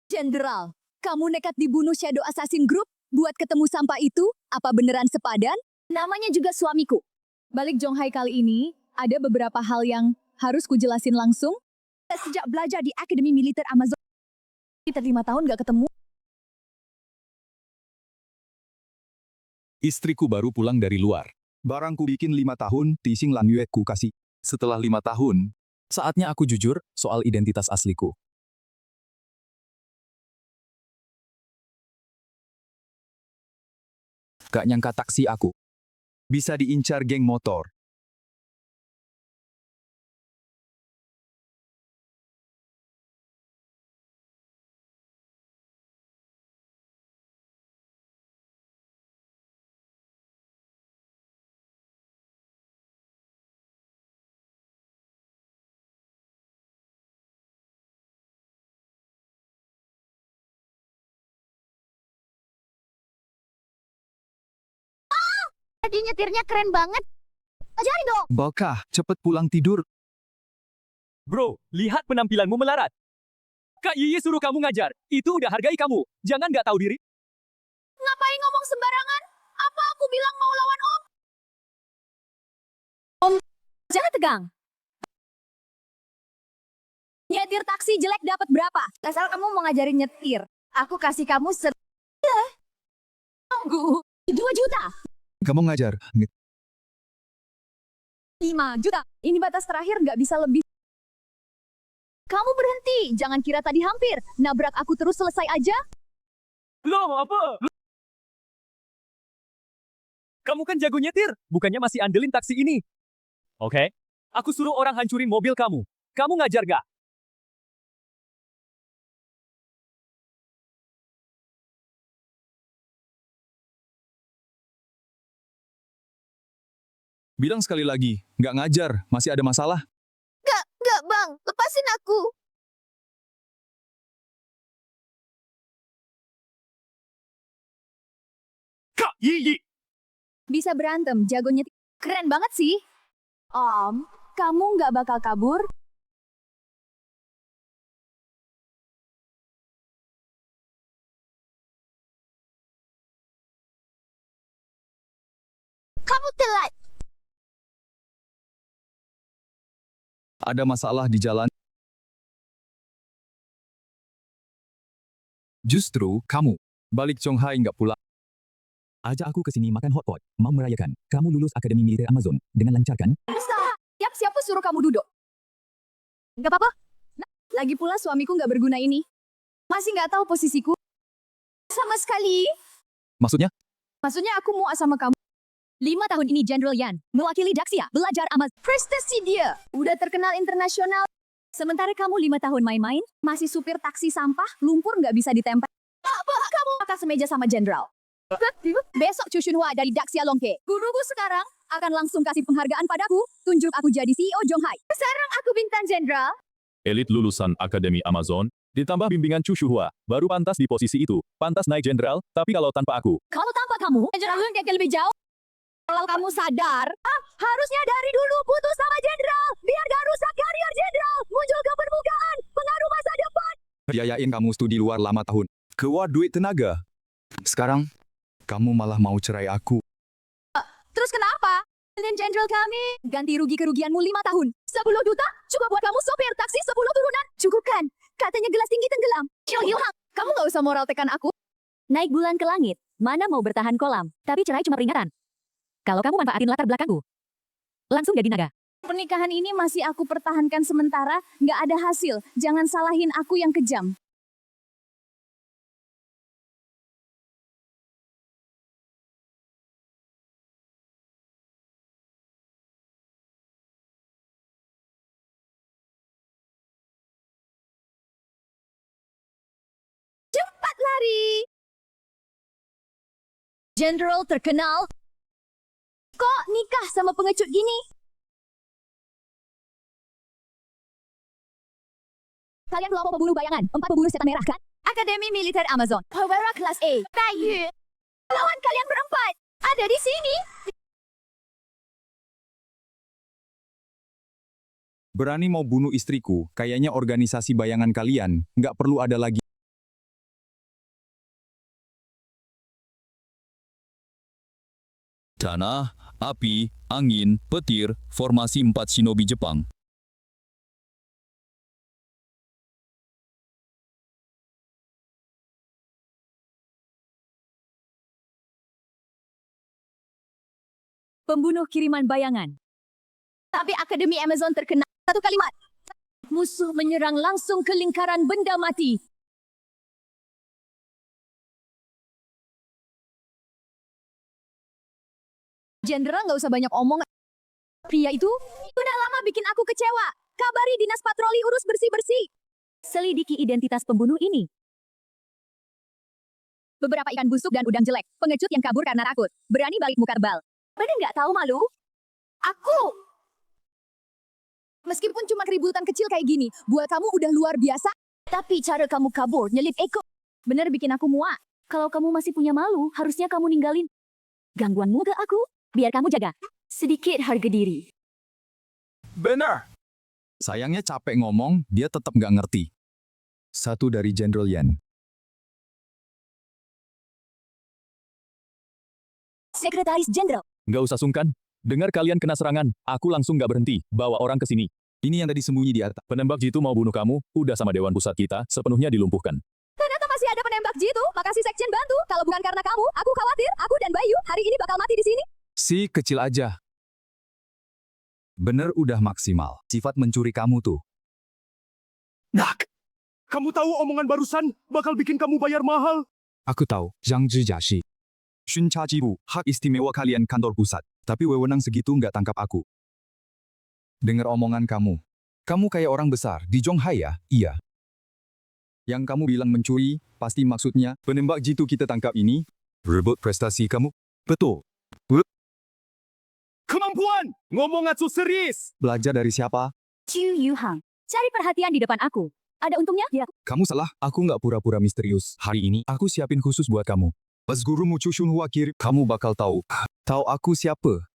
Jenderal, kamu nekat dibunuh Shadow Assassin Group buat ketemu sampah itu? Apa beneran sepadan? Namanya juga suamiku. Balik Jonghai kali ini, ada beberapa hal yang harus kujelasin langsung. Sejak belajar di Akademi Militer Amazon, kita 5 tahun gak ketemu. Istriku baru pulang dari luar. Barangku bikin 5 tahun, Tising Lan Yue ku kasih. Setelah 5 tahun, saatnya aku jujur soal identitas asliku. Gak nyangka taksi aku bisa diincar geng motor. Tadi nyetirnya keren banget. Ajarin dong. Bakah, cepet pulang tidur. Bro, lihat penampilanmu melarat. Kak Yiyi suruh kamu ngajar. Itu udah hargai kamu. Jangan nggak tahu diri. Ngapain ngomong sembarangan? Apa aku bilang mau lawan Om? Om, jangan tegang. Nyetir taksi jelek dapat berapa? Asal kamu mau ngajarin nyetir, aku kasih kamu Tunggu, 2 juta. Kamu ngajar. 5 juta. Ini batas terakhir nggak bisa lebih. Kamu berhenti. Jangan kira tadi hampir. Nabrak aku terus selesai aja. Loh, apa? Kamu kan jago nyetir. Bukannya masih andelin taksi ini. Oke. Aku suruh orang hancurin mobil kamu. Kamu ngajar gak? Bilang sekali lagi, nggak ngajar, masih ada masalah. Nggak bang, lepasin aku. Kak Yiyi! Bisa berantem, jago nyetir. Keren banget sih. Om, kamu nggak bakal kabur? Kamu telat. Ada masalah di jalan. Justru, kamu. Balik Jonghai nggak pulang. Ajak aku ke sini makan hotpot. Mau merayakan. Kamu lulus Akademi Militer Amazon. Dengan lancar kan? Bisa. Siapa suruh kamu duduk? Nggak apa-apa. Nah, lagi pula suamiku nggak berguna ini. Masih nggak tahu posisiku. Sama sekali. Maksudnya? Maksudnya aku mau sama kamu. 5 tahun ini Jenderal Yan, mewakili Daxia, belajar Amaz. Prestasi dia, udah terkenal internasional. Sementara kamu 5 tahun main-main, masih supir taksi sampah, lumpur nggak bisa ditempel. Apa kamu akan semeja sama Jenderal? Besok Chu Shunhua dari Daxia Longke. Guruku sekarang akan langsung kasih penghargaan padaku, tunjuk aku jadi CEO Jonghai. Sekarang aku bintang Jenderal. Elit lulusan Akademi Amazon, ditambah bimbingan Chu Shuhua, baru pantas di posisi itu. Pantas naik jenderal, tapi kalau tanpa aku. Kalau tanpa kamu, Jenderal Yun kayak lebih jauh. Kalau kamu sadar, harusnya dari dulu putus sama Jenderal, biar gak rusak karier Jenderal, muncul ke permukaan, pengaruh masa depan. Biayain kamu studi luar lama tahun. Keluar duit tenaga. Sekarang, kamu malah mau cerai aku. Terus kenapa? Dan Jenderal kami ganti rugi kerugianmu 5 tahun. 10 juta? Coba buat kamu sopir taksi 10 turunan. Cukup kan? Katanya gelas tinggi tenggelam. Hang, kamu gak usah moral tekan aku. Naik bulan ke langit, mana mau bertahan kolam. Tapi cerai cuma peringatan. Kalau kamu manfaatin latar belakangku, langsung jadi naga. Pernikahan ini masih aku pertahankan sementara, nggak ada hasil. Jangan salahin aku yang kejam. Cepat lari! Jenderal terkenal. Kok nikah sama pengecut gini? Kalian kelompok pembunuh bayangan, 4 pembunuh setan merah kan? Akademi Militer Amazon, Powera kelas A, Tayu. Lawan kalian berempat, ada di sini. Berani mau bunuh istriku, kayaknya organisasi bayangan kalian, nggak perlu ada lagi. Tanah, api, angin, petir, formasi 4 shinobi Jepang. Pembunuh kiriman bayangan. Tapi Akademi Amazon terkena satu kalimat. Musuh menyerang langsung ke lingkaran benda mati. Jenderal nggak usah banyak omong. Pria itu udah lama bikin aku kecewa. Kabari dinas patroli urus bersih-bersih. Selidiki identitas pembunuh ini. Beberapa ikan busuk dan udang jelek. Pengecut yang kabur karena takut. Berani balik muka tebal. Pada nggak tahu malu? Aku! Meskipun cuma keributan kecil kayak gini, buat kamu udah luar biasa. Tapi cara kamu kabur, nyelip Eko. Bener bikin aku muak. Kalau kamu masih punya malu, harusnya kamu ninggalin gangguanmu ke aku. Biar kamu jaga sedikit harga diri. Benar. Sayangnya capek ngomong, dia tetap nggak ngerti. Satu dari Jenderal Yan. Sekretaris Jenderal. Nggak usah sungkan. Dengar kalian kena serangan, aku langsung nggak berhenti, bawa orang ke sini. Ini yang tadi sembunyi di atas. Penembak jitu mau bunuh kamu, udah sama Dewan Pusat kita, sepenuhnya dilumpuhkan. Ternyata masih ada penembak jitu. Makasih Sekjen bantu. Kalau bukan karena kamu, aku khawatir aku dan Bayu hari ini bakal mati di sini. Si kecil aja. Bener udah maksimal. Sifat mencuri kamu tuh. Nak, kamu tahu omongan barusan bakal bikin kamu bayar mahal? Aku tahu, Zhang Zhijiashi. Shunchajibu, hak istimewa kalian kantor pusat. Tapi wewenang segitu nggak tangkap aku. Dengar omongan kamu. Kamu kayak orang besar di Zhonghai ya? Iya. Yang kamu bilang mencuri, pasti maksudnya penembak jitu kita tangkap ini. Rebut prestasi kamu? Betul. Kemampuan! Ngomong atsu serius! Belajar dari siapa? Chu Yuhang. Cari perhatian di depan aku. Ada untungnya? Ya. Kamu salah, aku nggak pura-pura misterius. Hari ini, aku siapin khusus buat kamu. Pas gurumu Chu Shunhua kirim, kamu bakal tahu. Tahu aku siapa?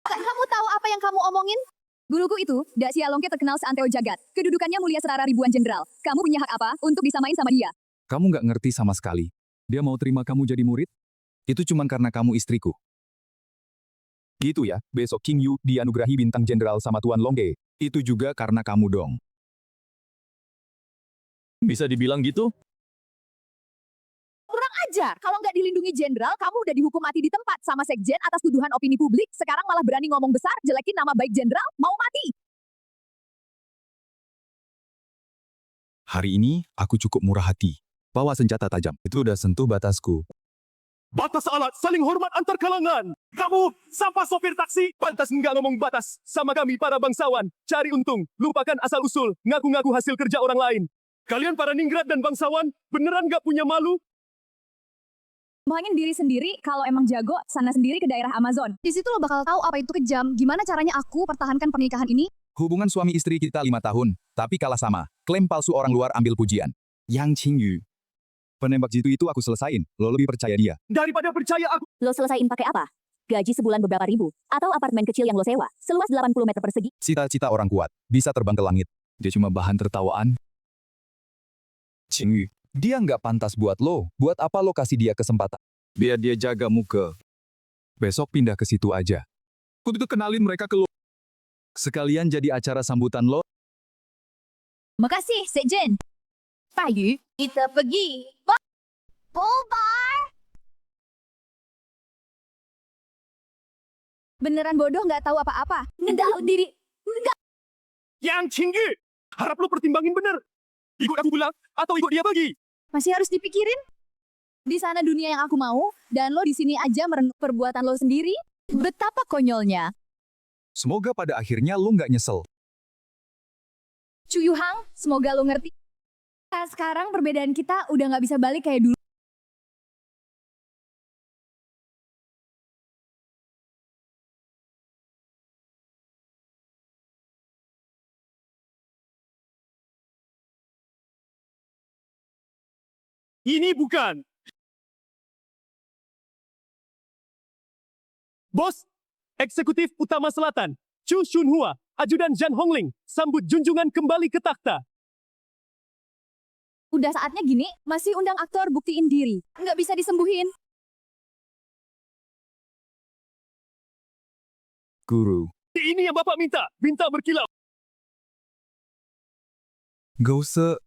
Kamu tahu apa yang kamu omongin? Guruku itu, Dak Sialongke terkenal seantero jagat. Kedudukannya mulia setara ribuan jenderal. Kamu punya hak apa untuk disamain sama dia? Kamu nggak ngerti sama sekali. Dia mau terima kamu jadi murid? Itu cuma karena kamu istriku. Gitu ya, besok King Yu dianugerahi bintang jenderal sama Tuan Longge. Itu juga karena kamu dong. Bisa dibilang gitu? Kurang ajar. Kalau nggak dilindungi jenderal, kamu udah dihukum mati di tempat sama sekjen atas tuduhan opini publik. Sekarang malah berani ngomong besar, jelekin nama baik jenderal, mau mati. Hari ini, aku cukup murah hati. Bawa senjata tajam. Itu udah sentuh batasku. Batas alat saling hormat antar kalangan. Kamu, sampah sopir taksi, pantas nggak ngomong batas. Sama kami para bangsawan, cari untung, lupakan asal-usul, ngaku-ngaku hasil kerja orang lain. Kalian para ningrat dan bangsawan, beneran nggak punya malu? Mahangin diri sendiri, kalau emang jago, sana sendiri ke daerah Amazon. Di situ lo bakal tahu apa itu kejam, gimana caranya aku pertahankan pernikahan ini. Hubungan suami istri kita 5 tahun, tapi kalah sama. Klaim palsu orang luar ambil pujian. Yang Qingyu. Penembak jitu itu aku selesain, lo lebih percaya dia. Daripada percaya aku, Lo selesain pakai apa? Gaji sebulan beberapa ribu? Atau apartemen kecil yang lo sewa, seluas 80 meter persegi? Cita-cita orang kuat, bisa terbang ke langit. Dia cuma bahan tertawaan. Qingyu, dia nggak pantas buat lo. Buat apa lo kasih dia kesempatan? Biar dia jaga muka. Besok pindah ke situ aja. Kudu kenalin mereka ke lo. Sekalian jadi acara sambutan lo. Makasih, Sekjen. Bayu, kita pergi. Bobar. Beneran bodoh nggak tahu apa-apa. Ngedaut diri. yang Qingyu, harap lo pertimbangin bener. Ikut aku pulang, atau ikut dia pergi. Masih harus dipikirin. Di sana dunia yang aku mau, dan lo di sini aja merenung perbuatan lo sendiri. Betapa konyolnya. Semoga pada akhirnya lo nggak nyesel. Chu Yuhang, semoga lo ngerti. Sekarang perbedaan kita udah nggak bisa balik kayak dulu. Ini bukan. Bos, Eksekutif Utama Selatan, Chu Shunhua, Ajudan Zhan Hongling, sambut junjungan kembali ke takhta. Udah saatnya gini, masih undang aktor buktiin diri. Nggak bisa disembuhin. Guru. Ini yang Bapak minta. Minta berkilau. Gak usah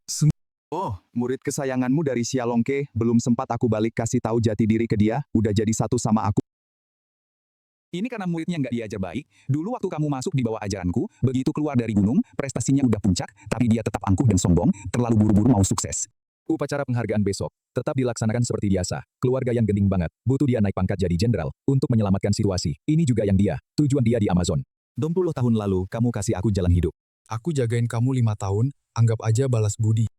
Oh, murid kesayanganmu dari Xialongke, belum sempat aku balik kasih tahu jati diri ke dia, udah jadi satu sama aku. Ini karena muridnya nggak diajar baik. Dulu waktu kamu masuk di bawah ajaranku, begitu keluar dari gunung, prestasinya udah puncak, tapi dia tetap angkuh dan sombong, terlalu buru-buru mau sukses. Upacara penghargaan besok tetap dilaksanakan seperti biasa. Keluarga yang genting banget, butuh dia naik pangkat jadi jenderal untuk menyelamatkan situasi. Ini juga yang tujuan dia di Amazon. 20 tahun lalu kamu kasih aku jalan hidup. Aku jagain kamu 5 tahun, anggap aja balas budi.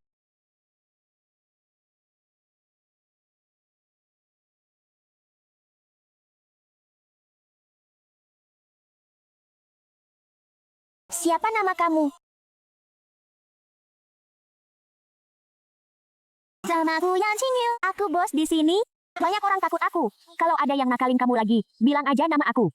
Siapa nama kamu? Namaku Yan Qingyu. Aku bos di sini. Banyak orang takut aku. Kalau ada yang nakalin kamu lagi, bilang aja nama aku.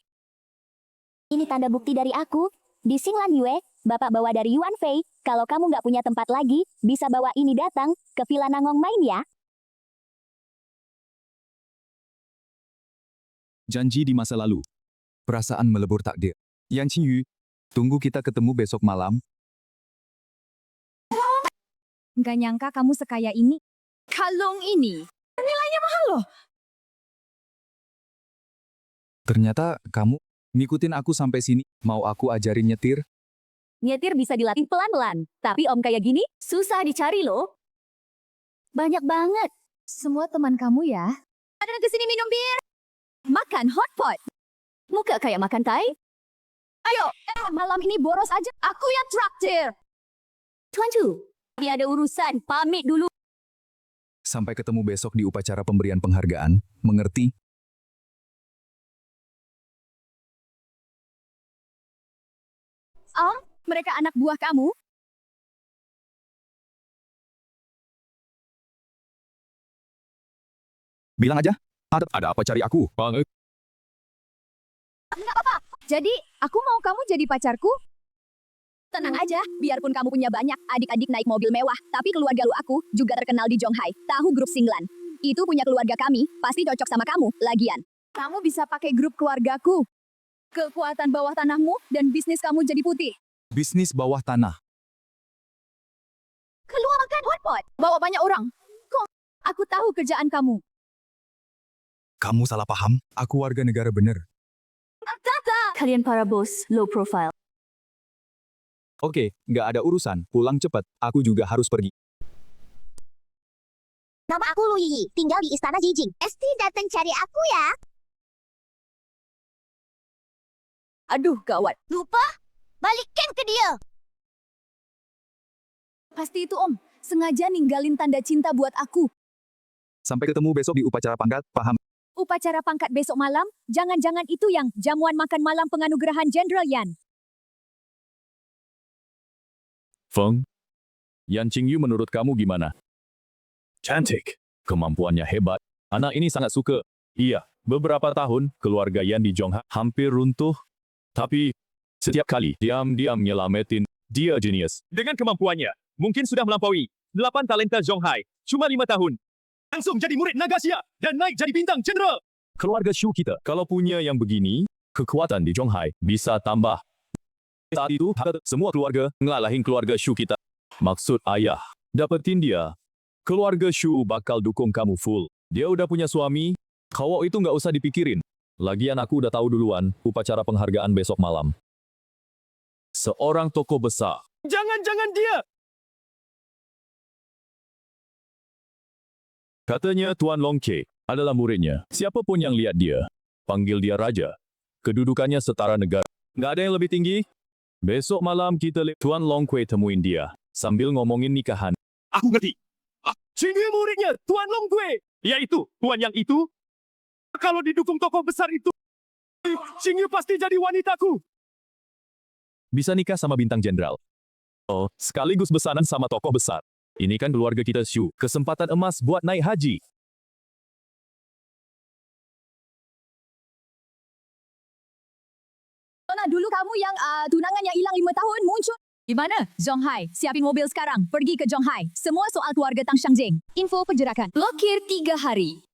Ini tanda bukti dari aku. Di Xinglan Yue, Bapak bawa dari Yuan Fei. Kalau kamu nggak punya tempat lagi, bisa bawa ini datang ke Villa Nangong main ya. Janji di masa lalu. Perasaan melebur takdir. Yan Qingyu, tunggu kita ketemu besok malam. Nggak nyangka kamu sekaya ini. Kalung ini. Nilainya mahal loh. Ternyata kamu ngikutin aku sampai sini. Mau aku ajarin nyetir? Nyetir bisa dilatih pelan-pelan. Tapi om kayak gini, susah dicari loh. Banyak banget. Semua teman kamu ya. Ada yang kesini minum bir. Makan hotpot. Muka kayak makan Thai. Ayo, malam ini boros aja. Aku yang traktir. Tuan Chu, dia ada urusan. Pamit dulu. Sampai ketemu besok di upacara pemberian penghargaan. Mengerti? Om, mereka anak buah kamu. Bilang aja. Ada apa cari aku? Banget. Nggak apa-apa. Jadi, aku mau kamu jadi pacarku. Tenang aja, biarpun kamu punya banyak adik-adik naik mobil mewah, tapi keluarga lu aku juga terkenal di Zhonghai. Tahu grup Xinglan? Itu punya keluarga kami, pasti cocok sama kamu. Lagian, kamu bisa pakai grup keluargaku. Kekuatan bawah tanahmu dan bisnis kamu jadi putih. Bisnis bawah tanah. Keluar makan hotpot. Bawa banyak orang. Kok? Aku tahu kerjaan kamu. Kamu salah paham. Aku warga negara bener. Tata! Kalian para bos, low profile. Oke, nggak ada urusan. Pulang cepat. Aku juga harus pergi. Nama aku Lu Yi, tinggal di Istana Jijing. Esti datang cari aku ya. Aduh, gawat. Lupa? Balikin ke dia. Pasti itu om. Sengaja ninggalin tanda cinta buat aku. Sampai ketemu besok di upacara pangkat, paham? Upacara pangkat besok malam, jangan-jangan itu yang jamuan makan malam penganugerahan Jenderal Yan. Feng, Yan Qingyu menurut kamu gimana? Cantik. Kemampuannya hebat. Anak ini sangat suka. Iya, beberapa tahun keluarga Yan di Zhonghai hampir runtuh. Tapi setiap kali diam-diam nyelamatin, dia jenius. Dengan kemampuannya, mungkin sudah melampaui 8 talenta Zhonghai. Cuma 5 tahun. Langsung jadi murid Nagasia dan naik jadi bintang jenderal. Keluarga Shu kita, kalau punya yang begini, kekuatan di Zhonghai bisa tambah. Saat itu, semua keluarga ngalahin keluarga Shu kita. Maksud ayah, dapetin dia. Keluarga Shu bakal dukung kamu full. Dia udah punya suami, kau itu nggak usah dipikirin. Lagian aku udah tahu duluan, upacara penghargaan besok malam. Seorang tokoh besar. Jangan-jangan dia. Katanya Tuan Long Ke adalah muridnya. Siapapun yang lihat dia, panggil dia raja. Kedudukannya setara negara. Nggak ada yang lebih tinggi. Besok malam kita Tuan Long Kue temuin dia, sambil ngomongin nikahan. Aku ngerti. Qingyu muridnya, Tuan Long Kue. Yaitu, Tuan yang itu. Kalau didukung tokoh besar itu, Qingyu pasti jadi wanitaku. Bisa nikah sama bintang jenderal. Oh, sekaligus besanan sama tokoh besar. Ini kan keluarga kita Shu, kesempatan emas buat naik haji. Nah, dulu kamu yang tunangan yang hilang 5 tahun muncul. Gimana? Zhonghai, siapin mobil sekarang. Pergi ke Zhonghai. Semua soal keluarga Tang Shangjing. Info pergerakan. Blokir 3 hari.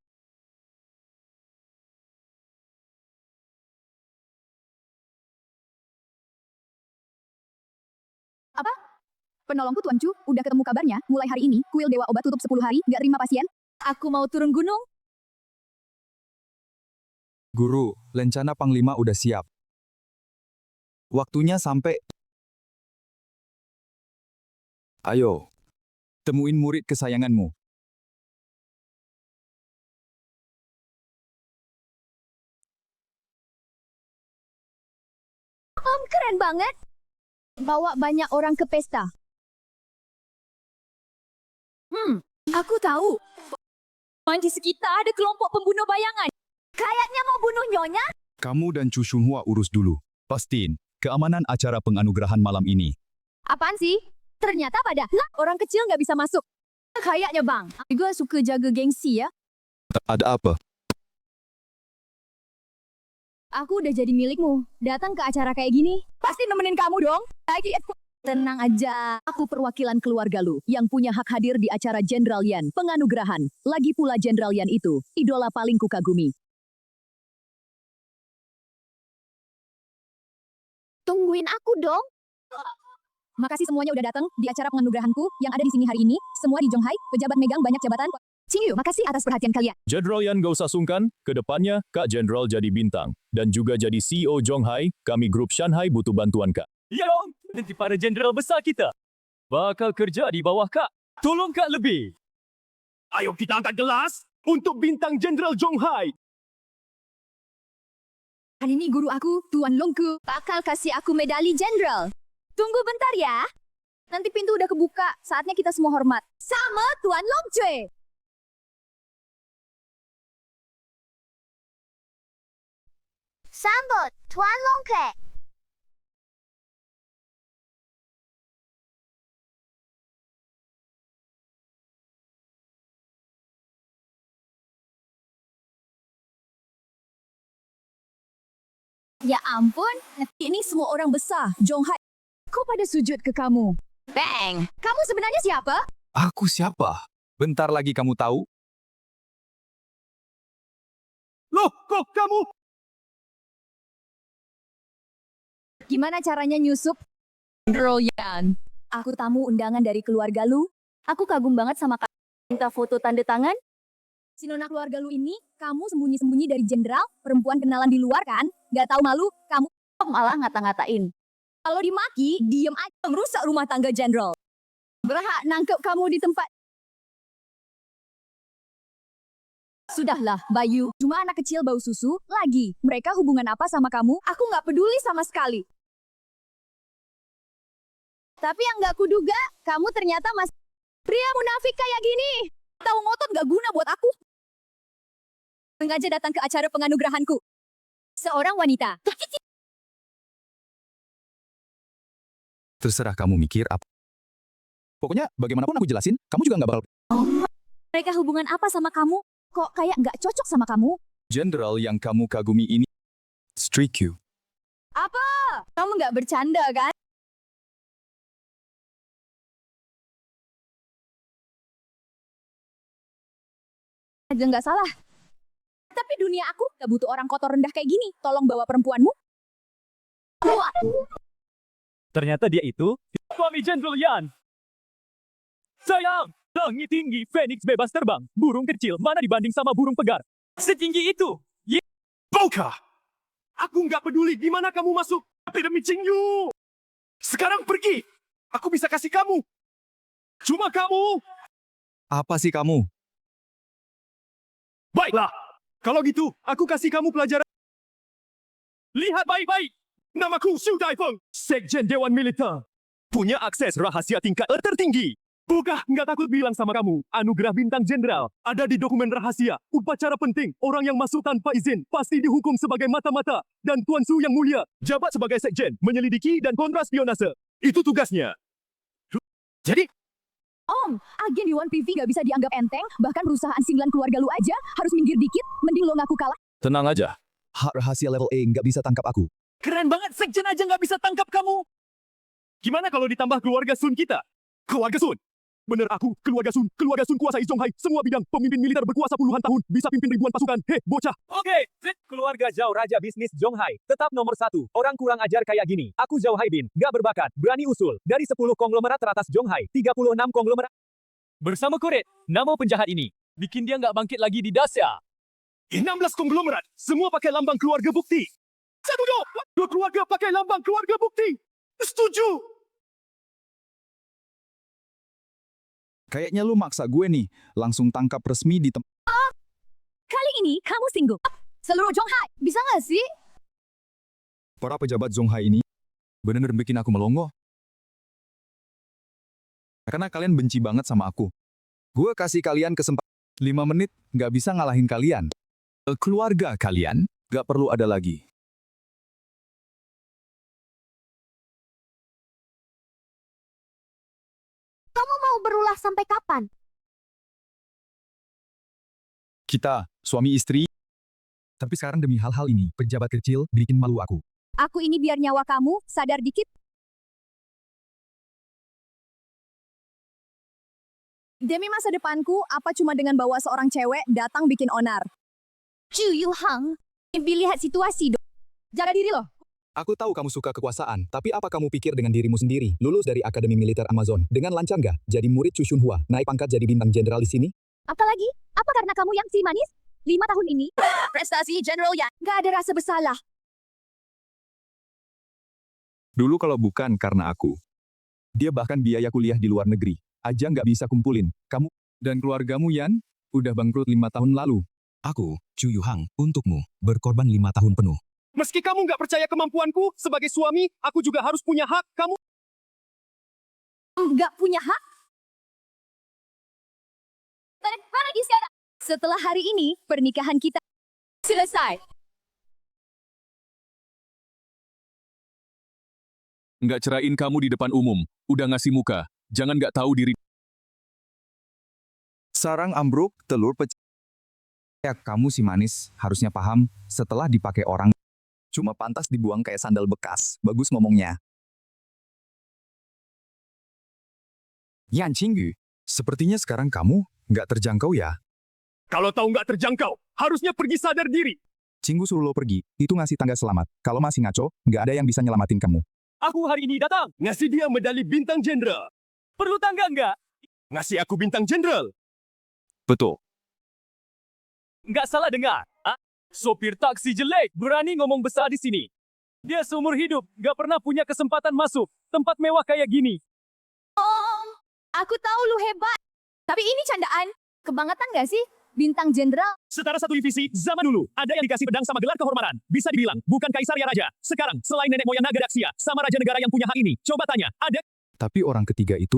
Penolongku Tuan Chu, udah ketemu kabarnya, mulai hari ini, kuil Dewa Obat tutup 10 hari, gak terima pasien. Aku mau turun gunung. Guru, lencana Panglima udah siap. Waktunya sampai. Ayo, temuin murid kesayanganmu. Om, keren banget. Bawa banyak orang ke pesta. Aku tahu. Di sekitar ada kelompok pembunuh bayangan. Kayaknya mau bunuh nyonya. Kamu dan Chu Shunhua urus dulu. Pastiin keamanan acara penganugerahan malam ini. Apaan sih? Ternyata pada orang kecil nggak bisa masuk. Kayaknya bang. Gue suka jaga gengsi ya. Ada apa? Aku udah jadi milikmu. Datang ke acara kayak gini, pasti nemenin kamu dong. Lagi. Tenang aja, aku perwakilan keluarga lu yang punya hak hadir di acara Jenderal Yan, penganugerahan. Lagi pula Jenderal Yan itu, idola paling kukagumi. Tungguin aku dong. Makasih semuanya udah datang di acara penganugerahanku yang ada di sini hari ini. Semua di Zhonghai, pejabat megang banyak jabatan. Qingyu, makasih atas perhatian kalian. Jenderal Yan gak usah sungkan, kedepannya Kak Jenderal jadi bintang. Dan juga jadi CEO Zhonghai, kami grup Shanghai butuh bantuan Kak. Ya dong, nanti para jenderal besar kita bakal kerja di bawah Kak. Tolong Kak lebih. Ayo kita angkat gelas untuk bintang Jenderal Zhonghai. Hari ini guru aku, Tuan Longku, bakal kasih aku medali jenderal. Tunggu bentar ya. Nanti pintu udah kebuka, saatnya kita semua hormat. Sama Tuan Longcue. Sambut, Tuan Longke. Ya ampun, ini semua orang besar, Zhonghai. Kok pada sujud ke kamu? Bang, kamu sebenarnya siapa? Aku siapa? Bentar lagi kamu tahu. Loh, kok kamu? Gimana caranya nyusup? Jenderal Yan. Aku tamu undangan dari keluarga lu. Aku kagum banget sama kamu. Minta foto tanda tangan? Si nona keluarga lu ini, kamu sembunyi-sembunyi dari jenderal, perempuan kenalan di luar kan? Gak tahu malu, kamu malah ngata-ngatain. Kalau dimaki, diem aja merusak rumah tangga jenderal. Berhak nangkep kamu di tempat. Sudahlah, Bayu. Cuma anak kecil bau susu. Lagi, mereka hubungan apa sama kamu? Aku nggak peduli sama sekali. Tapi yang nggak kuduga, kamu ternyata masih pria munafik kayak gini. Tahu ngotot nggak guna buat aku. Sengaja datang ke acara penganugerahanku. Seorang wanita. Terserah kamu mikir apa. Pokoknya bagaimanapun aku jelasin, kamu juga nggak bakal. Mereka hubungan apa sama kamu? Kok kayak nggak cocok sama kamu? Jenderal yang kamu kagumi ini. Strike you. Apa? Kamu nggak bercanda kan? Aja nggak salah. Tapi dunia aku nggak butuh orang kotor rendah kayak gini. Tolong bawa perempuanmu. Ternyata dia itu suami Jenderal Yan. Sayang, langit tinggi, Phoenix bebas terbang. Burung kecil, mana dibanding sama burung pegar? Setinggi itu. Boka! Aku nggak peduli gimana kamu masuk. Tapi demi Qingyu. Sekarang pergi. Aku bisa kasih kamu. Cuma kamu. Apa sih kamu? Baiklah. Kalau gitu, aku kasih kamu pelajaran. Lihat baik-baik. Namaku Xu Daifeng, Sekjen Dewan Militer. Punya akses rahasia tingkat tertinggi. Bukan nggak takut bilang sama kamu, anugerah bintang jenderal ada di dokumen rahasia. Upacara penting, orang yang masuk tanpa izin pasti dihukum sebagai mata-mata. Dan Tuan Su yang mulia, jabat sebagai sekjen, menyelidiki dan kontraspionase. Itu tugasnya. Jadi, Om, agen di One PV gak bisa dianggap enteng. Bahkan perusahaan singlan keluarga lu aja harus minggir dikit. Mending lo ngaku kalah. Tenang aja. Hak rahasia level A nggak bisa tangkap aku. keren banget, sekjen aja nggak bisa tangkap kamu. Gimana kalau ditambah keluarga Sun kita? Keluarga Sun, Bener aku, keluarga Sun kuasai Zhonghai, semua bidang, pemimpin militer berkuasa puluhan tahun, bisa pimpin ribuan pasukan, bocah. Oke, keluarga Zhao Raja Bisnis Zhonghai. Tetap nomor 1. Orang kurang ajar kayak gini. Aku Zhao Haibin, gak berbakat, berani usul. Dari 10 konglomerat teratas Zhonghai, 36 konglomerat. Bersama Koret, nama penjahat ini. Bikin dia gak bangkit lagi di Dacia. 16 konglomerat, semua pakai lambang keluarga bukti. Setuju, dua keluarga pakai lambang keluarga bukti. Setuju. Kayaknya lu maksa gue nih, langsung tangkap resmi di tempat. Kali ini kamu singgung. Seluruh Zhonghai, bisa nggak sih? Para pejabat Zhonghai ini bener-bener bikin aku melongo. Karena kalian benci banget sama aku. Gue kasih kalian kesempatan 5 menit, nggak bisa ngalahin kalian. Keluarga kalian nggak perlu ada lagi. Kamu mau berulah sampai kapan? Kita, suami istri. Tapi sekarang demi hal-hal ini, pejabat kecil bikin malu aku. Aku ini biar nyawa kamu sadar dikit. Demi masa depanku, apa cuma dengan bawa seorang cewek datang bikin onar? Chu Yu Hang, lihat situasi dong. Jaga diri loh. Aku tahu kamu suka kekuasaan, tapi apa kamu pikir dengan dirimu sendiri? Lulus dari Akademi Militer Amazon, dengan lancar nggak? Jadi murid Chu Shunhua, naik pangkat jadi bintang jenderal di sini? Apalagi? Apa karena kamu yang si manis? 5 tahun ini, prestasi general ya, nggak ada rasa bersalah. Dulu kalau bukan karena aku. Dia bahkan biaya kuliah di luar negeri, aja nggak bisa kumpulin. Kamu dan keluargamu, Yan, udah bangkrut 5 tahun lalu. Aku, Chu Yu Hang, untukmu, berkorban 5 tahun penuh. Meski kamu nggak percaya kemampuanku, sebagai suami, aku juga harus punya hak. Kamu Nggak punya hak? Lagi sekarang. Setelah hari ini, pernikahan kita selesai. Nggak cerain kamu di depan umum. Udah ngasih muka. Jangan nggak tahu diri. Sarang ambruk, telur pecah. Ya, kamu si manis, harusnya paham, setelah dipakai orang, cuma pantas dibuang kayak sandal bekas. Bagus ngomongnya. Yan Qingyu, sepertinya sekarang kamu nggak terjangkau ya. kalau tahu nggak terjangkau, harusnya pergi sadar diri. Qinggu suruh lo pergi, itu ngasih tangga selamat. Kalau masih ngaco, nggak ada yang bisa nyelamatin kamu. Aku hari ini datang. Ngasih dia medali bintang jenderal. Perlu tangga nggak? Ngasih aku bintang jenderal. Betul. Nggak salah dengar. Sopir taksi jelek, berani ngomong besar di sini. Dia seumur hidup, nggak pernah punya kesempatan masuk tempat mewah kayak gini. Aku tahu lu hebat. Tapi ini candaan. Kebangetan nggak sih? Bintang jenderal. Setara satu divisi, zaman dulu, ada yang dikasih pedang sama gelar kehormatan. Bisa dibilang, bukan kaisar ya raja. Sekarang, selain nenek moyang naga Daxia, sama raja negara yang punya hak ini, coba tanya, ada? Tapi orang ketiga itu,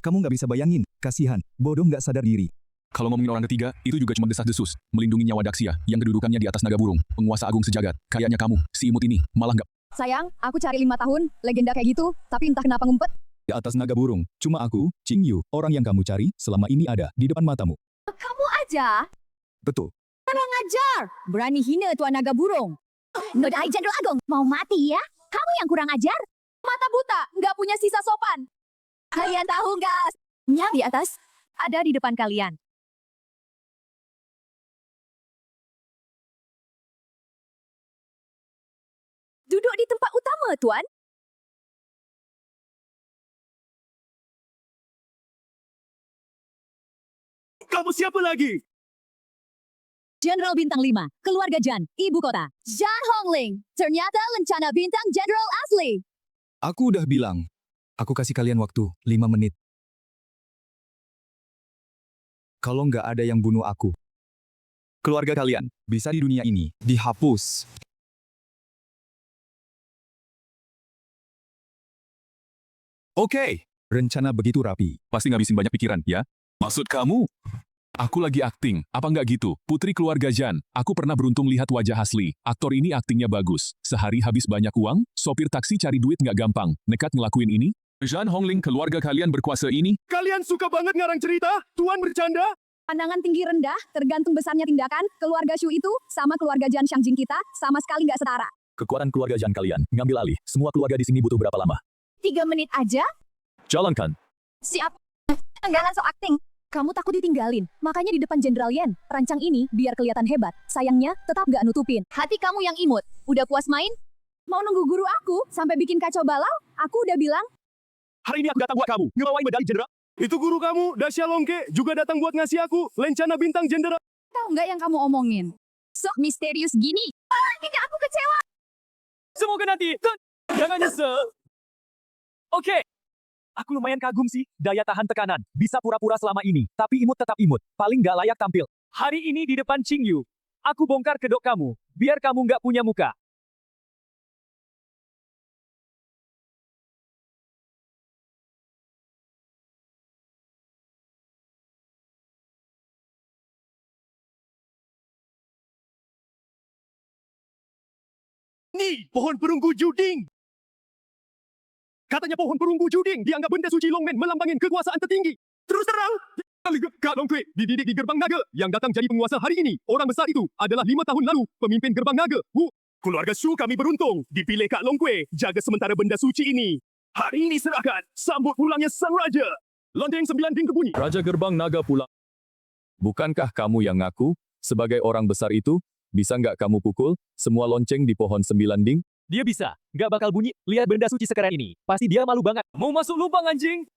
kamu nggak bisa bayangin, kasihan, bodoh nggak sadar diri. Kalau ngomongin orang ketiga, itu juga cuma desas-desus. Melindungi nyawa Daxia, yang kedudukannya di atas naga burung. Penguasa agung sejagat. Kayaknya kamu, si imut ini, malah nggak Sayang, aku cari 5 tahun, legenda kayak gitu, tapi entah kenapa ngumpet. di atas naga burung. Cuma aku, Qingyu, orang yang kamu cari, selama ini ada di depan matamu. Kamu aja. Betul. Kurang ajar. Berani hina tuan naga burung. Nodai Jenderal Agung, mau mati ya? Kamu yang kurang ajar. Mata buta, nggak punya sisa sopan. Kalian tahu nggak? Nya di atas, ada di depan kalian. Duduk di tempat utama, Tuan. Kamu siapa lagi? Jenderal Bintang 5, keluarga Jan, ibu kota. Jan Hongling, ternyata lencana bintang jenderal asli. Aku udah bilang, aku kasih kalian waktu 5 menit. Kalau nggak ada yang bunuh aku, keluarga kalian bisa di dunia ini dihapus. Oke, rencana begitu rapi. pasti ngabisin banyak pikiran, ya? Maksud kamu? Aku lagi akting, apa nggak gitu? Putri keluarga Jan, aku pernah beruntung lihat wajah asli. Aktor ini aktingnya bagus. Sehari habis banyak uang, sopir taksi cari duit nggak gampang. Nekat ngelakuin ini? Jan Hongling, keluarga kalian berkuasa ini? Kalian suka banget ngarang cerita? Tuan bercanda? Pandangan tinggi rendah, tergantung besarnya tindakan, keluarga Shu itu, sama keluarga Jan Shangjing kita, sama sekali nggak setara. Kekuatan keluarga Jan kalian, ngambil alih. Semua keluarga di sini butuh berapa lama? 3 menit aja? Jalankan. Siap. Jangan so acting. Kamu takut ditinggalin, makanya di depan Jenderal Yen, rancang ini biar kelihatan hebat. Sayangnya, tetap gak nutupin. Hati kamu yang imut. Udah puas main? Mau nunggu guru aku sampai bikin kacau balau? Aku udah bilang, Hari ini aku datang buat kamu, ngebawain medali jenderal. Itu guru kamu, Dasya Longke, juga datang buat ngasih aku lencana bintang jenderal. tahu nggak yang kamu omongin? Sok misterius gini. Ini aku kecewa. Semoga nanti jangan nyesel. Oke. Aku lumayan kagum sih, daya tahan tekanan. Bisa pura-pura selama ini, tapi imut tetap imut. Paling nggak layak tampil. Hari ini di depan Ching Yu, aku bongkar kedok kamu, biar kamu nggak punya muka. Nih, pohon perunggu juding. Katanya pohon perunggu juding dianggap benda suci Longmen melambangin kekuasaan tertinggi. Terus terang, Kak Longkwe dididik di Gerbang Naga yang datang jadi penguasa hari ini. Orang besar itu adalah 5 tahun lalu pemimpin Gerbang Naga. Keluarga Shu kami beruntung dipilih Kak Longkwe jaga sementara benda suci ini. Hari ini serahkan, sambut pulangnya sang raja. Lonceng 9 ding berbunyi. Raja Gerbang Naga pulang. Bukankah kamu yang ngaku, sebagai orang besar itu, bisa nggak kamu pukul semua lonceng di pohon 9 ding? Dia bisa, nggak bakal bunyi. Lihat benda suci sekeren ini. Pasti dia malu banget. Mau masuk lubang anjing?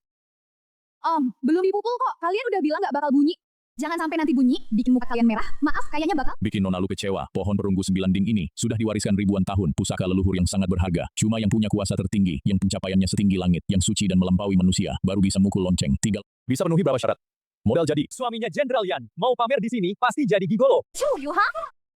Belum dipukul kok. Kalian udah bilang nggak bakal bunyi. Jangan sampai nanti bunyi, bikin muka kalian merah. Maaf, kayaknya bakal. Bikin nona lu kecewa, pohon perunggu 9 ding ini sudah diwariskan ribuan tahun, pusaka leluhur yang sangat berharga. Cuma yang punya kuasa tertinggi, yang pencapaiannya setinggi langit, yang suci dan melampaui manusia, baru bisa mukul lonceng. Tinggal bisa penuhi berapa syarat? Modal jadi. Suaminya Jenderal Yan, mau pamer di sini, pasti jadi gigolo.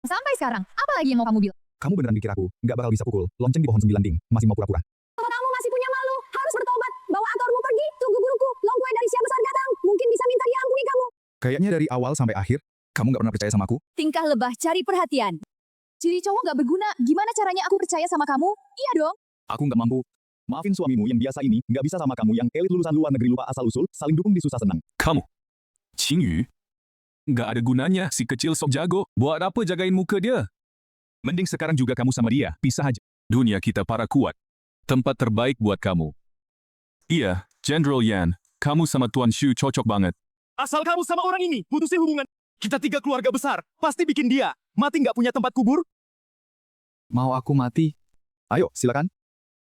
Sampai sekarang, apa lagi yang mau kamu bilang? Kamu beneran pikir aku nggak bakal bisa pukul lonceng di pohon 9 ding? Masih mau pura-pura? Kalau kamu masih punya malu, harus bertobat. Bawa atormu pergi. Tunggu guruku. Longkwe dari Siap Besar datang. Mungkin bisa minta diampuni kamu. Kayaknya dari awal sampai akhir, kamu nggak pernah percaya sama aku? Tingkah lebah cari perhatian. Ciri cowok nggak berguna. Gimana caranya aku percaya sama kamu? Iya dong. Aku nggak mampu. Maafin suamimu yang biasa ini, nggak bisa sama kamu yang elit lulusan luar negeri lupa asal-usul, saling dukung di susah senang. Kamu, Qing Yu, nggak ada gunanya si kecil sok jago. Buat apa jagain muka dia? Mending sekarang juga kamu sama dia, pisah aja. Dunia kita para kuat. Tempat terbaik buat kamu. Iya, General Yan, kamu sama Tuan Shu cocok banget. Asal kamu sama orang ini putusin hubungan. Kita 3 keluarga besar, pasti bikin dia mati nggak punya tempat kubur. Mau aku mati? Ayo, silakan.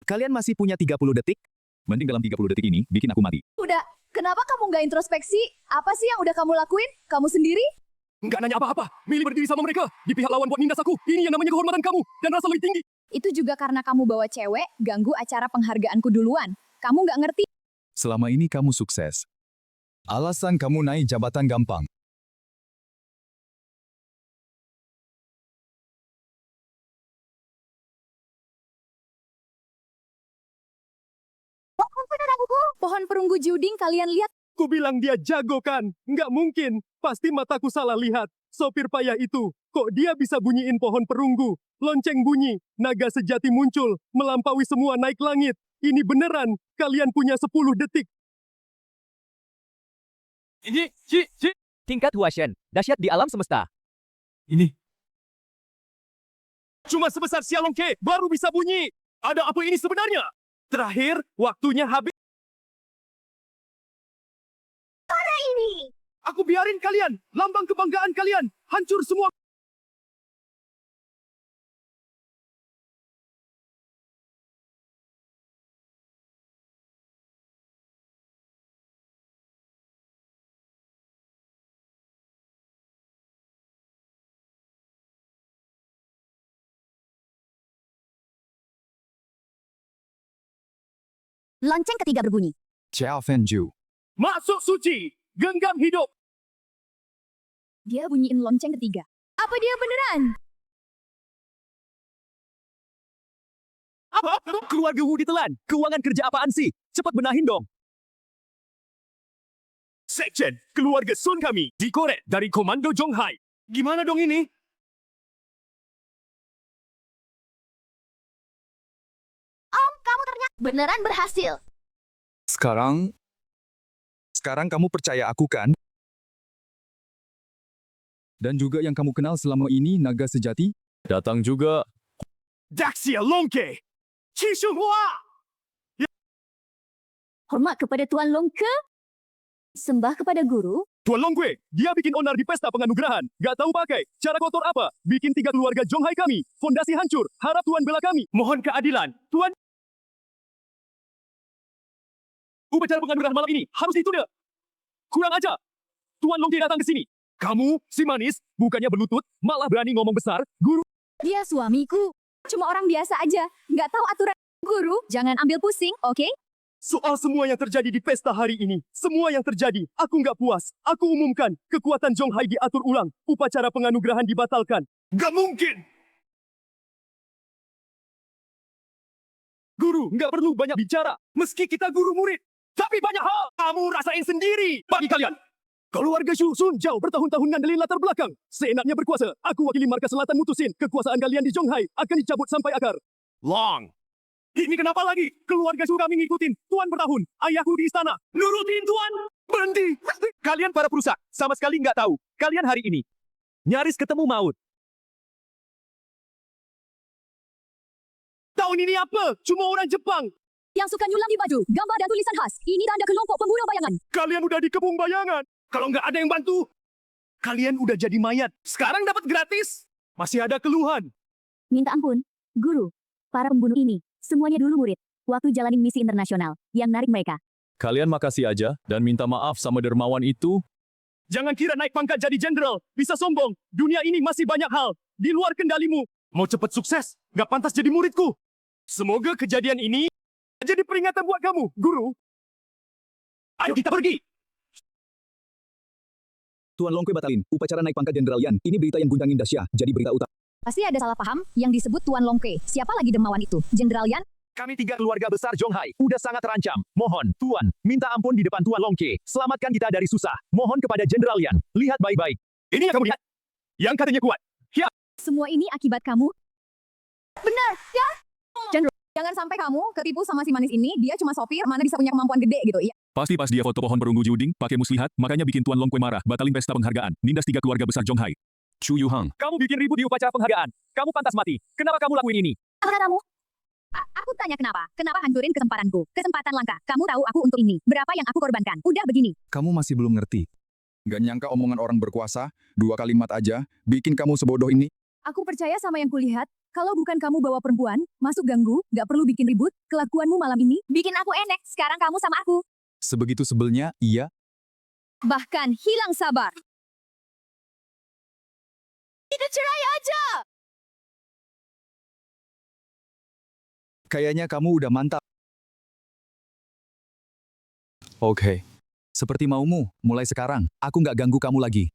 Kalian masih punya 30 detik. Mending dalam 30 detik ini, bikin aku mati. Udah. Kenapa kamu nggak introspeksi? Apa sih yang udah kamu lakuin? Kamu sendiri? Nggak nanya apa-apa, milih berdiri sama mereka. Di pihak lawan buat nindas aku. Ini yang namanya kehormatan kamu dan rasa lebih tinggi. Itu juga karena kamu bawa cewek, ganggu acara penghargaanku duluan. Kamu nggak ngerti. Selama ini kamu sukses. Alasan kamu naik jabatan gampang. Pohon perunggu juding kalian lihat. Ku bilang dia jago kan? Nggak mungkin. Pasti mataku salah lihat. Sopir payah itu, kok dia bisa bunyiin pohon perunggu? Lonceng bunyi, naga sejati muncul, melampaui semua naik langit. Ini beneran, kalian punya 10 detik. Ini, tingkat Huashen, dahsyat di alam semesta. Ini. Cuma sebesar Xiaolongke, baru bisa bunyi. Ada apa ini sebenarnya? Terakhir, waktunya habis. Ini. Aku biarin kalian, lambang kebanggaan kalian, hancur semua. Lonceng ketiga berbunyi. Xiao Fenju. Masuk suci, genggam hidup. Dia bunyiin lonceng ketiga. Apa dia beneran? Apa? Keluarga Wu ditelan. Keuangan kerja apaan sih? Cepet benahin dong. Sekjen, keluarga Sun kami, dikorek dari Komando Zhonghai. Gimana dong ini? Kamu ternyata beneran berhasil. Sekarang kamu percaya aku kan? Dan juga yang kamu kenal selama ini naga sejati? Datang juga. Daxia Longke, Qishunghua. Hormat kepada Tuan Longke. Sembah kepada guru? Tuan Longkwe, dia bikin onar di pesta penganugerahan. Gak tahu pakai. Cara kotor apa? Bikin 3 keluarga Zhonghai kami. Fondasi hancur. Harap Tuan bela kami. Mohon keadilan. Tuan. Upacara penganugerahan malam ini harus ditunda. Kurang aja. Tuan Longkwe datang ke sini. Kamu, si manis, bukannya berlutut, malah berani ngomong besar. Guru. Dia suamiku. Cuma orang biasa aja. Nggak tahu aturan. Guru, jangan ambil pusing, oke? Soal semua yang terjadi di pesta hari ini, semua yang terjadi, aku nggak puas. Aku umumkan, kekuatan Zhonghai diatur ulang. Upacara penganugerahan dibatalkan. Nggak mungkin! Guru, nggak perlu banyak bicara. Meski kita guru murid. Tapi banyak hal kamu rasain sendiri. Bagi kalian, keluarga Shu Sun Zhao bertahun-tahun ngandelin latar belakang. Seenaknya berkuasa, aku wakili markas selatan mutusin. Kekuasaan kalian di Zhonghai akan dicabut sampai akar. Long! Ini kenapa lagi? Keluarga Shu kami ngikutin. Tuan bertahun. Ayahku di istana. Nurutin Tuan. Berhenti. Kalian para perusak, sama sekali nggak tahu. Kalian hari ini nyaris ketemu maut. Tahun ini apa? Cuma orang Jepang. Yang suka nyulam di baju, gambar dan tulisan khas. Ini tanda kelompok pembunuh bayangan. Kalian udah dikepung bayangan. Kalau nggak ada yang bantu, kalian udah jadi mayat. Sekarang dapat gratis. Masih ada keluhan. Minta ampun, guru. Para pembunuh ini, semuanya dulu murid. Waktu jalanin misi internasional, yang narik mereka. Kalian makasih aja dan minta maaf sama dermawan itu. Jangan kira naik pangkat jadi jenderal. Bisa sombong. Dunia ini masih banyak hal. Di luar kendalimu. Mau cepet sukses? Nggak pantas jadi muridku. Semoga kejadian ini jadi peringatan buat kamu, guru. Ayo kita pergi. Tuan Longkwe batalin. Upacara naik pangkat Jenderal Yan. Ini berita yang gunjangin dahsyat. Jadi berita utama. Pasti ada salah paham yang disebut Tuan Longkwe. Siapa lagi dermawan itu? Jenderal Yan? Kami 3 keluarga besar Zhonghai udah sangat terancam. Mohon, Tuan, minta ampun di depan Tuan Longkwe. Selamatkan kita dari susah. Mohon kepada Jenderal Yan. Lihat baik-baik. Ini yang kamu lihat. Yang katanya kuat. Semua ini akibat kamu. Benar, ya? Jenderal, jangan sampai kamu ketipu sama si manis ini. Dia cuma sopir, mana bisa punya kemampuan gede gitu. Ya. Pasti pas dia foto pohon perunggu Jiuding, pakai muslihat, makanya bikin Tuan Longkwe marah, batalin pesta penghargaan, nindas 3 keluarga besar Zhonghai. Chu Yuhang. Kamu bikin ribut di upacara penghargaan. Kamu pantas mati. Kenapa kamu lakuin ini? Apa kamu? Aku tanya kenapa? Kenapa hancurin kesempatanku? Kesempatan langka. Kamu tahu aku untuk ini. Berapa yang aku korbankan? Udah begini. Kamu masih belum ngerti. Gak nyangka omongan orang berkuasa, 2 kalimat aja, bikin kamu sebodoh ini. Aku percaya sama yang kulihat. Kalau bukan kamu bawa perempuan, masuk ganggu, gak perlu bikin ribut, kelakuanmu malam ini bikin aku enek. Sekarang kamu sama aku. Sebegitu sebelnya, iya. Bahkan hilang sabar. Kita cerai aja. Kayaknya kamu udah mantap. Oke. Seperti maumu, mulai sekarang, aku nggak ganggu kamu lagi.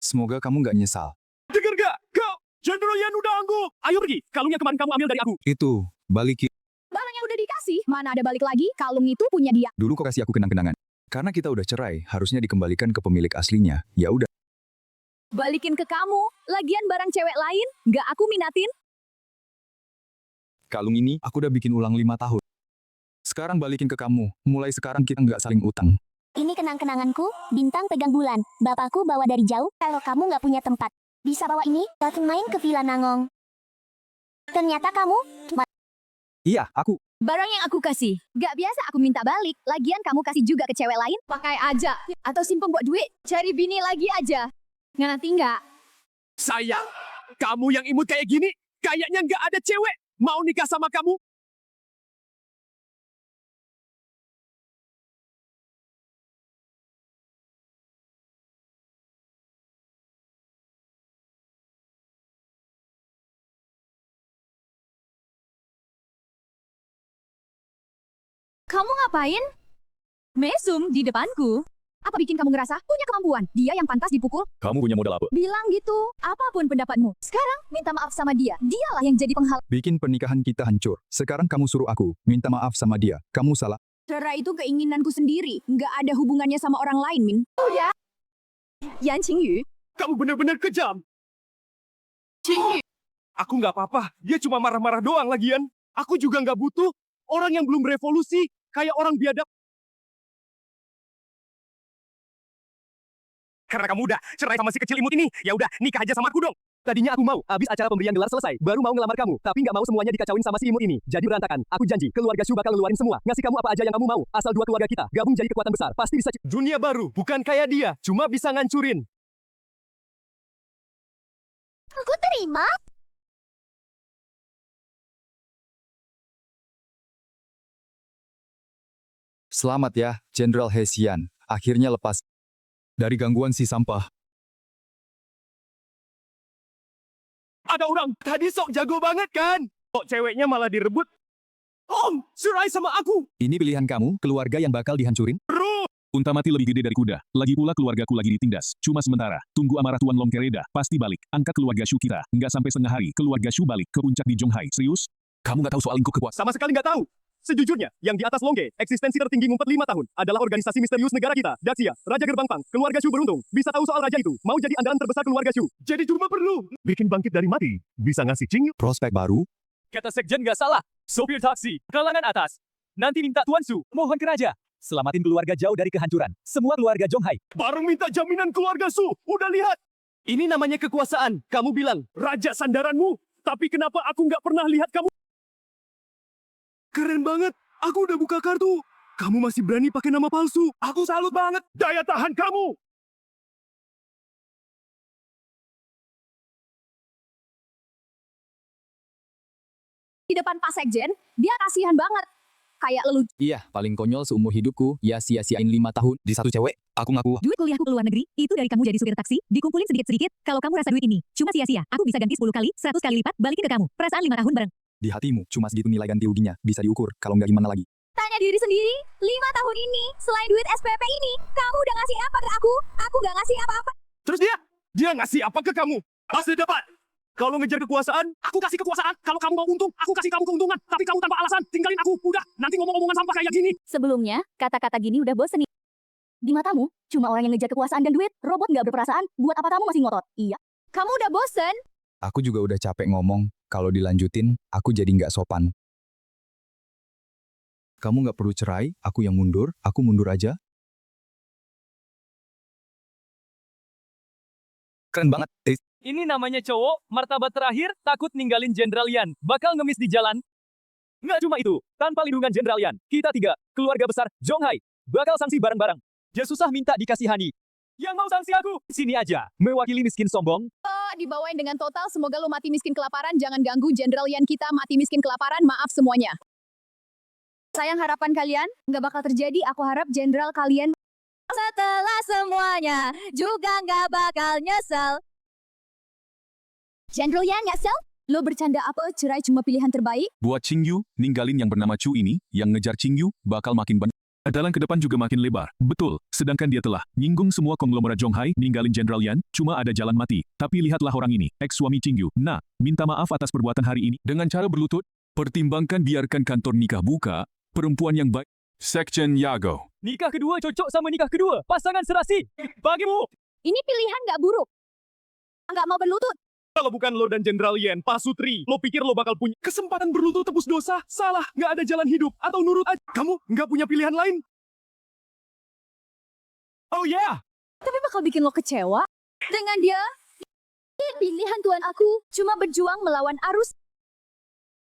Semoga kamu nggak nyesal. Dengar gak? Kau, Jenderal Yan udah angguk. Ayo pergi. Kalungnya kemarin kamu ambil dari aku. Itu, balikin. Barang yang udah dikasih, mana ada balik lagi? Kalung itu punya dia. Dulu kok kasih aku kenang-kenangan. Karena kita udah cerai, harusnya dikembalikan ke pemilik aslinya. Ya udah. Balikin ke kamu. Lagian barang cewek lain, gak aku minatin. Kalung ini, aku udah bikin ulang 5 tahun. Sekarang balikin ke kamu. Mulai sekarang kita nggak saling utang. Ini kenang-kenanganku, bintang pegang bulan. Bapakku bawa dari jauh, kalau kamu nggak punya tempat. Bisa bawa ini, langsung main ke Villa Nangong. Ternyata kamu, Iya, aku. Barang yang aku kasih, gak biasa aku minta balik. Lagian kamu kasih juga ke cewek lain, pakai aja. Atau simpen buat duit, cari bini lagi aja. Ngerti nggak? Sayang, kamu yang imut kayak gini, kayaknya nggak ada cewek mau nikah sama kamu. Kamu ngapain? Mesum di depanku. Apa bikin kamu ngerasa punya kemampuan? Dia yang pantas dipukul? Kamu punya modal apa? Bilang gitu. Apapun pendapatmu. Sekarang minta maaf sama dia. Dialah yang jadi penghalang. Bikin pernikahan kita hancur. Sekarang kamu suruh aku minta maaf sama dia. Kamu salah. Cerai itu keinginanku sendiri. Nggak ada hubungannya sama orang lain, Min. Udah. Yan Qingyu. Kamu benar-benar kejam. Aku nggak apa-apa. Dia cuma marah-marah doang lagian. Aku juga nggak butuh orang yang belum berevolusi kayak orang biadab. Karena kamu udah cerai sama si kecil imut ini, ya udah nikah aja sama aku dong. Tadinya aku mau, abis acara pemberian gelar selesai, baru mau ngelamar kamu. Tapi nggak mau semuanya dikacauin sama si imut ini. Jadi berantakan. Aku janji, keluarga Shu bakal ngeluarin semua. Ngasih kamu apa aja yang kamu mau. Asal dua keluarga kita gabung jadi kekuatan besar. Pasti bisa. Dunia baru, bukan kayak dia. Cuma bisa ngancurin. Aku terima. Selamat ya, Jenderal He Xian. Akhirnya lepas dari gangguan si sampah. Ada orang, tadi sok jago banget kan? Kok ceweknya malah direbut? Om, surai sama aku. Ini pilihan kamu, keluarga yang bakal dihancurin? Unta mati lebih gede dari kuda. Lagi pula keluargaku lagi ditindas. Cuma sementara. Tunggu amarah Tuan Longkereda. Pasti balik. Angkat keluarga Shu kita. Nggak sampai setengah hari. Keluarga Shu balik ke puncak di Zhonghai. Serius? Kamu nggak tahu soal lingkup kekuasaan? Sama sekali nggak tahu. Sejujurnya, yang di atas Longge, eksistensi tertinggi ngumpet 5 tahun, adalah organisasi misterius negara kita, Daxia, Raja Gerbang Pang, keluarga Shu beruntung, bisa tahu soal raja itu, mau jadi andalan terbesar keluarga Shu. Jadi cuma perlu bikin bangkit dari mati, bisa ngasih Qingyu. Prospek baru? Kata sekjen nggak salah. Sopir taksi, kalangan atas. Nanti minta Tuan Su, mohon ke raja. Selamatin keluarga jauh dari kehancuran. Semua keluarga Zhonghai. Bareng minta jaminan keluarga Su, udah lihat. Ini namanya kekuasaan, kamu bilang, raja sandaranmu, tapi kenapa aku nggak pernah lihat kamu? Keren banget, aku udah buka kartu. Kamu masih berani pakai nama palsu. Aku salut banget. Daya tahan kamu. Di depan Pak Sekjen, dia kasihan banget. Kayak lelucon. Iya, paling konyol seumur hidupku. Ya sia-siain 5 tahun di satu cewek. Aku ngaku. Duit kuliahku ke luar negeri, itu dari kamu jadi supir taksi, dikumpulin sedikit-sedikit, kalau kamu rasa duit ini cuma sia-sia, aku bisa ganti 10 kali, 100 kali lipat, balikin ke kamu. Perasaan 5 tahun bareng. Di hatimu, cuma segitu nilai ganti ruginya. Bisa diukur, kalau nggak gimana lagi. Tanya diri sendiri, 5 tahun ini, selain duit SPP ini, kamu udah ngasih apa ke aku? Aku gak ngasih apa-apa. Terus dia ngasih apa ke kamu? Pasti dapat. Kalau ngejar kekuasaan, aku kasih kekuasaan. Kalau kamu mau untung, aku kasih kamu keuntungan. Tapi kamu tanpa alasan, tinggalin aku. Udah, nanti ngomong-ngomongan sampah kayak gini. Sebelumnya, kata-kata gini udah bosen nih. Di matamu, cuma orang yang ngejar kekuasaan dan duit, robot nggak berperasaan, buat apa kamu masih ngotot? Iya. Kamu udah bosen? Aku juga udah capek ngomong. Kalau dilanjutin, aku jadi nggak sopan. Kamu nggak perlu cerai, aku yang mundur, aku mundur aja. Keren banget. Ini namanya cowok, martabat terakhir, takut ninggalin Jenderal Yan. Bakal ngemis di jalan. Nggak cuma itu, tanpa lindungan Jenderal Yan, kita 3, keluarga besar, Zhonghai, bakal sanksi bareng-bareng. Ya susah minta dikasihani. Yang mau sanksi aku, sini aja. Mewakili miskin sombong. Dibawain dengan total, semoga lo mati miskin kelaparan, jangan ganggu Jenderal Yan kita mati miskin kelaparan, maaf semuanya. Sayang harapan kalian, nggak bakal terjadi, aku harap Jenderal kalian setelah semuanya juga nggak bakal nyesel. Jenderal Yan nyesel? Lo bercanda apa? Cerai cuma pilihan terbaik? Buat Qingyu, ninggalin yang bernama Chu ini, yang ngejar Qingyu, bakal makin banyak. Dalam ke depan juga makin lebar. Betul, sedangkan dia telah nyinggung semua konglomerat Zhonghai, ninggalin Jenderal Yan, cuma ada jalan mati. Tapi lihatlah orang ini, ex-suami Qingyu. Nah, minta maaf atas perbuatan hari ini. Dengan cara berlutut, pertimbangkan biarkan kantor nikah buka, perempuan yang baik. Sekjen Yago. Nikah kedua cocok sama nikah kedua. Pasangan serasi. Bagimu. Ini pilihan nggak buruk. Nggak mau berlutut. Kalau bukan lo dan Jenderal Yan, Pak Sutri, lo pikir lo bakal punya kesempatan berlutut tebus dosa? Salah, nggak ada jalan hidup. Atau nurut aja. Kamu nggak punya pilihan lain? Oh yeah! Tapi bakal bikin lo kecewa. Dengan dia, pilihan Tuan aku cuma berjuang melawan arus.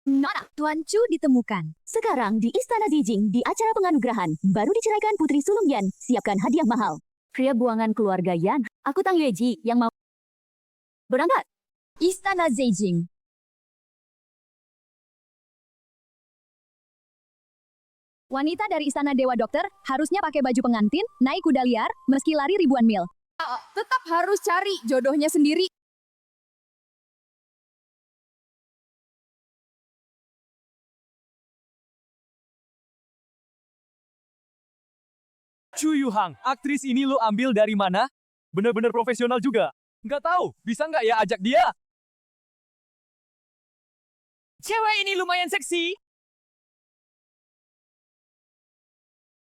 Nona, Tuan Chu ditemukan. Sekarang di Istana Zijing, di acara penganugerahan, baru diceraikan Putri Sulung Yan, siapkan hadiah mahal. Pria buangan keluarga Yan, aku Tang Yueji yang mau berangkat. Istana Zijing. Wanita dari Istana Dewa Dokter harusnya pakai baju pengantin, naik kuda liar, meski lari ribuan mil. Tetap harus cari jodohnya sendiri. Chu Yuhang, aktris ini lo ambil dari mana? Bener-bener profesional juga. Nggak tahu, bisa nggak ya ajak dia? Cewek ini lumayan seksi.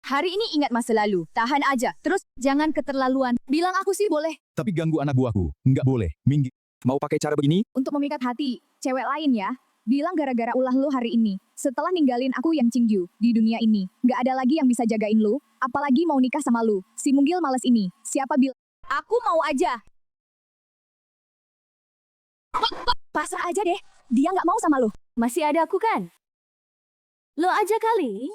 Hari ini ingat masa lalu, tahan aja, terus jangan keterlaluan. Bilang aku sih boleh. Tapi ganggu anak buahku. Nggak boleh. Minggir. Mau pakai cara begini? Untuk memikat hati, cewek lain ya. Bilang gara-gara ulah lo hari ini. Setelah ninggalin aku yang Qingyu, di dunia ini, nggak ada lagi yang bisa jagain lo, apalagi mau nikah sama lo. Si Munggil males ini. Siapa bilang? Aku mau aja. Pasrah aja deh. Dia nggak mau sama lo. Masih ada aku kan? Lo aja kali.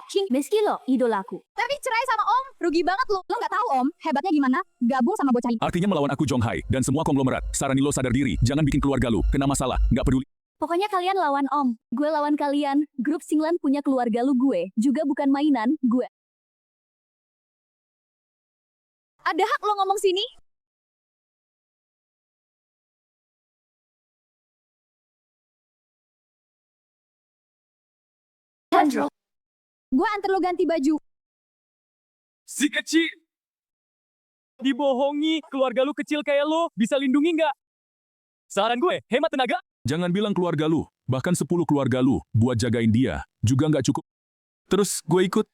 King, meski lo idolaku. Tapi cerai sama Om, rugi banget lo. Lo nggak tahu Om, hebatnya gimana? Gabung sama bocah ini. Artinya melawan aku Zhong Hai dan semua konglomerat. Sarani lo sadar diri, jangan bikin keluarga lo kena masalah, nggak peduli. Pokoknya kalian lawan Om. Gue lawan kalian. Grup Singlan punya keluarga lu gue. Juga bukan mainan, gue. Ada hak lo ngomong sini? Gue antar lo ganti baju. Si kecil. Dibohongi, keluarga lu kecil kayak lo, bisa lindungi nggak? Saran gue, hemat tenaga. Jangan bilang keluarga lu, bahkan 10 keluarga lu, buat jagain dia, juga nggak cukup. Terus gue ikut.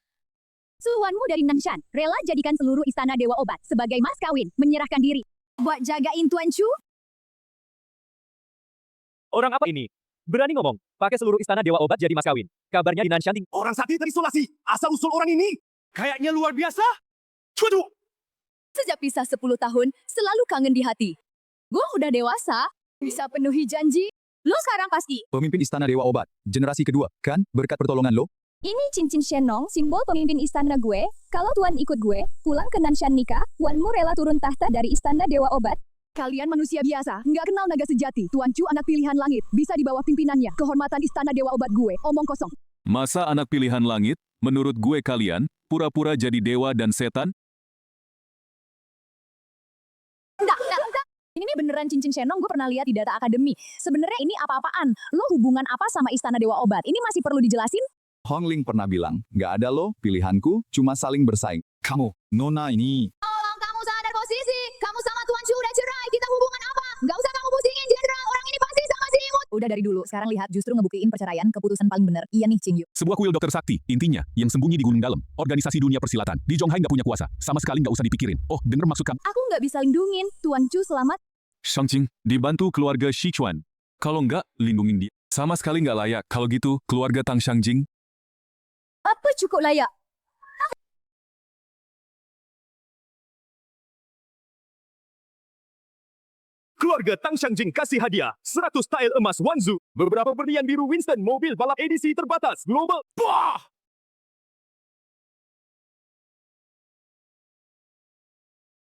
Suhuanmu dari Nanshan, rela jadikan seluruh istana Dewa Obat sebagai mas kawin, menyerahkan diri. Buat jagain Tuan Chu? Orang apa ini? Berani ngomong, pakai seluruh istana Dewa Obat jadi mas kawin. Kabarnya di Nanshan Orang sakit terisolasi. Asal-usul orang ini. Kayaknya luar biasa. Cucu. Sejak pisah 10 tahun, selalu kangen di hati. Gue udah dewasa, bisa penuhi janji. Lo sekarang pasti. Pemimpin Istana Dewa Obat, generasi kedua, kan? Berkat pertolongan lo. Ini cincin Shenong, simbol pemimpin istana gue. Kalau Tuan ikut gue, pulang ke Nanshan nikah, Tuanmu rela turun tahta dari istana Dewa Obat. Kalian manusia biasa, nggak kenal naga sejati. Tuan Chu anak pilihan langit, bisa di bawah pimpinannya. Kehormatan istana Dewa Obat gue, omong kosong. Masa anak pilihan langit, menurut gue kalian, pura-pura jadi dewa dan setan? Enggak. Ini nih beneran cincin Shenong, gue pernah lihat di data akademi. Sebenarnya ini apa-apaan? Lo hubungan apa sama istana Dewa Obat? Ini masih perlu dijelasin? Hong Ling pernah bilang, nggak ada lo, pilihanku, cuma saling bersaing. Kamu, Nona ini. Tolong kamu sadar posisi. Kamu sama Tuan Chu udah cerai. Kita hubungan apa? Nggak usah kamu pusingin, Jenderal. Orang ini pasti sama si imut. Udah dari dulu, sekarang lihat justru ngebuktiin perceraian keputusan paling bener. Iya nih, Qingyu. Sebuah kuil dokter sakti, intinya, yang sembunyi di gunung dalam. Organisasi dunia persilatan. Di Zhong Hai nggak punya kuasa. Sama sekali nggak usah dipikirin. Oh, denger maksud kamu. Aku nggak bisa lindungin. Tuan Chu selamat. Shang Qing, dibantu keluarga Sichuan. Kalau nggak, lindungin dia. Sama sekali nggak layak. Kalau gitu, keluarga Tang Shangjing. Apa cukup layak? Keluarga Tang Shangjing kasih hadiah 100 tael emas Wanzu, beberapa berlian biru Winston, mobil balap edisi terbatas global. Bah!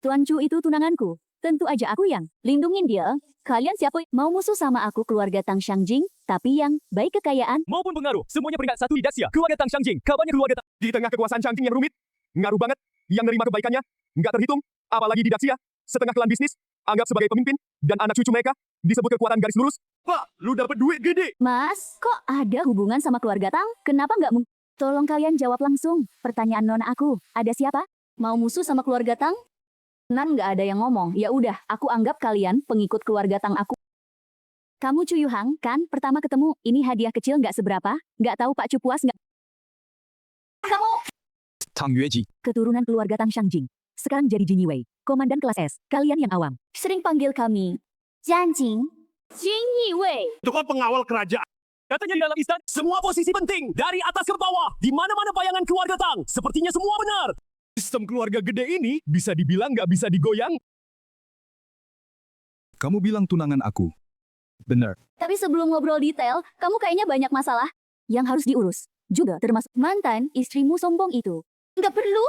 Tuan Chu itu tunanganku. Tentu aja aku yang lindungin dia. Kalian siapa mau musuh sama aku keluarga Tang Shangjing, tapi yang baik kekayaan. maupun pengaruh, semuanya peringkat 1 di Daxia. Keluarga Tang Shangjing, kabarnya keluarga Tang. Di tengah kekuasaan Shangjing yang rumit, ngaruh banget, yang nerima kebaikannya, nggak terhitung, apalagi di Daxia, setengah klan bisnis, anggap sebagai pemimpin, dan anak cucu mereka, disebut kekuatan garis lurus. Pak, lu dapat duit gede. Mas, kok ada hubungan sama keluarga Tang? Kenapa nggak mungkin? Tolong kalian jawab langsung. Pertanyaan nona aku, ada siapa? Mau musuh sama keluarga Tang? Nan nggak ada yang ngomong. Ya udah, aku anggap kalian pengikut keluarga Tang aku. Kamu Chu Yuhang, kan? Pertama ketemu, ini hadiah kecil nggak seberapa. Nggak tahu Pak Chu puas nggak? Tang Yueji. Keturunan keluarga Tang Shangjing. Sekarang jadi Jin Wei, komandan kelas S. Kalian yang awam. Sering panggil kami. Janjing. Jin Wei. Itu kan pengawal kerajaan. Katanya di dalam istana. Semua posisi penting, dari atas ke bawah, di mana-mana bayangan keluarga Tang. Sepertinya semua benar. Sistem keluarga gede ini bisa dibilang nggak bisa digoyang. Kamu bilang tunangan aku. Bener. Tapi sebelum ngobrol detail, kamu kayaknya banyak masalah yang harus diurus. Juga termasuk mantan istrimu sombong itu. Nggak perlu.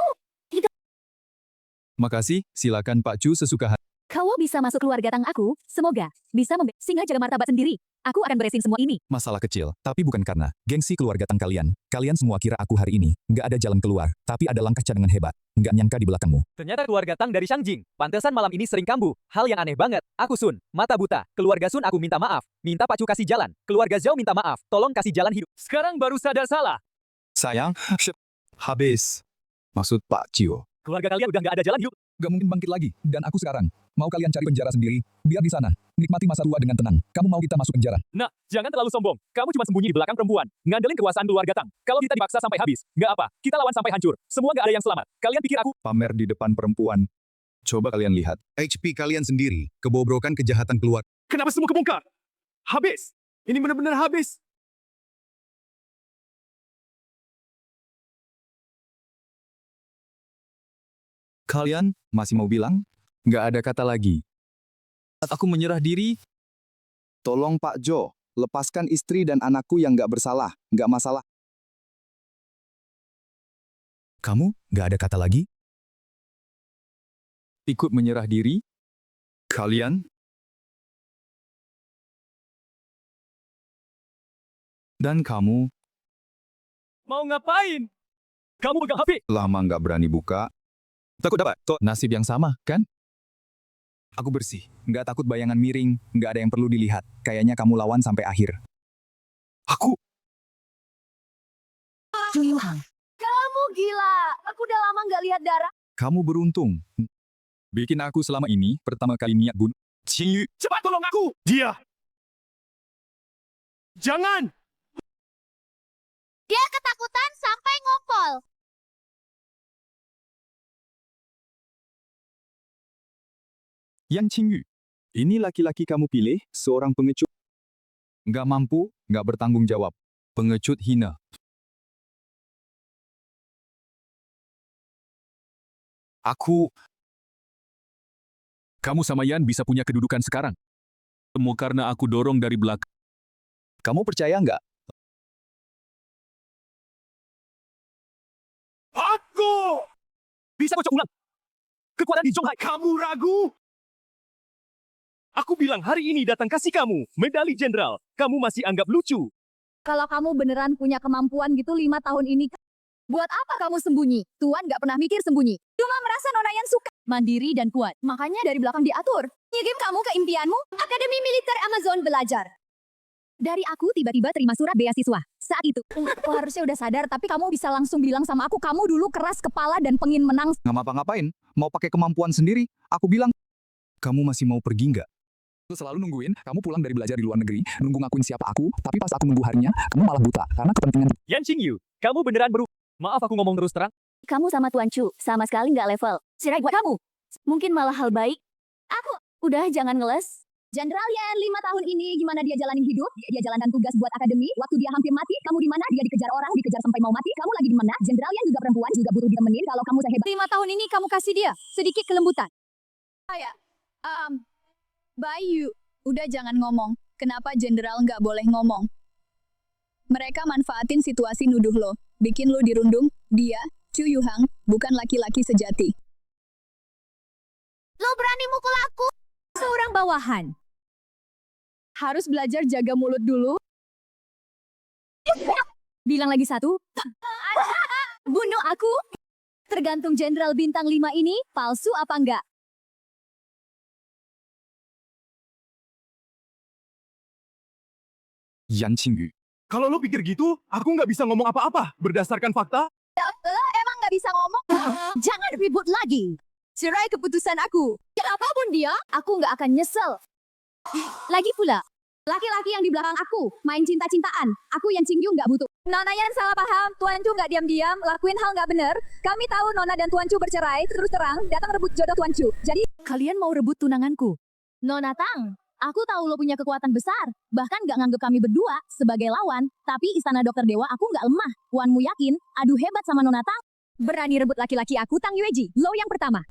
Makasih, silakan Pak Chu sesuka hati. Kau bisa masuk keluarga Tang aku, semoga bisa singa jaga martabat sendiri. Aku akan beresin semua ini. Masalah kecil, tapi bukan karena gengsi keluarga Tang kalian. Kalian semua kira aku hari ini nggak ada jalan keluar, tapi ada langkah cadangan hebat. Nggak nyangka di belakangmu. Ternyata keluarga Tang dari Shangjing. Pantesan malam ini sering kambuh. Hal yang aneh banget. Aku Sun, mata buta. Keluarga Sun aku minta maaf. Minta Pak Chu kasih jalan. Keluarga Zhao minta maaf. Tolong kasih jalan hidup. Sekarang baru sadar salah. Sayang, habis. Maksud Pak Cio. Keluarga kalian udah nggak ada jalan hidup. Gak mungkin bangkit lagi. Dan aku sekarang, mau kalian cari penjara sendiri, biar di sana, nikmati masa tua dengan tenang. Kamu mau kita masuk penjara? Nah, jangan terlalu sombong. Kamu cuma sembunyi di belakang perempuan. Ngandelin kekuasaan keluarga Tang. Kalau kita dipaksa sampai habis, nggak apa. Kita lawan sampai hancur. Semua nggak ada yang selamat. Kalian pikir aku... Pamer di depan perempuan. Coba kalian lihat. HP kalian sendiri, kebobrokan kejahatan keluar. Kenapa semua kebongkar? Habis. Ini benar-benar habis. Kalian masih mau bilang? Nggak ada kata lagi. Saat aku menyerah diri, Tolong Pak Jo, lepaskan istri dan anakku yang nggak bersalah, nggak masalah. Kamu nggak ada kata lagi? Ikut menyerah diri? Kalian? Dan kamu Mau ngapain? Kamu pegang HP. lama nggak berani buka. Takut dapat nasib yang sama, kan? Aku bersih, nggak takut bayangan miring, nggak ada yang perlu dilihat. Kayaknya kamu lawan sampai akhir. Aku Kamu gila. Aku udah lama nggak lihat darah. Kamu beruntung. Bikin aku selama ini pertama kali niat bunuh. Qingyu, Cepat tolong aku! Dia! Jangan! Dia ketakutan sampai ngompol. Yang Qingyu. Ini laki-laki kamu pilih, seorang pengecut. Nggak mampu, nggak bertanggung jawab. Pengecut hina. Kamu sama Yan bisa punya kedudukan sekarang. Semua karena aku dorong dari belakang. Kamu percaya nggak? Aku! Bisa kocok ulang. Kekuatan di Zhonghai. Kamu ragu? Aku bilang hari ini datang kasih kamu medali jenderal. Kamu masih anggap lucu. Kalau kamu beneran punya kemampuan gitu 5 tahun ini, buat apa kamu sembunyi? Tuan nggak pernah mikir sembunyi. Cuma merasa Nona Yan suka. Mandiri dan kuat. Makanya dari belakang diatur. Ngirim kamu ke impianmu, Akademi Militer Amazon belajar. Dari aku tiba-tiba terima surat beasiswa. Saat itu, aku harusnya udah sadar, tapi kamu bisa langsung bilang sama aku, kamu dulu keras kepala dan pengin menang. Nggak ngapa-ngapain? Mau pakai kemampuan sendiri? Aku bilang, kamu masih mau pergi nggak? Aku selalu nungguin, kamu pulang dari belajar di luar negeri, nunggu ngakuin siapa aku, tapi pas aku nunggu harinya, kamu malah buta, karena kepentingan. Yan Qingyu, kamu beneran berubah. Maaf aku ngomong terus terang. Kamu sama Tuan Chu, sama sekali nggak level. Sirai buat kamu. Mungkin malah hal baik. Aku, udah jangan ngeles. Jenderal Yan, 5 tahun ini gimana dia jalanin hidup? Dia jalankan tugas buat akademi. Waktu dia hampir mati, kamu di mana? Dia dikejar orang, dikejar sampai mau mati. Kamu lagi di mana? Jenderal Yan juga perempuan, juga butuh ditemenin. Kalau kamu sehebat 5 tahun ini, kamu kasih dia sedikit kelembutan. Kayak, Bayu, udah jangan ngomong. Kenapa jenderal nggak boleh ngomong? Mereka manfaatin situasi nuduh lo, bikin lo dirundung. Dia, Chu Yuhang, bukan laki-laki sejati. Lo berani mukul aku? Seorang bawahan. Harus belajar jaga mulut dulu. Bilang lagi satu. Bunuh aku. Tergantung Jenderal Bintang 5 ini, palsu apa enggak? Yan Qingyu. Kalau lo pikir gitu, aku nggak bisa ngomong apa-apa. Berdasarkan fakta, Emang nggak bisa ngomong? Jangan ribut lagi. Cerai keputusan aku. Apapun dia, aku nggak akan nyesel. Lagi pula, laki-laki yang di belakang aku, main cinta-cintaan. Aku yang Qingyu nggak butuh. Nona Yan salah paham, Tuan Chu nggak diam-diam, lakuin hal nggak bener. Kami tahu Nona dan Tuan Chu bercerai, terus terang, datang rebut jodoh Tuan Chu. Jadi, kalian mau rebut tunanganku? Nona Tang, aku tahu lo punya kekuatan besar. Bahkan nggak nganggep kami berdua sebagai lawan. Tapi Istana Dokter Dewa aku nggak lemah. Wanmu yakin, adu hebat sama Nona Tang. Berani rebut laki-laki aku, Tang Yueji, lo yang pertama.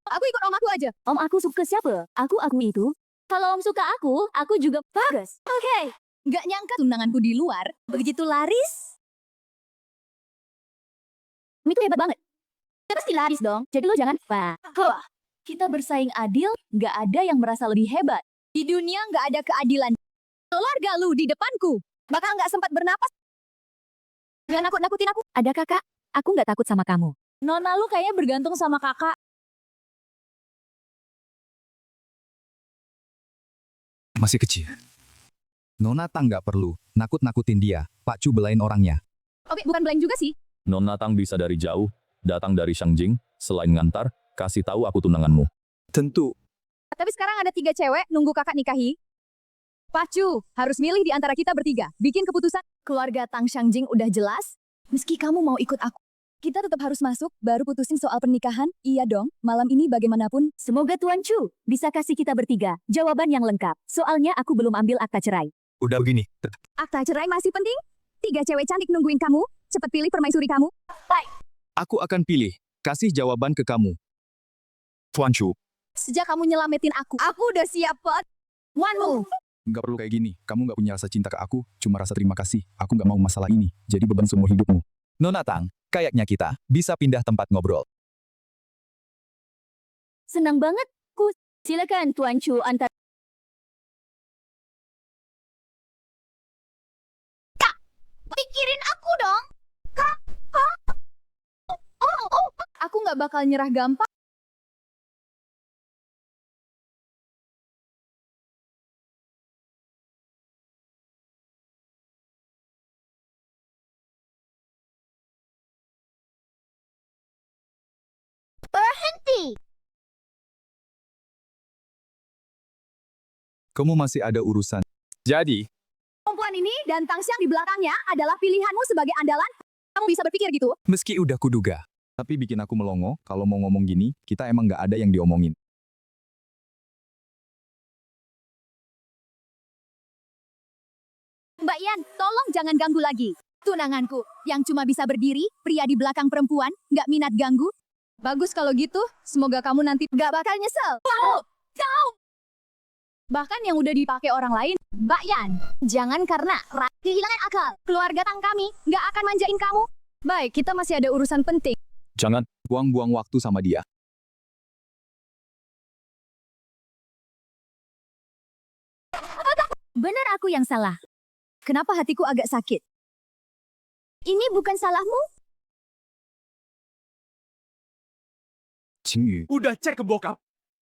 Aku ikut om aku aja. Om aku suka siapa? Aku itu. Kalau om suka aku juga bagus. Oke. Nggak nyangka tunanganku di luar begitu laris. Itu hebat banget. Ya pasti laris dong. Jadi lo jangan, Pak. Kita bersaing adil, nggak ada yang merasa lebih hebat. Di dunia nggak ada keadilan. Keluarga lu di depanku. Bakal nggak sempat bernapas. Jangan nakut-nakutin aku. Ada kakak, aku nggak takut sama kamu. Nona lu kayaknya bergantung sama kakak. Masih kecil. Nona Tang nggak perlu nakut-nakutin dia. Pak Chu belain orangnya. Oke, bukan blank juga sih. Nona Tang bisa dari jauh, datang dari Shangjing, selain ngantar, kasih tahu aku tunanganmu. Tentu. Tapi sekarang ada 3 cewek nunggu kakak nikahi. Pacu, harus milih di antara kita bertiga. Bikin keputusan. Keluarga Tang Shangjing udah jelas. Meski kamu mau ikut aku, kita tetap harus masuk, baru putusin soal pernikahan. Iya dong, malam ini bagaimanapun. Semoga Tuan Chu bisa kasih kita bertiga jawaban yang lengkap. Soalnya aku belum ambil akta cerai. Udah begini. Akta cerai masih penting? 3 cewek cantik nungguin kamu. Cepet pilih permaisuri kamu. Aku akan pilih. Kasih jawaban ke kamu. Tuan Chu, Sejak kamu nyelamatin aku udah siap buat one move. Nggak perlu kayak gini. Kamu nggak punya rasa cinta ke aku, cuma rasa terima kasih. Aku nggak mau masalah ini jadi beban seumur hidupmu. Nona Tang, kayaknya kita bisa pindah tempat ngobrol. Senang banget, Ku. Silakan Tuan Chu antar. Pikirin aku dong. Kak. Oh. Aku nggak bakal nyerah gampang. Berhenti. Kamu masih ada urusan. Jadi, Perempuan ini dan Tangxiang di belakangnya adalah pilihanmu sebagai andalan. Kamu bisa berpikir gitu? Meski udah kuduga. Tapi bikin aku melongo, kalau mau ngomong gini, kita emang nggak ada yang diomongin. Mbak Yan, tolong jangan ganggu lagi. Tunanganku, yang cuma bisa berdiri, pria di belakang perempuan, nggak minat ganggu. Bagus kalau gitu, semoga kamu nanti nggak bakal nyesel. Kau! Bahkan yang udah dipakai orang lain, Mbak Yan, jangan karena kehilangan akal. Keluarga Tang kami nggak akan manjain kamu. Baik, kita masih ada urusan penting. jangan. Buang-buang waktu sama dia. Benar aku yang salah. Kenapa hatiku agak sakit? Ini bukan salahmu? Qingyu, Udah cek ke bokap.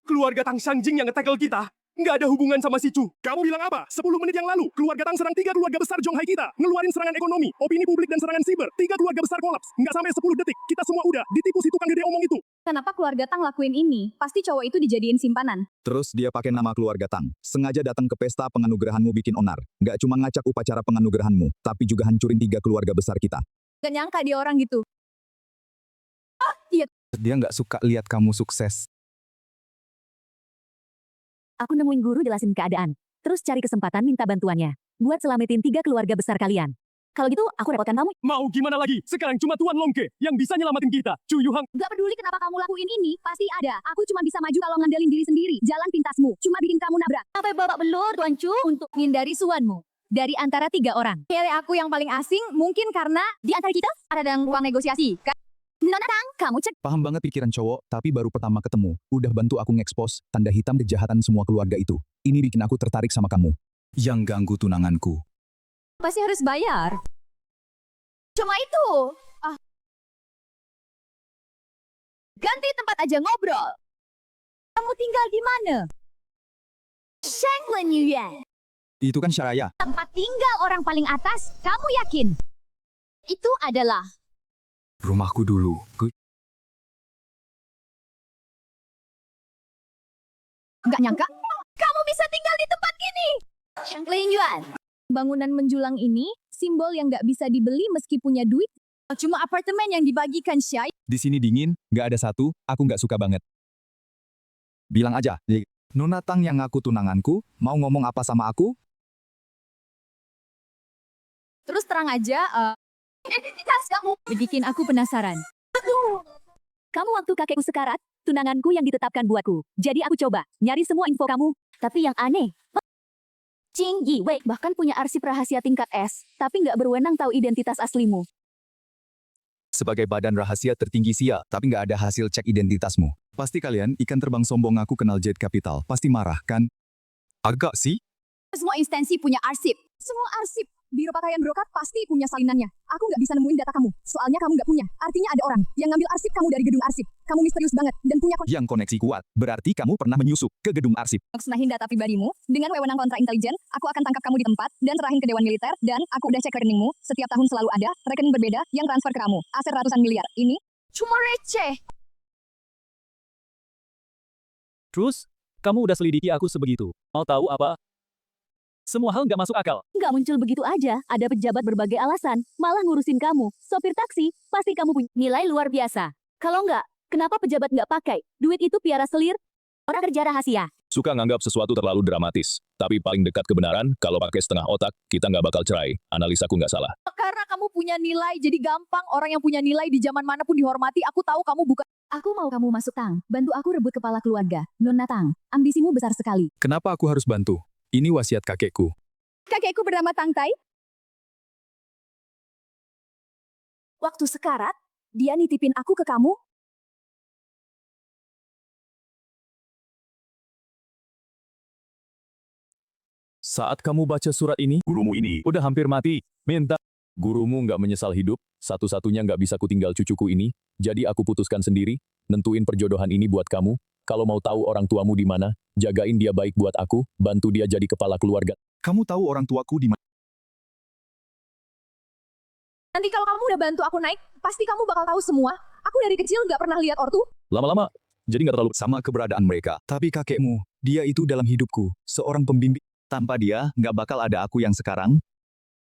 Keluarga Tang Shangjing yang nge-tackle kita. Nggak ada hubungan sama si Chu. Kamu bilang apa? 10 menit yang lalu, keluarga Tang serang 3 keluarga besar Zhonghai kita. Ngeluarin serangan ekonomi, opini publik dan serangan siber. 3 keluarga besar kolaps. Nggak sampai 10 detik, kita semua udah ditipu si tukang gede omong itu. Kenapa keluarga Tang lakuin ini? Pasti cowok itu dijadiin simpanan. terus dia pakai nama keluarga Tang. Sengaja datang ke pesta penganugerahanmu bikin onar. Nggak cuma ngacak upacara penganugerahanmu, tapi juga hancurin 3 keluarga besar kita. Gak nyangka dia orang gitu. Dia nggak suka lihat kamu sukses. Aku nemuin guru jelasin keadaan. Terus cari kesempatan minta bantuannya. Buat selamatin 3 keluarga besar kalian. Kalau gitu, aku repotkan kamu. Mau gimana lagi? Sekarang cuma Tuan Longke yang bisa nyelamatin kita. Chu Yuhang. Gak peduli kenapa kamu lakuin ini, pasti ada. Aku cuma bisa maju kalau ngandelin diri sendiri. Jalan pintasmu, cuma bikin kamu nabrak. Sampai babak belur, Tuan Chu. Untuk menghindari suanmu. Dari antara 3 orang. Cewek aku yang paling asing, mungkin karena di antara kita ada dalam ruang negosiasi. Nona Tang, kamu cek. Paham banget pikiran cowok, tapi baru pertama ketemu. Udah bantu aku ngekspos tanda hitam kejahatan semua keluarga itu. Ini bikin aku tertarik sama kamu. Yang ganggu tunanganku. Pasti harus bayar. Cuma itu. Ganti tempat aja ngobrol. Kamu tinggal di mana? Shanglen Yuan. Itu kan Syaraya. Tempat tinggal orang paling atas, kamu yakin? Itu adalah Rumahku dulu. nggak nyangka kamu bisa tinggal di tempat gini. Shanglen Yuan. Bangunan menjulang ini simbol yang nggak bisa dibeli meski punya duit. Cuma apartemen yang dibagikan Syai. Di sini dingin, nggak ada satu, aku nggak suka banget. Bilang aja, Nona Tang yang ngaku tunanganku, mau ngomong apa sama aku? Terus terang aja, identitas kamu bikin aku penasaran. Kamu waktu kakekku sekarat, tunanganku yang ditetapkan buatku. Jadi aku coba nyari semua info kamu. Tapi yang aneh, Qing Yiwei bahkan punya arsip rahasia tingkat S, tapi nggak berwenang tahu identitas aslimu. Sebagai badan rahasia tertinggi Sia, tapi nggak ada hasil cek identitasmu. Pasti kalian, ikan terbang sombong aku kenal Jet Capital, pasti marah kan? Agak sih. Semua instansi punya arsip. Semua arsip. Biro pakaian brokat pasti punya salinannya. Aku nggak bisa nemuin data kamu. Soalnya kamu nggak punya. Artinya ada orang yang ngambil arsip kamu dari gedung arsip. Kamu misterius banget dan punya Yang koneksi kuat, berarti kamu pernah menyusup ke gedung arsip. musnahin data pribadimu. Dengan wewenang kontra intelijen, aku akan tangkap kamu di tempat dan serahin ke Dewan Militer. Dan aku udah cek rekeningmu. Setiap tahun selalu ada rekening berbeda yang transfer ke kamu. Aset ratusan miliar. Ini cuma receh. Terus, kamu udah selidiki aku sebegitu. Mau tahu apa? Semua hal nggak masuk akal. Nggak muncul begitu aja, ada pejabat berbagai alasan, malah ngurusin kamu. Sopir taksi, pasti kamu punya nilai luar biasa. Kalau nggak, kenapa pejabat nggak pakai? Duit itu piara selir. Orang kerja rahasia. Suka nganggap sesuatu terlalu dramatis. Tapi paling dekat kebenaran, kalau pakai setengah otak, kita nggak bakal cerai. Analisaku nggak salah. Karena kamu punya nilai, jadi gampang orang yang punya nilai di zaman manapun dihormati. Aku tahu kamu bukan. Aku mau kamu masuk, Tang. Bantu aku rebut kepala keluarga. Nona Tang, ambisimu besar sekali. Kenapa aku harus bantu? Ini wasiat kakekku. Kakekku bernama Tang Tai. Waktu sekarat, dia nitipin aku ke kamu. Saat kamu baca surat ini, Gurumu ini. udah hampir mati. Minta. Gurumu nggak menyesal hidup, satu-satunya nggak bisa kutinggal cucuku ini, jadi aku putuskan sendiri, nentuin perjodohan ini buat kamu. Kalau mau tahu orang tuamu di mana, jagain dia baik buat aku, bantu dia jadi kepala keluarga. Kamu tahu orang tuaku di mana? Nanti kalau kamu udah bantu aku naik, pasti kamu bakal tahu semua. Aku dari kecil nggak pernah lihat ortu. Lama-lama, jadi nggak terlalu Sama keberadaan mereka. Tapi kakekmu, dia itu dalam hidupku, seorang pembimbing. Tanpa dia, nggak bakal ada aku yang sekarang.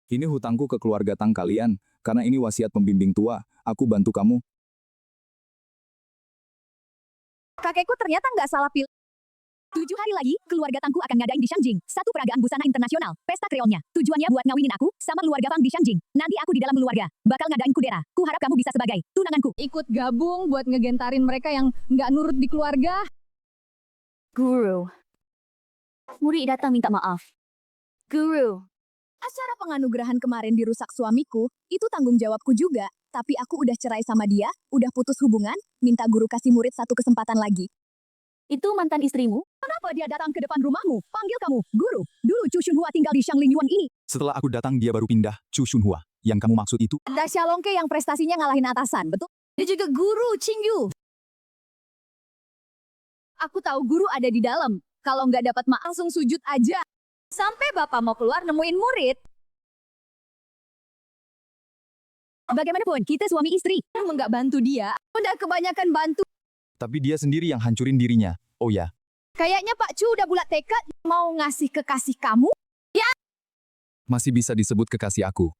Ini hutangku ke keluarga Tang kalian, karena ini wasiat pembimbing tua. Aku bantu kamu. Kakekku ternyata nggak salah pilih. 7 hari lagi, keluarga Tangku akan ngadain di Shangjing, satu peragaan busana internasional, pesta kreolnya. Tujuannya buat ngawinin aku, sama keluarga Fang di Shangjing. Nanti aku di dalam keluarga, bakal ngadain kudera. Kuharap kamu bisa sebagai tunanganku. Ikut gabung buat ngegentarin mereka yang nggak nurut di keluarga. Guru. Murid datang minta maaf. Guru. Acara penganugerahan kemarin dirusak suamiku, itu tanggung jawabku juga. Tapi aku udah cerai sama dia, udah putus hubungan, minta guru kasih murid satu kesempatan lagi. Itu mantan istrimu? Kenapa dia datang ke depan rumahmu? Panggil kamu, guru. Dulu Chu Shunhua tinggal di Shangling Yuan ini. Setelah aku datang dia baru pindah, Chu Shunhua. Yang kamu maksud itu? Ada Shalongke yang prestasinya ngalahin atasan, betul? Dia juga guru, Qingyu. Aku tahu guru ada di dalam. Kalau nggak dapat mak langsung sujud aja. Sampai bapak mau keluar nemuin murid. Bagaimanapun, kita suami istri. Kamu nggak bantu dia. Udah kebanyakan bantu. Tapi dia sendiri yang hancurin dirinya. Oh ya, Kayaknya Pak Chu udah bulat tekad mau ngasih kekasih kamu. masih bisa disebut kekasih aku.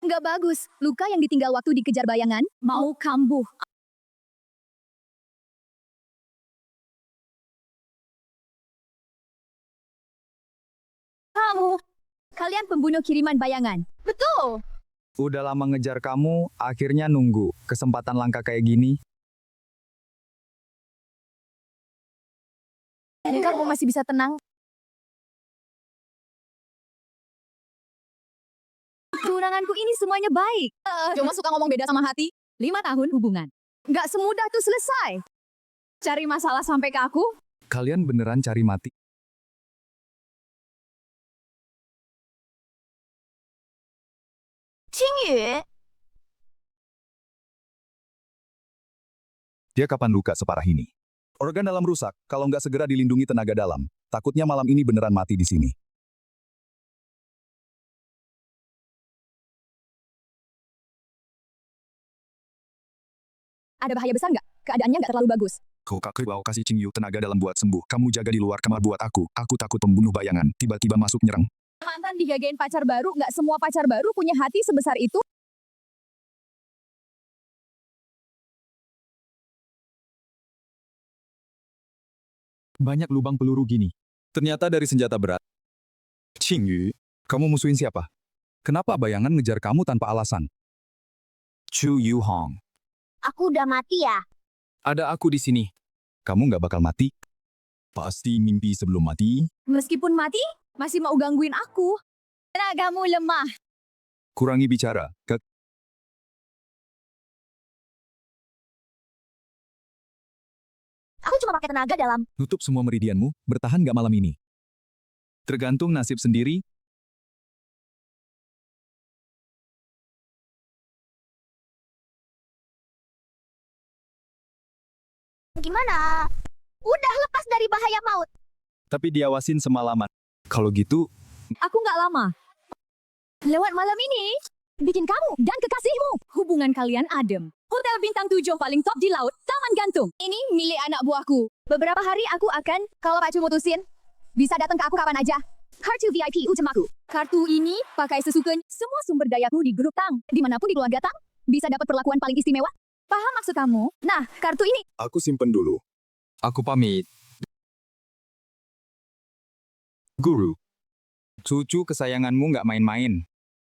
Nggak bagus. Luka yang ditinggal waktu dikejar bayangan, mau kambuh. Kalian pembunuh kiriman bayangan. Betul. Udah lama ngejar kamu, akhirnya nunggu. Kesempatan langka kayak gini. Dan kamu masih bisa tenang. Tunanganku ini semuanya baik. Cuma suka ngomong beda sama hati. 5 tahun hubungan. Nggak semudah tuh selesai. Cari masalah sampai ke aku. Kalian beneran cari mati. Qingyu. Dia kapan luka separah ini? Organ dalam rusak, kalau nggak segera dilindungi tenaga dalam. Takutnya malam ini beneran mati di sini. Ada bahaya besar nggak? Keadaannya nggak terlalu bagus. Kau kakek bawa kasih Qingyu tenaga dalam buat sembuh. Kamu jaga di luar kamar buat aku. Aku takut pembunuh bayangan. Tiba-tiba masuk nyerang. Mantan dijagain pacar baru, nggak semua pacar baru punya hati sebesar itu. Banyak lubang peluru gini. Ternyata dari senjata berat. Qingyu, kamu musuhin siapa? Kenapa bayangan ngejar kamu tanpa alasan? Chu Yuhong. Aku udah mati ya? Ada aku di sini. Kamu nggak bakal mati. Pasti mimpi sebelum mati. Meskipun mati, masih mau gangguin aku. Tenagamu lemah. Kurangi bicara. Aku cuma pakai tenaga dalam. Nutup semua meridianmu, bertahan nggak malam ini? Tergantung nasib sendiri. Gimana? Udah lepas dari bahaya maut. Tapi diawasin semalaman. Kalau gitu, Aku nggak lama. Lewat malam ini, bikin kamu dan kekasihmu. Hubungan kalian adem. Hotel bintang 7 paling top di laut, Taman Gantung. Ini milik anak buahku. Beberapa hari aku akan, kalau Pak Chu mutusin, bisa datang ke aku kapan aja. Kartu VIP utamaku. Kartu ini pakai sesukanya. Semua sumber dayaku di grup Tang. Dimanapun di keluarga Tang, bisa dapat perlakuan paling istimewa. Paham maksud kamu? Nah, kartu ini. aku simpen dulu. Aku pamit. Guru. Cucu kesayanganmu nggak main-main.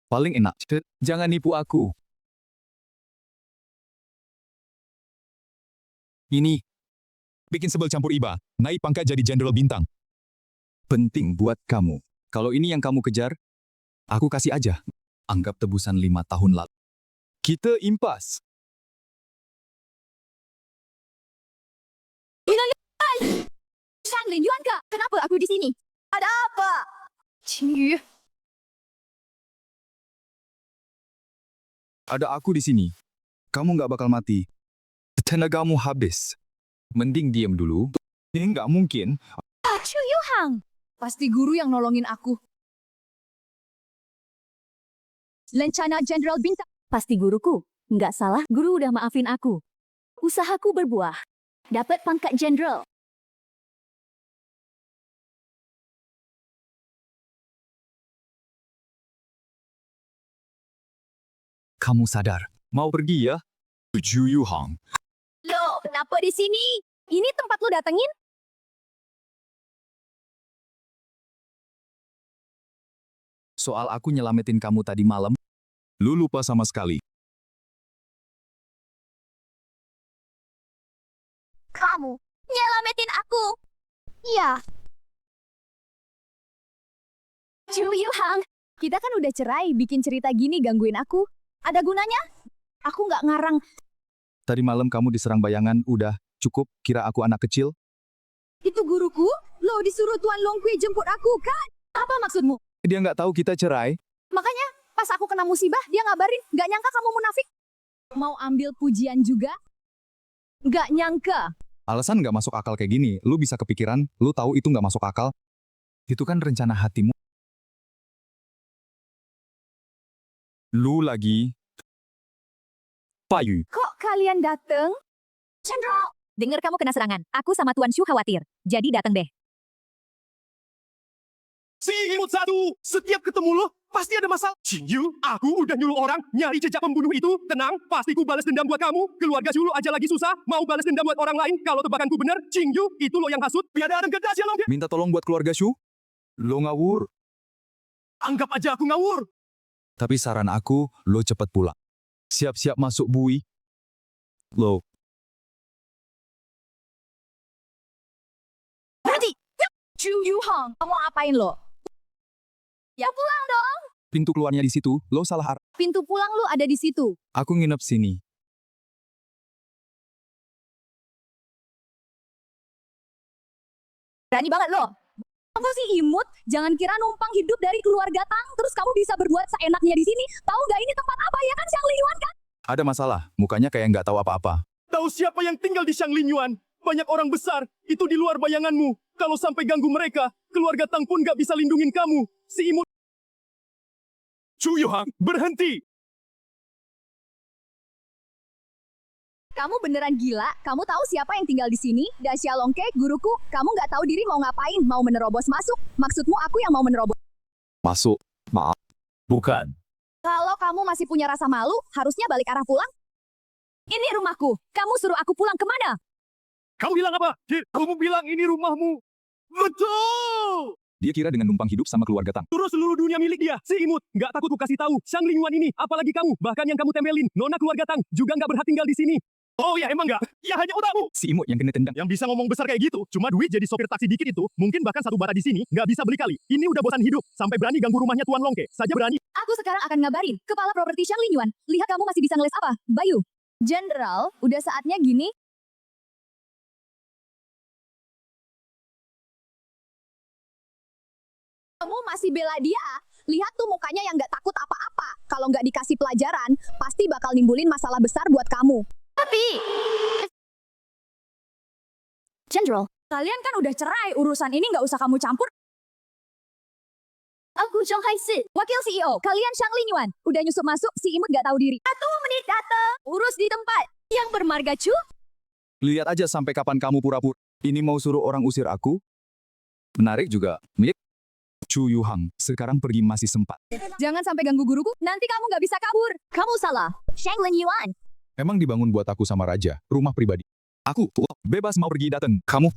Paling enak. Jangan nipu aku. Ini. Bikin sebel campur iba. Naik pangkat jadi jenderal bintang. Penting buat kamu. Kalau ini yang kamu kejar, aku kasih aja. Anggap tebusan 5 tahun lalu. Kita impas. Shanglin Yuan kak, kenapa aku di sini? Ada apa? Qingyu. Ada aku di sini. Kamu nggak bakal mati. Tenagamu habis. Mending diam dulu. Ini nggak mungkin. Chu Yuhang. Pasti guru yang nolongin aku. Lencana Jenderal Bintang. Pasti guruku. Nggak salah, guru udah maafin aku. Usahaku berbuah. Dapat pangkat jenderal. Kamu sadar. Mau pergi ya? Ju Yuhang. Lo, kenapa di sini? Ini tempat lo datengin? Soal aku nyelamatin kamu tadi malam, lu lupa sama sekali. Kamu nyelamatin aku. Iya. Chu Yuhang, kita kan udah cerai, bikin cerita gini gangguin aku. Ada gunanya? Aku nggak ngarang. Tadi malam kamu diserang bayangan, udah cukup kira aku anak kecil? Itu guruku? Lo disuruh Tuan Longkui jemput aku, kan? Apa maksudmu? Dia nggak tahu kita cerai. Makanya, pas aku kena musibah, dia ngabarin. Nggak nyangka kamu munafik. Mau ambil pujian juga? Nggak nyangka. Alasan nggak masuk akal kayak gini, lu bisa kepikiran, lu tahu itu nggak masuk akal. Itu kan rencana hatimu. Lu lagi... Payu. Kok kalian dateng? Jenderal! Dengar kamu kena serangan. Aku sama Tuan Shu khawatir. Jadi datang deh. Si imut satu, setiap ketemu lo, pasti ada masalah. Qingyu, aku udah nyuruh orang nyari jejak pembunuh itu. Tenang, pasti ku balas dendam buat kamu. Keluarga Shu lo aja lagi susah, mau balas dendam buat orang lain. Kalau tebakanku bener, Qingyu, itu lo yang hasut. Biada ada gedas ya lo. Minta tolong buat keluarga Shu? Lo ngawur. Anggap aja aku ngawur. Tapi saran aku, lo cepet pulang. Siap-siap masuk bui. Lo. Berhenti! Chu Yuhang, kamu ngapain lo? Ya pulang dong. Pintu keluarnya di situ, lo salah arah. Pintu pulang lu ada di situ. Aku nginep sini. Berani banget lo. Apa sih imut? Jangan kira numpang hidup dari keluarga Tang, terus kamu bisa berbuat seenaknya di sini. Tahu nggak ini tempat apa ya kan, Xiang Linyuan kan? Ada masalah, mukanya kayak nggak tahu apa-apa. Tahu siapa yang tinggal di Shanglinyuan? Banyak orang besar, itu di luar bayanganmu. Kalau sampai ganggu mereka, keluarga Tang pun gak bisa lindungin kamu. Si imut. Chu Yuhang, berhenti! Kamu beneran gila? Kamu tahu siapa yang tinggal di sini? Dasya Longke, guruku. Kamu nggak tahu diri mau ngapain? Mau menerobos masuk? Maksudmu aku yang mau menerobos? Masuk. Maaf. Bukan. Kalau kamu masih punya rasa malu, harusnya balik arah pulang. Ini rumahku. Kamu suruh aku pulang kemana? Kamu bilang apa? Kamu bilang ini rumahmu. Betul! Dia kira dengan numpang hidup sama keluarga Tang. Terus seluruh dunia milik dia. Si imut, nggak takut ku kasih tahu. Shanglinyuan ini, apalagi kamu, bahkan yang kamu tempelin, nona keluarga Tang, juga nggak berhak tinggal di sini. Oh ya emang nggak? Ya hanya otakmu. Si imut yang kena tendang. Yang bisa ngomong besar kayak gitu, cuma duit jadi sopir taksi dikit itu, mungkin bahkan satu bara di sini, nggak bisa beli kali. Ini udah bosan hidup, sampai berani ganggu rumahnya Tuan Longke. Saja berani. Aku sekarang akan ngabarin. Kepala properti Xiang Linyuan. Lihat kamu masih bisa ngeles apa? Bayu. Jenderal, udah saatnya gini. Kamu masih bela dia? Lihat tuh mukanya yang nggak takut apa-apa. Kalau nggak dikasih pelajaran, pasti bakal nimbulin masalah besar buat kamu. Tapi... Jenderal, kalian kan udah cerai. Urusan ini nggak usah kamu campur. Aku Zhong Haisi, wakil CEO. Kalian Xiang Linyuan. Udah nyusup masuk, si imut nggak tahu diri. 1 menit datang. Urus di tempat. Yang bermarga cu. Lihat aja sampai kapan kamu pura-pura. Ini mau suruh orang usir aku? Menarik juga. Mirip. Chu Yuhang, sekarang pergi masih sempat. Jangan sampai ganggu guruku, nanti kamu nggak bisa kabur. Kamu salah. Xiang Linyuan. Emang dibangun buat aku sama raja, rumah pribadi. Aku bebas mau pergi datang. Kamu?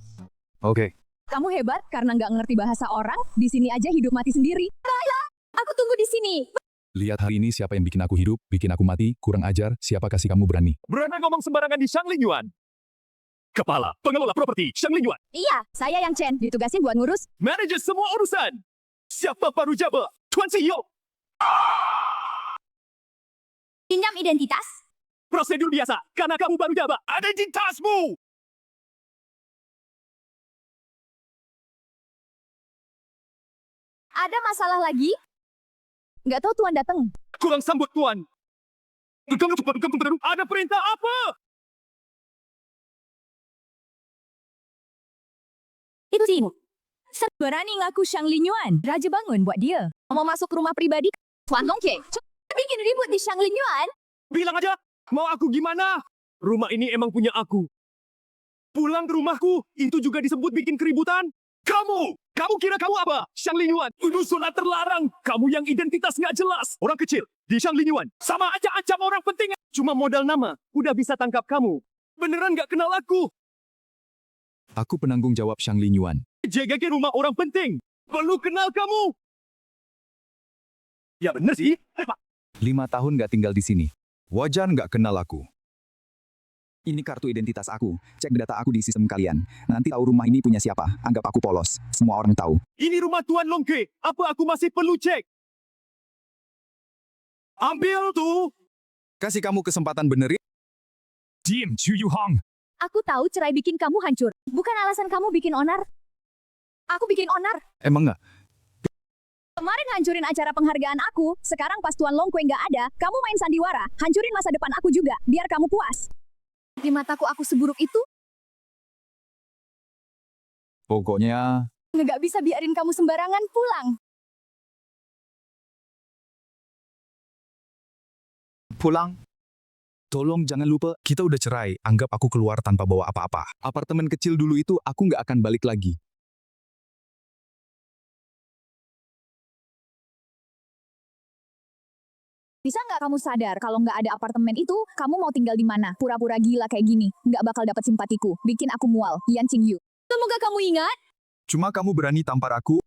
Oke. Kamu hebat karena nggak ngerti bahasa orang, di sini aja hidup mati sendiri. Aku tunggu di sini. Lihat hari ini siapa yang bikin aku hidup, bikin aku mati, kurang ajar, siapa kasih kamu berani? Berani ngomong sembarangan di Shangling Yuan. Kepala pengelola properti Shangling Yuan. Iya, saya yang Chen, ditugasin buat ngurus. Manajer semua urusan. Siapa baru jaba? Tuan CEO. Pinjam identitas. Prosedur biasa, karena kamu baru jaba. Identitasmu! Ada masalah lagi? Nggak tahu Tuan datang. Kurang sambut, Tuan. Ada perintah apa? Itu sih. Berani ngaku Shangling Yuan. Raja bangun buat dia. Mau masuk rumah pribadi? Tuan Longke, bikin ribut di Shangling Yuan. Bilang aja, mau aku gimana? Rumah ini emang punya aku. Pulang ke rumahku, itu juga disebut bikin keributan? Kamu kira kamu apa? Shangling Yuan, usulan terlarang. Kamu yang identitas nggak jelas. Orang kecil di Shangling Yuan, sama aja ancam orang penting. Cuma modal nama, udah bisa tangkap kamu. Beneran nggak kenal aku? Aku penanggung jawab Shangling Yuan. JGG rumah orang penting. Perlu kenal kamu. Ya bener sih. 5 tahun nggak tinggal di sini. Wajar nggak kenal aku. Ini kartu identitas aku. Cek data aku di sistem kalian. Nanti tahu rumah ini punya siapa. Anggap aku polos. Semua orang tahu. Ini rumah Tuan Longke. Apa aku masih perlu cek? Ambil tuh. Kasih kamu kesempatan benerin. Diam, Chu Yuhong. Aku tahu cerai bikin kamu hancur. Bukan alasan kamu bikin onar. Aku bikin onar. Emang nggak? Kemarin hancurin acara penghargaan aku. Sekarang pas Tuan Longkue nggak ada, kamu main sandiwara. Hancurin masa depan aku juga, biar kamu puas. Di mataku aku seburuk itu. Pokoknya, Nggak bisa biarin kamu sembarangan pulang. pulang. Tolong jangan lupa, kita udah cerai. Anggap aku keluar tanpa bawa apa-apa. Apartemen kecil dulu itu aku nggak akan balik lagi. Bisa nggak kamu sadar kalau nggak ada apartemen itu, kamu mau tinggal di mana? Pura-pura gila kayak gini, nggak bakal dapat simpatiku. Bikin aku mual, Yan Qingyu. Semoga kamu ingat. Cuma kamu berani tampar aku.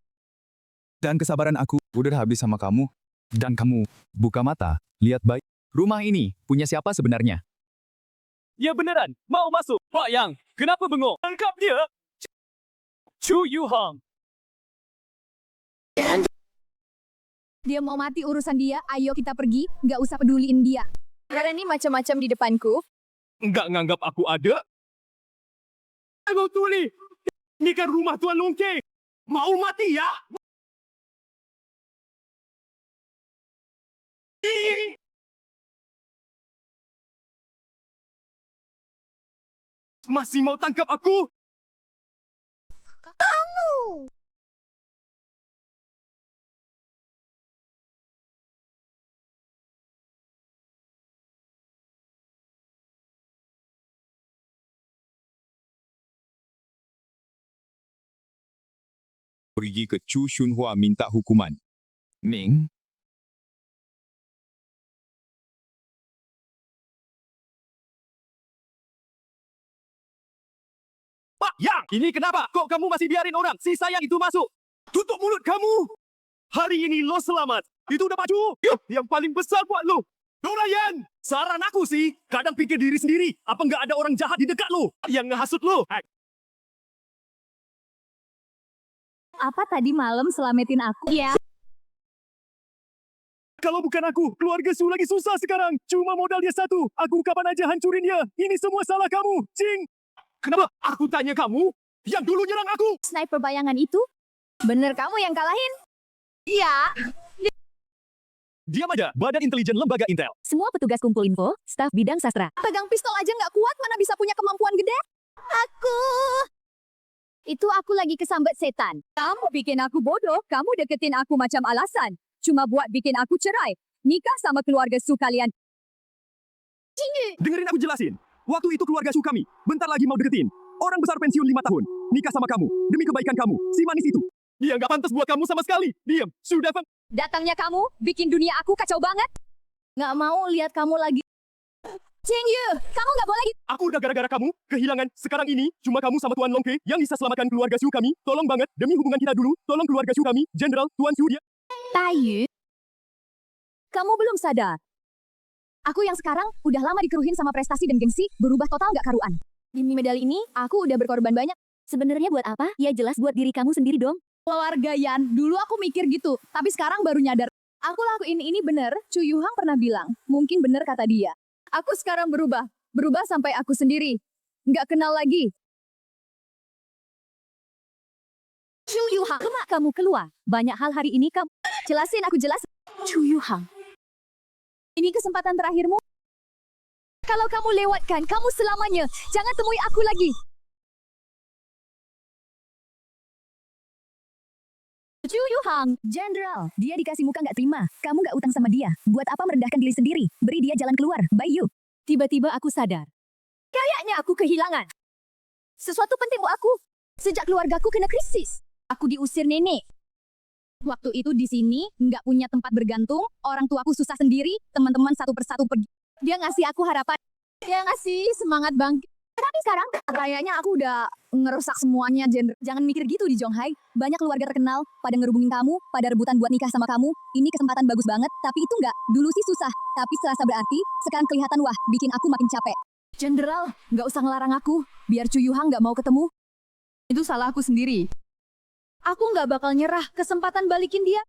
Dan kesabaran aku udah habis sama kamu. Dan kamu, buka mata, lihat baik. Rumah ini punya siapa sebenarnya? Ya beneran, mau masuk. Pak Yang, kenapa bengong? Tangkap dia. Chu Yuhong. Dia mau mati urusan dia, ayo kita pergi, nggak usah peduliin dia. Berani macam-macam di depanku. Nggak nganggap aku ada? Ayo tuli. Ini kan rumah Tuan Longke. Mau mati ya? Masih mau tangkap aku? Pergi ke Chu Shunhua minta hukuman. Ning, Pak Yang, ini kenapa? Kok kamu masih biarin orang si sayang itu masuk? Tutup mulut kamu! Hari ini lo selamat. Itu udah maju. Yuh, yang paling besar buat lo. Dorayan, saran aku sih, kadang pikir diri sendiri. Apa nggak ada orang jahat di dekat lo yang ngehasut lo? Apa tadi malam selamatin aku? Ya. Kalau bukan aku, keluarga Su lagi susah sekarang. Cuma modal dia satu. Aku kapan aja hancurin dia. Ini semua salah kamu, Cing. Kenapa? Aku tanya kamu yang dulu nyerang aku. Sniper bayangan itu? Bener kamu yang kalahin? Iya. Diam aja, Badan Intelijen Lembaga Intel. Semua petugas kumpul info, staf bidang sastra. Pegang pistol aja nggak kuat, mana bisa punya kemampuan gede? Itu aku lagi kesambet setan. Kamu bikin aku bodoh, kamu deketin aku macam alasan. Cuma buat bikin aku cerai. Nikah sama keluarga Su kalian. Dengerin aku jelasin. Waktu itu keluarga Su kami, bentar lagi mau deketin. Orang besar pensiun 5 tahun. Nikah sama kamu, demi kebaikan kamu. Si manis itu. Dia nggak pantas buat kamu sama sekali. Diam, sudah Datangnya kamu, bikin dunia aku kacau banget. Nggak mau lihat kamu lagi. Qingyu, kamu nggak boleh gitu. Aku Surga gara-gara kamu, kehilangan. Sekarang ini, cuma kamu sama Tuan Longke yang bisa selamatkan keluarga Shu kami. Tolong banget, demi hubungan kita dulu. Tolong keluarga Shu kami. Jenderal, Tuan Shu dia. Tayu, kamu belum sadar. Aku yang sekarang udah lama dikeruhin sama prestasi dan gengsi, berubah total gak karuan. Demi medali ini, aku udah berkorban banyak. Sebenarnya buat apa? Ya jelas buat diri kamu sendiri dong. Keluarga Yan, dulu aku mikir gitu, tapi sekarang baru nyadar. Aku lakuin ini bener, Chu Yuhang pernah bilang, mungkin bener kata dia. Aku sekarang berubah sampai aku sendiri. Nggak kenal lagi. Chu Yuhang, kamu keluar. Banyak hal hari ini kamu... Jelasin, aku jelasin. Chu Yuhang. Ini kesempatan terakhirmu. Kalau kamu lewatkan, kamu selamanya. Jangan temui aku lagi. Chu Yuhang, Jenderal. Dia dikasih muka nggak terima. Kamu nggak utang sama dia. Buat apa merendahkan diri sendiri? Beri dia jalan keluar. Bye you. Tiba-tiba aku sadar. Kayaknya aku kehilangan. Sesuatu penting buat aku. Sejak keluargaku kena krisis. Aku diusir nenek. Waktu itu di sini, nggak punya tempat bergantung. Orang tuaku susah sendiri. Teman-teman satu persatu pergi. Dia ngasih aku harapan. Dia ngasih semangat bangkit. Tapi sekarang, kayaknya aku udah ngerusak semuanya, Jenderal. Jangan mikir gitu di Zhonghai. Banyak keluarga terkenal, pada ngerubungin kamu, pada rebutan buat nikah sama kamu. Ini kesempatan bagus banget, tapi itu nggak. Dulu sih susah, tapi serasa berarti, sekarang kelihatan wah, bikin aku makin capek. Jenderal, nggak usah ngelarang aku, biar Chu Yuhang nggak mau ketemu. Itu salah aku sendiri. Aku nggak bakal nyerah, kesempatan balikin dia.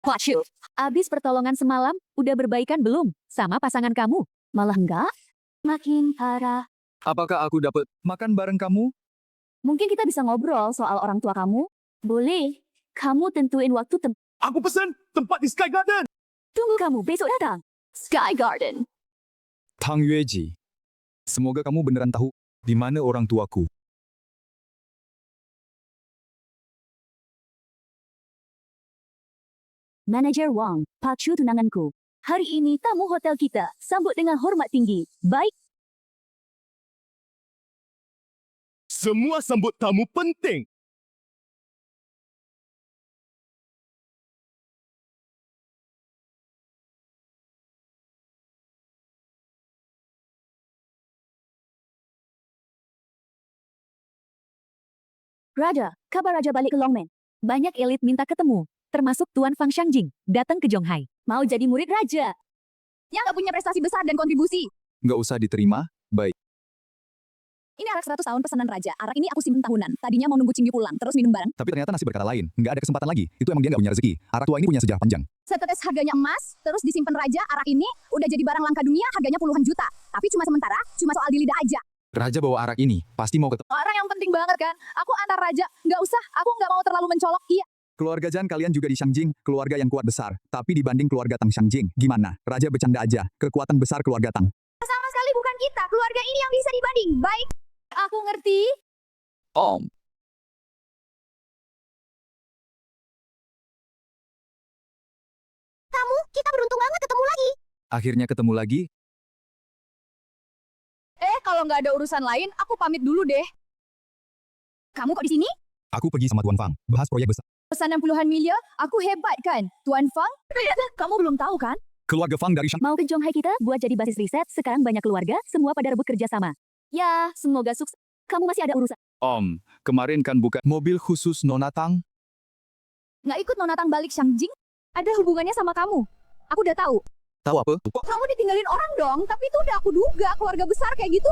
Wasyuh, abis pertolongan semalam, udah berbaikan belum? Sama pasangan kamu? Malah enggak? Makin parah. Apakah aku dapat makan bareng kamu? Mungkin kita bisa ngobrol soal orang tua kamu? Boleh. Kamu tentuin waktu Aku pesan tempat di Sky Garden. tunggu kamu besok datang. Sky Garden. Tang Yueji. Semoga kamu beneran tahu di mana orang tuaku. Manajer Wang, Pak Chu tunanganku. Hari ini tamu hotel kita, sambut dengan hormat tinggi. Baik, Semua sambut tamu penting. Raja, kabar Raja balik ke Longmen. Banyak elit minta ketemu, termasuk Tuan Fang Xiangjing, datang ke Zhonghai. Mau jadi murid Raja. Yang nggak punya prestasi besar dan kontribusi. Nggak usah diterima, baik. Ini arak 100 tahun pesanan raja. Arak ini aku simpen tahunan. Tadinya mau nunggu Qingyu pulang, terus minum bareng. Tapi ternyata nasib berkata lain. Nggak ada kesempatan lagi. Itu emang dia nggak punya rezeki. Arak tua ini punya sejarah panjang. Setetes harganya emas, terus disimpan raja, arak ini udah jadi barang langka dunia, harganya puluhan juta. Tapi cuma sementara, cuma soal di lidah aja. Raja bawa arak ini, pasti mau ketemu. Orang yang penting banget kan. Aku antar raja, nggak usah. Aku nggak mau terlalu mencolok. Iya. Keluarga Jan kalian juga di Shangjing, keluarga yang kuat besar. Tapi dibanding keluarga Tang Shangjing, gimana? Raja bercanda aja. Kekuatan besar keluarga Tang. Sama sekali bukan kita. Keluarga ini yang bisa dibanding. Baik. Aku ngerti. Om. Kamu, kita beruntung banget ketemu lagi. Akhirnya ketemu lagi. Kalau nggak ada urusan lain, aku pamit dulu deh. Kamu kok di sini? Aku pergi sama Tuan Fang, bahas proyek besar. Pesanan puluhan miliar, aku hebat kan? Tuan Fang? Kamu belum tahu kan? Keluarga Fang dari Shangjing. Mau ke Zhonghai kita buat jadi basis riset, sekarang banyak keluarga, semua pada rebut kerja sama. Ya, semoga sukses. Kamu masih ada urusan. Om, kemarin kan buka mobil khusus Nona Tang. Nggak ikut Nona Tang balik Shangjing? Ada hubungannya sama kamu. Aku udah tahu. Tahu apa? Kamu ditinggalin orang dong, tapi itu udah aku duga keluarga besar kayak gitu.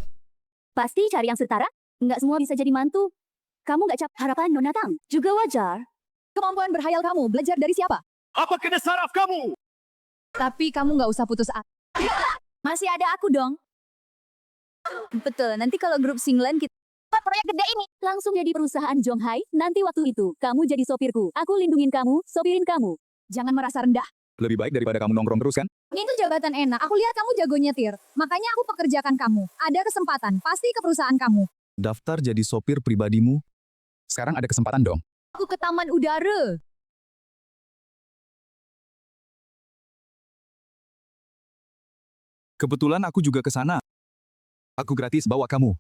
Pasti cari yang setara. Nggak semua bisa jadi mantu. Kamu nggak cap harapan Nona Tang. Juga wajar. Kemampuan berhayal kamu, belajar dari siapa? Apa kena saraf kamu? Tapi kamu nggak usah putus asa. Masih ada aku dong. Betul, nanti kalau grup Singlen kita buat proyek gede ini. Langsung jadi perusahaan Zhonghai, nanti waktu itu, kamu jadi sopirku. Aku lindungin kamu, sopirin kamu. Jangan merasa rendah. Lebih baik daripada kamu nongkrong terus kan? Itu jabatan enak. Aku lihat kamu jago nyetir. Makanya aku pekerjakan kamu. Ada kesempatan, pasti ke perusahaan kamu. Daftar jadi sopir pribadimu. Sekarang ada kesempatan dong. Aku ke taman udara. Kebetulan aku juga ke sana. Aku gratis bawa kamu.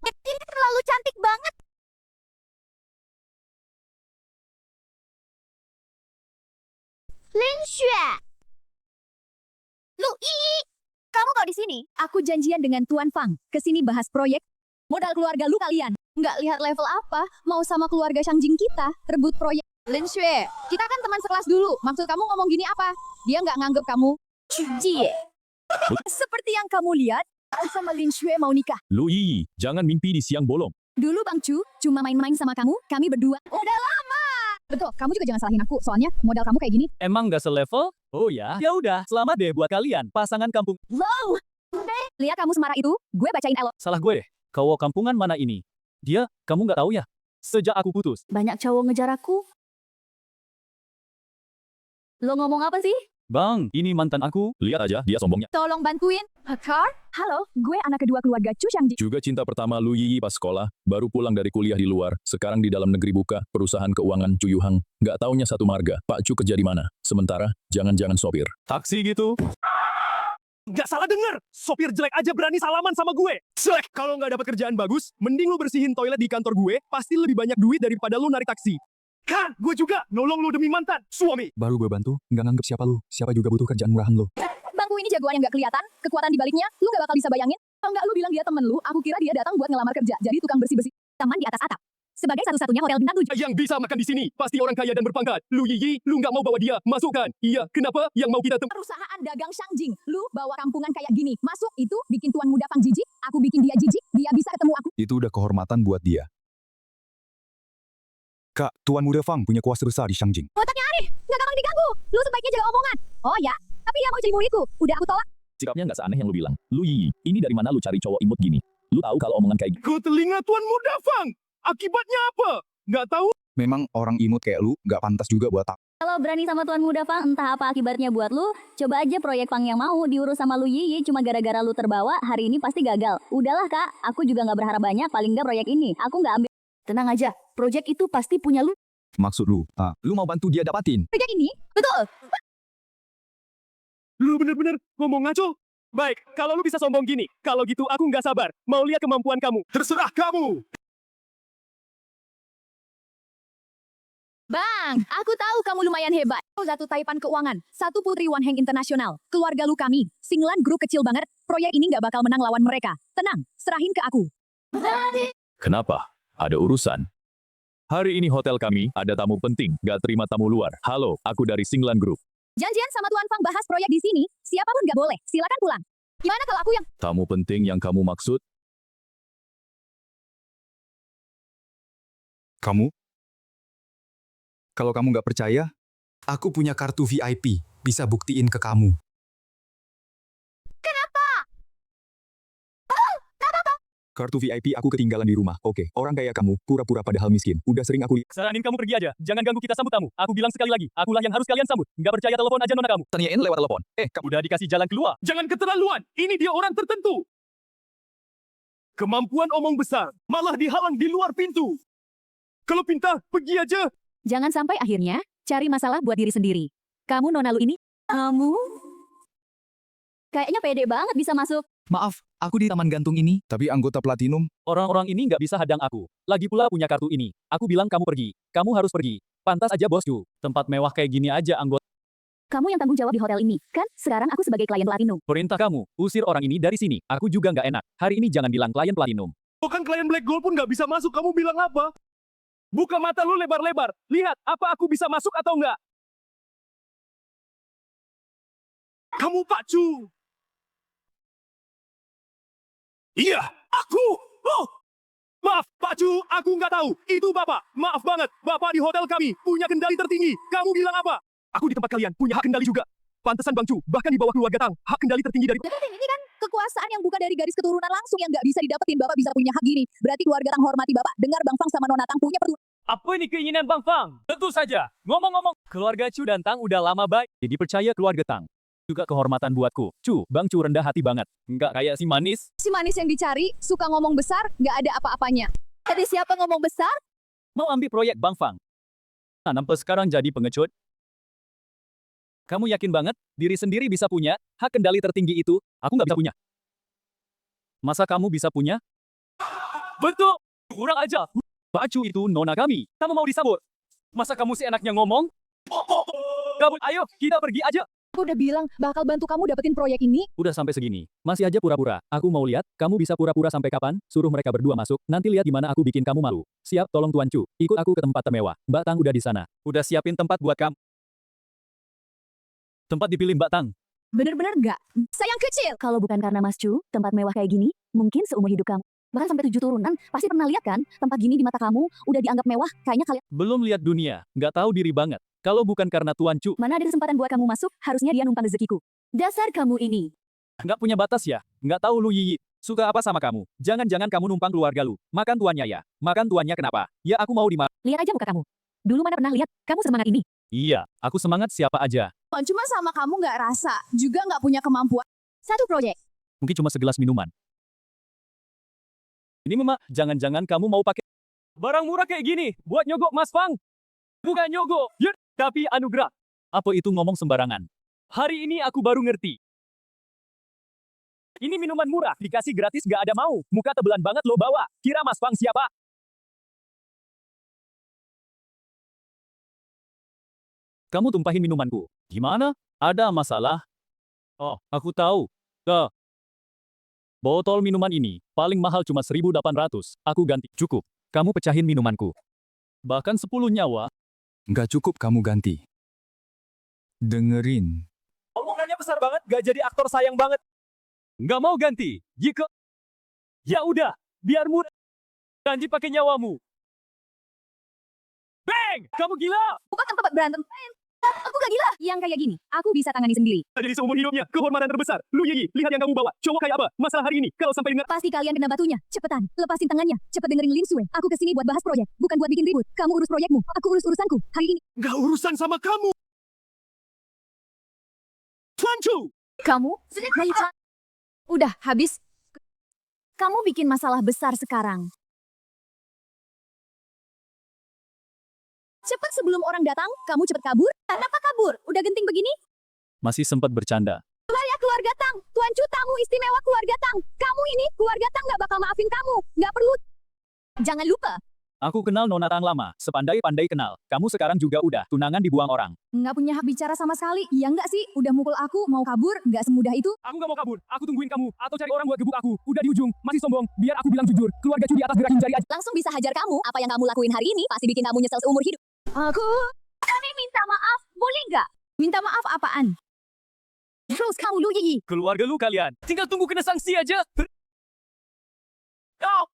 Ini terlalu Xue. Lu kamu kok di sini? Aku janjian dengan Tuan Fang. Kesini bahas proyek. Modal keluarga lu kalian. Nggak lihat level apa, mau sama keluarga Shangjing kita, rebut proyek. Lin Xue, kita kan teman sekelas dulu. Maksud kamu ngomong gini apa? Dia nggak nganggep kamu. Jie. Seperti yang kamu lihat, aku sama Lin Xue mau nikah. Lu Yi, jangan mimpi di siang bolong. Dulu Bang Chu, cuma main-main sama kamu, kami berdua. Udah lama. Betul, kamu juga jangan salahin aku. Soalnya modal kamu kayak gini. Emang nggak selevel? Oh ya? Ya udah, selamat deh buat kalian, pasangan kampung. Low! Lihat kamu semarah itu, gue bacain elo. Salah gue deh. Cowok kampungan mana ini? Dia, kamu nggak tahu ya? Sejak aku putus. Banyak cowok ngejar aku. Lo ngomong apa sih? Bang, ini mantan aku. Lihat aja, dia sombongnya. Tolong bantuin. Hakar? Halo, gue anak kedua keluarga Chu Shangjing. Juga cinta pertama Lu Yi pas sekolah, baru pulang dari kuliah di luar, sekarang di dalam negeri buka, perusahaan keuangan Chu Yuhang. Nggak taunya satu marga, Pak Chu kerja di mana. Sementara, jangan-jangan sopir. Taksi gitu? Nggak salah denger. Sopir jelek aja berani salaman sama gue. Selek. Kalau nggak dapat kerjaan bagus, mending lu bersihin toilet di kantor gue, pasti lebih banyak duit daripada lu narik taksi. Kan, gue juga nolong lu demi mantan, suami. Baru gue bantu, nggak nganggep siapa lu. Siapa juga butuh kerjaan murahan lo. Bangku ini jagoan yang nggak kelihatan, kekuatan di baliknya, lu nggak bakal bisa bayangin. Kalau nggak lu bilang dia temen lu, aku kira dia datang buat ngelamar kerja, jadi tukang bersih-bersih. Taman di atas atap. Sebagai satu-satunya hotel bintang 7. Yang bisa makan di sini, pasti orang kaya dan berpangkat. Lu Yi, lu nggak mau bawa dia, masukkan. Iya, kenapa? Yang mau kita Perusahaan dagang Shangjing, lu bawa kampungan kayak gini, masuk itu bikin tuan muda Fang jijik, aku bikin dia jijik, dia bisa ketemu aku. Itu udah kehormatan buat dia. Kak, Tuan Muda Fang punya kuasa besar di Shangjing. Otaknya aneh, nggak gampang diganggu. Lu sebaiknya jaga omongan. Oh ya, tapi dia mau jadi muridku, udah aku tolak. Sikapnya nggak seaneh yang lu bilang. Lu Yi, ini dari mana lu cari cowok imut gini? Lu tahu kalau omongan kayak Ke telinga Tuan Muda Fang. Akibatnya apa? Nggak tahu. Memang orang imut kayak lu nggak pantas juga buat tak. Kalau berani sama Tuan Muda Fang, entah apa akibatnya buat lu, coba aja proyek Fang yang mau diurus sama lu Yi, cuma gara-gara lu terbawa, hari ini pasti gagal. Udahlah kak, aku juga nggak berharap banyak, paling nggak proyek ini. Aku nggak ambil. Tenang aja, proyek itu pasti punya lu. Maksud lu, lu mau bantu dia dapatin. Proyek ini, betul. Lu bener-bener ngomong ngaco. Baik, kalau lu bisa sombong gini, kalau gitu aku nggak sabar. Mau lihat kemampuan kamu. Terserah kamu. Bang, aku tahu kamu lumayan hebat. Satu Taipan Keuangan, satu Putri Wan Heng Internasional, keluarga lu kami, Singlan Group kecil banget, proyek ini nggak bakal menang lawan mereka. Tenang, serahin ke aku. Kenapa? Ada urusan. Hari ini hotel kami ada tamu penting, gak terima tamu luar. Halo, aku dari Singlan Group. Janjian sama Tuan Fang bahas proyek di sini, siapapun nggak boleh, silakan pulang. Gimana kalau aku yang... Tamu penting yang kamu maksud? Kamu? Kalau kamu nggak percaya, aku punya kartu VIP, bisa buktiin ke kamu. Kartu VIP aku ketinggalan di rumah. Oke, orang kayak kamu, pura-pura padahal miskin. Udah sering aku Saranin kamu pergi aja. Jangan ganggu kita sambut tamu. Aku bilang sekali lagi, akulah yang harus kalian sambut. Nggak percaya telepon aja nona kamu. tanyain lewat telepon. Kamu Udah dikasih jalan keluar. Jangan keterlaluan. Ini dia orang tertentu. Kemampuan omong besar, malah dihalang di luar pintu. Kalau pinta, pergi aja. Jangan sampai akhirnya, cari masalah buat diri sendiri. Kamu nona lu ini, Kamu? Kayaknya pede banget bisa masuk. Maaf, aku di taman gantung ini, tapi anggota platinum. Orang-orang ini nggak bisa hadang aku. Lagi pula punya kartu ini. Aku bilang kamu pergi. Kamu harus pergi. Pantas aja bosku. Tempat mewah kayak gini aja anggota. kamu yang tanggung jawab di hotel ini, kan? Sekarang aku sebagai klien platinum. Perintah kamu, usir orang ini dari sini. Aku juga nggak enak. Hari ini jangan bilang klien platinum. Bukan klien Black Gold pun nggak bisa masuk. Kamu bilang apa? Buka mata lu lebar-lebar. Lihat, apa aku bisa masuk atau enggak? Kamu Pak Chu. Iya, aku. Oh, maaf, Pak Chu, aku nggak tahu. Itu Bapak. Maaf banget, Bapak di hotel kami punya kendali tertinggi. Kamu bilang apa? Aku di tempat kalian punya hak kendali juga. Pantesan Bang Chu, bahkan di bawah keluarga Tang, hak kendali tertinggi dari... Ini kan kekuasaan yang bukan dari garis keturunan langsung yang nggak bisa didapetin. Bapak bisa punya hak gini. Berarti keluarga Tang hormati Bapak. Dengar Bang Fang sama Nona Tang punya perturunan. Apa ini keinginan Bang Fang? Tentu saja. Ngomong-ngomong, keluarga Chu dan Tang udah lama baik. Jadi percaya keluarga Tang. Juga kehormatan buatku. Chu, Bang Chu rendah hati banget. Nggak kayak si manis. Si manis yang dicari, suka ngomong besar, nggak ada apa-apanya. Jadi siapa ngomong besar? Mau ambil proyek Bang Fang. Nah, nampak sekarang jadi pengecut. Kamu yakin banget diri sendiri bisa punya hak kendali tertinggi itu? Aku nggak bisa punya. Masa kamu bisa punya? Betul. Kurang aja. Pak Chu itu nona kami. Kamu mau disambut? Masa kamu seenaknya ngomong? Kabut, ayo, kita pergi aja. Aku udah bilang bakal bantu kamu dapetin proyek ini. Udah sampai segini. Masih aja pura-pura. Aku mau lihat, kamu bisa pura-pura sampai kapan? Suruh mereka berdua masuk, nanti lihat gimana aku bikin kamu malu. Siap, tolong Tuan Chu. Ikut aku ke tempat termewah. Mbak Tang udah di sana. Udah siapin tempat buat kamu. Tempat dipilih Mbak Tang. Bener-bener nggak? Sayang kecil. Kalau bukan karena Mas Chu, tempat mewah kayak gini, mungkin seumur hidup kamu. Bahkan sampai 7 turunan, pasti pernah lihat kan? Tempat gini di mata kamu, udah dianggap mewah, kayaknya kalian... Belum lihat dunia, nggak tahu diri banget. Kalau bukan karena Tuan Chu, Mana ada kesempatan buat kamu masuk, harusnya dia numpang rezekiku. Dasar kamu ini. nggak punya batas ya? Nggak tahu lu Yiyi. Suka apa sama kamu? Jangan-jangan kamu numpang keluarga lu. Makan tuannya ya. Makan tuannya kenapa? Ya aku mau dimakan. Lihat aja muka kamu. Dulu mana pernah lihat, kamu semangat ini. Iya, aku semangat siapa aja. Cuma sama kamu nggak rasa, juga nggak punya kemampuan. Satu proyek. Mungkin cuma segelas minuman. Ini Mama, jangan-jangan kamu mau pakai barang murah kayak gini buat nyogok Mas Fang. Bukan nyogok, ya, tapi anugerah. Apa itu ngomong sembarangan? Hari ini aku baru ngerti. Ini minuman murah, dikasih gratis gak ada mau. Muka tebelan banget lo bawa. Kira Mas Fang siapa? Kamu tumpahin minumanku. Gimana? Ada masalah? Oh, aku tahu. Botol minuman ini, paling mahal cuma 1.800. Aku ganti. Cukup. Kamu pecahin minumanku. Bahkan 10 nyawa. Nggak cukup kamu ganti. Dengerin. Omongannya besar banget, gak jadi aktor sayang banget. Nggak mau ganti. Jika... Ya udah, biar murah. Janji pakai nyawamu. Bang! Kamu gila! Bukan tempat berantem. Aku gak gila. Yang kayak gini, aku bisa tangani sendiri. Jadi seumur hidupnya, kehormatan terbesar. Lu Yiyi, lihat yang kamu bawa. Cowok kayak apa? Masalah hari ini, kalau sampai dengar... Pasti kalian kena batunya. Cepetan, lepasin tangannya. Cepet dengerin Lin Sue. Aku kesini buat bahas proyek, bukan buat bikin ribut. Kamu urus proyekmu, aku urus urusanku. Hari ini, Nggak urusan sama kamu. Tuan Chu! kamu... Udah, habis. Kamu bikin masalah besar sekarang. Cepet sebelum orang datang, kamu cepet kabur. Kenapa kabur? Udah genting begini? Masih sempat bercanda. Ya keluarga Tang, Tuan Chu tamu istimewa keluarga Tang. Kamu ini, keluarga Tang nggak bakal maafin kamu. Nggak perlu. Jangan lupa, Aku kenal Nona Tang lama, sepandai-pandai kenal. Kamu sekarang juga udah, tunangan dibuang orang. nggak punya hak bicara sama sekali. Iya nggak sih? Udah mukul aku, mau kabur, nggak semudah itu. Aku nggak mau kabur, aku tungguin kamu. Atau cari orang buat gebuk aku. Udah di ujung, masih sombong. Biar aku bilang jujur, keluarga Chu di atas gerakin jari aja. Langsung bisa hajar kamu. Apa yang kamu lakuin hari ini pasti bikin kamu nyesel seumur hidup. Kami minta maaf, boleh nggak? Minta maaf apaan? Terus kamu Lu Yiyi. Keluarga lu kalian, tinggal tunggu kena sanksi aja. Oh.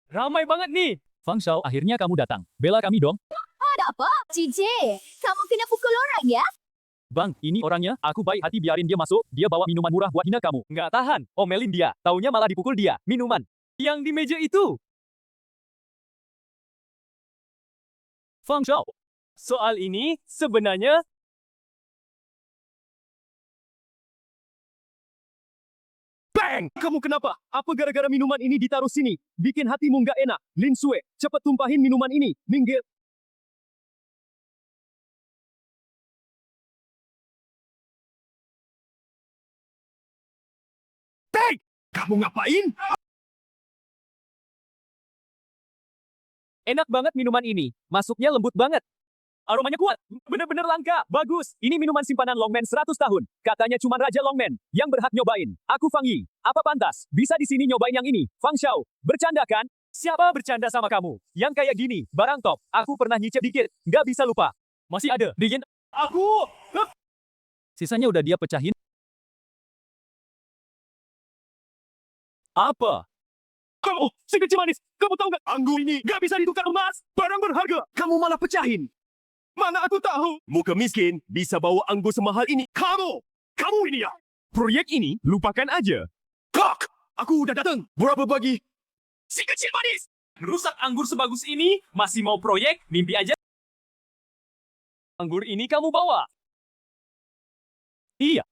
Ramai banget nih. Fang Shao, akhirnya kamu datang. Bela kami dong. Ada apa? Cice, kamu kena pukul orang ya? Bang, ini orangnya. Aku baik hati biarin dia masuk. Dia bawa minuman murah buat hina kamu. Nggak tahan. Omelin dia. Taunya malah dipukul dia. Minuman. Yang di meja itu. Fang Shao. Soal ini sebenarnya... Bang! Kamu kenapa? Apa gara-gara minuman ini ditaruh sini? Bikin hatimu nggak enak. Lin Sue, cepat tumpahin minuman ini. Minggir. Bang! Kamu ngapain? Enak banget minuman ini. Masuknya lembut banget. Aromanya kuat. Bener-bener langka. Bagus. Ini minuman simpanan Longman 100 tahun. Katanya cuma Raja Longman yang berhak nyobain. Aku Fang Yi. Apa pantas? Bisa di sini nyobain yang ini. Fang Shao. Bercanda kan? Siapa bercanda sama kamu? Yang kayak gini. Barang top. Aku pernah nyicip dikit. Nggak bisa lupa. Masih ada. Dingin. Aku! Sisanya udah dia pecahin. Apa? Kamu, si kecil manis, kamu tahu nggak? Anggur ini nggak bisa ditukar emas. Barang berharga. Kamu malah pecahin. Mana aku tahu. Muka miskin bisa bawa anggur semahal ini. Kamu ini ya. Proyek ini lupakan aja. Kak, aku udah datang. Berapa bagi? Si kecil manis! Rusak anggur sebagus ini, masih mau proyek, mimpi aja. Anggur ini kamu bawa. Iya,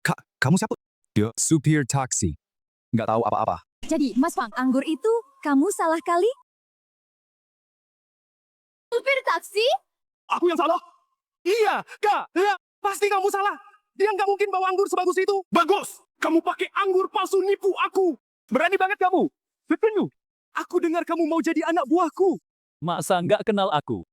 Kak, kamu siapa? Dia supir taksi. Nggak tahu apa-apa. Jadi, Mas Fang, anggur itu kamu salah kali? Supir taksi? Aku yang salah? Iya, Kak. Ya, pasti kamu salah. Dia nggak mungkin bawa anggur sebagus itu. Bagus. Kamu pakai anggur palsu nipu aku. berani banget kamu. Betul. Aku dengar kamu mau jadi anak buahku. Masa nggak kenal aku?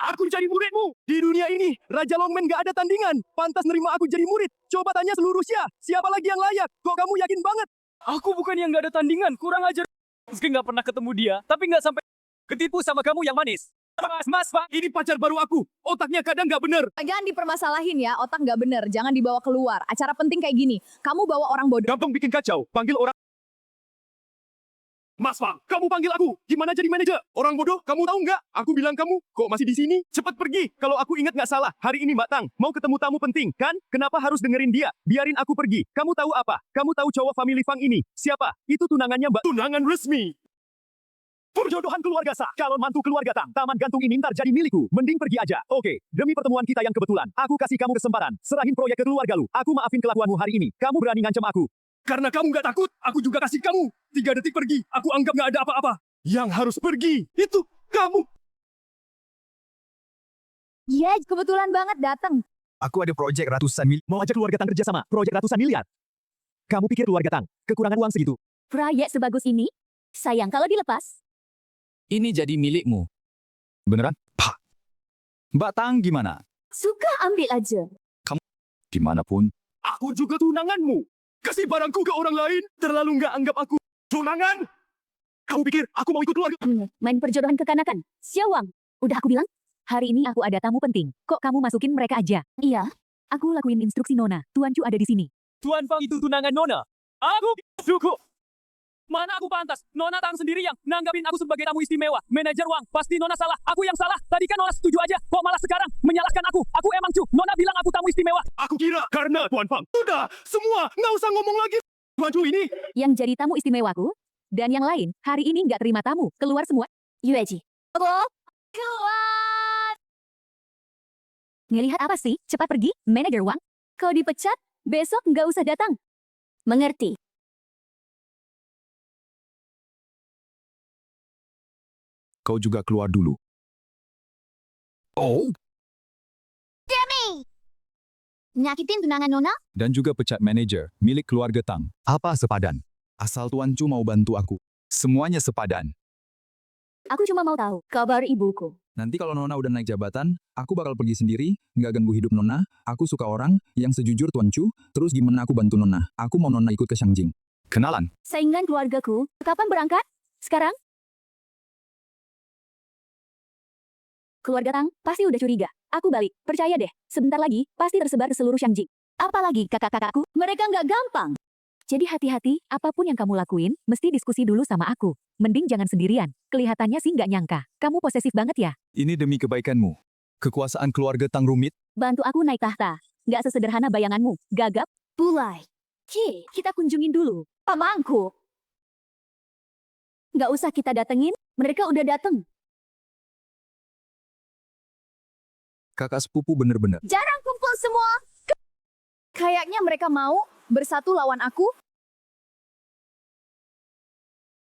Aku jadi muridmu. Di dunia ini, Raja Longmen gak ada tandingan. Pantas nerima aku jadi murid. Coba tanya seluruh Xia, siapa lagi yang layak? Kok kamu yakin banget? Aku bukan yang nggak ada tandingan, kurang ajar. Meski nggak pernah ketemu dia, tapi nggak sampai ketipu sama kamu yang manis. Mas, Pak. Ini pacar baru aku. Otaknya kadang gak bener. Jangan dipermasalahin ya, otak nggak bener. Jangan dibawa keluar. Acara penting kayak gini. Kamu bawa orang bodoh. Gampang bikin kacau. Panggil orang. Mas Fang, kamu panggil aku. Gimana jadi manajer? Orang bodoh, kamu tahu nggak? Aku bilang kamu, kok masih di sini? Cepat pergi. Kalau aku ingat nggak salah, hari ini Mbak Tang mau ketemu tamu penting, kan? Kenapa harus dengerin dia? Biarin aku pergi. Kamu tahu apa? Kamu tahu cowok family Fang ini? Siapa? Itu tunangannya Mbak. Tunangan resmi. Perjodohan keluarga sah. Calon mantu keluarga Tang. Taman gantung ini ntar jadi milikku. Mending pergi aja. Oke, demi pertemuan kita yang kebetulan, aku kasih kamu kesempatan. Serahin proyek ke keluarga lu. Aku maafin kelakuanmu hari ini. Kamu berani ngancam aku. Karena kamu gak takut, aku juga kasih kamu. 3 detik pergi, aku anggap gak ada apa-apa. Yang harus pergi, itu kamu. Iya, kebetulan banget datang. Aku ada proyek ratusan mil. Mau ajak keluarga Tang kerja sama, proyek ratusan miliar. Kamu pikir keluarga Tang, kekurangan uang segitu? Proyek sebagus ini? Sayang kalau dilepas. Ini jadi milikmu. Beneran? Pak. Mbak Tang gimana? Suka ambil aja. Dimanapun. Aku juga tunanganmu. Kasih barangku ke orang lain, terlalu nggak anggap aku tunangan. Kamu pikir aku mau ikut keluarga? Main perjodohan kekanakan. Siawang. Udah aku bilang, hari ini aku ada tamu penting. Kok kamu masukin mereka aja? Iya. Aku lakuin instruksi Nona. Tuan Chu ada di sini. Tuan Fang itu tunangan Nona. Aku cukup. Mana aku pantas? Nona Tang sendiri yang nanggapin aku sebagai tamu istimewa. Manajer Wang, pasti Nona salah. Aku yang salah. Tadi kan Nona setuju aja. Kok malah sekarang menyalahkan aku? Aku emang Chu. Nona bilang aku tamu istimewa. Aku kira karena Tuan Fang. Sudah, semua nggak usah ngomong lagi. Tuan Chu ini. Yang jadi tamu istimewaku, dan yang lain, hari ini nggak terima tamu. Keluar semua. Yueji. Oh, Keluar. ngelihat apa sih? Cepat pergi, manajer Wang. Kau dipecat, besok nggak usah datang. Mengerti. Kau juga keluar dulu. Oh. Nyakitin tunangan Nona? Dan juga pecat manajer, milik keluarga Tang. Apa sepadan? Asal Tuan Chu mau bantu aku. Semuanya sepadan. Aku cuma mau tahu kabar ibuku. Nanti kalau Nona udah naik jabatan, aku bakal pergi sendiri, nggak ganggu hidup Nona. Aku suka orang yang sejujur Tuan Chu, terus gimana aku bantu Nona? Aku mau Nona ikut ke Shangjing. Kenalan. Saingan keluargaku, kapan berangkat? Sekarang? Keluarga Tang pasti udah curiga. Aku balik, percaya deh. Sebentar lagi, pasti tersebar ke seluruh Shangjing. Apalagi kakak-kakakku, mereka nggak gampang. Jadi hati-hati, apapun yang kamu lakuin, mesti diskusi dulu sama aku. Mending jangan sendirian. Kelihatannya sih nggak nyangka. Kamu posesif banget ya. Ini demi kebaikanmu. Kekuasaan keluarga Tang rumit. Bantu aku naik tahta. Nggak sesederhana bayanganmu. Gagap, pulai. Kita kunjungin dulu. Pamanku. Nggak usah kita datengin, mereka udah dateng. Kakak sepupu bener-bener. Jarang kumpul semua. Kayaknya mereka mau bersatu lawan aku.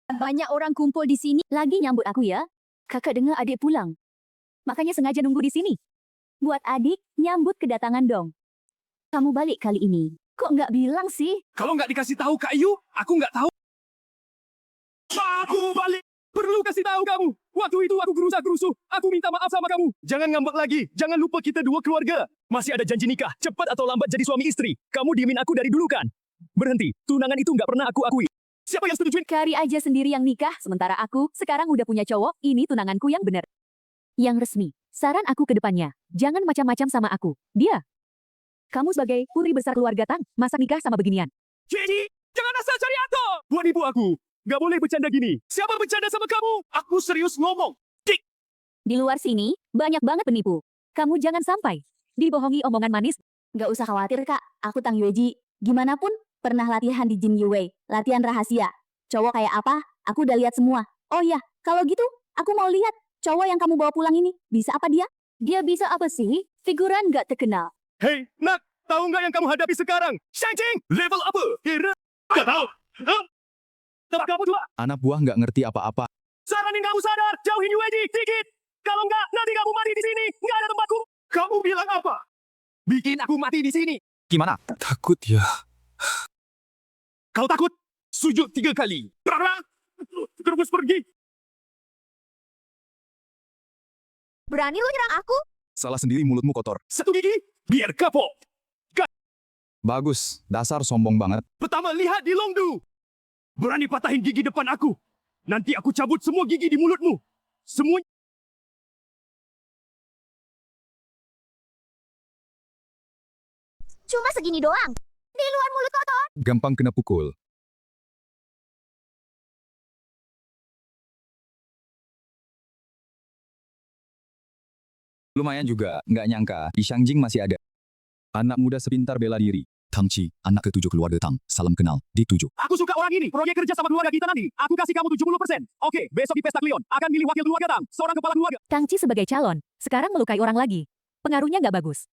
Banyak orang kumpul di sini. Lagi nyambut aku ya. Kakak dengar adik pulang. Makanya sengaja nunggu di sini. Buat adik, nyambut kedatangan dong. Kamu balik kali ini. Kok nggak bilang sih? Kalau nggak dikasih tahu Kak Ayu, aku nggak tahu. Aku balik. Perlu kasih tahu kamu. Waktu itu aku gerusa-gerusu. Aku minta maaf sama kamu. Jangan ngambek lagi. Jangan lupa kita dua keluarga. Masih ada janji nikah. Cepat atau lambat jadi suami istri. Kamu diemin aku dari dulu kan? Berhenti. Tunangan itu nggak pernah aku akui. Siapa yang setujuin? Kari aja sendiri yang nikah, sementara aku sekarang udah punya cowok. Ini tunanganku yang bener. Yang resmi. Saran aku ke depannya. Jangan macam-macam sama aku. Dia. Kamu sebagai putri besar keluarga Tang, masa nikah sama beginian? Jadi, jangan asal cari aku. Buat ibu aku. Nggak boleh bercanda gini. Siapa bercanda sama kamu? Aku serius ngomong. Dik. Di luar sini, banyak banget penipu. Kamu jangan sampai dibohongi omongan manis. Nggak usah khawatir, Kak. Aku Tang Yueji. Gimana pun, pernah latihan di Jin Yue. Latihan rahasia. Cowok kayak apa, aku udah lihat semua. Oh iya, kalau gitu, aku mau lihat cowok yang kamu bawa pulang ini. Bisa apa dia? Dia bisa apa sih? Figuran nggak terkenal. Hei, nak. Tahu nggak yang kamu hadapi sekarang? Shangjing! Level apa? Kira? Nggak tahu. Hah? Tempat kamu juga. Anak buah nggak ngerti apa-apa. Saranin kamu sadar. Jauhin Yueji dikit. Kalau nggak, nanti kamu mati di sini. Nggak ada tempatku. Kamu bilang apa? Bikin aku mati di sini. Gimana? Takut ya. Kau takut? Sujud 3 kali. Terus pergi. Berani lu nyerang aku? Salah sendiri mulutmu kotor. Satu gigi, biar kapok. Bagus, dasar sombong banget. Pertama, lihat di Longdu. Berani patahin gigi depan aku. Nanti aku cabut semua gigi di mulutmu. Semua. Cuma segini doang. Di luar mulut kotor. Gampang kena pukul. Lumayan juga, nggak nyangka, di Shangjing masih ada. Anak muda sepintar bela diri. Tang Qi, anak ke-7 keluarga Tang. Salam kenal, di 7. Aku suka orang ini. Proyek kerja sama keluarga kita nanti. Aku kasih kamu 70%. Oke, besok di pesta Kleon. Akan milih wakil keluarga Tang. Seorang kepala keluarga. Tangci sebagai calon, sekarang melukai orang lagi. Pengaruhnya nggak bagus.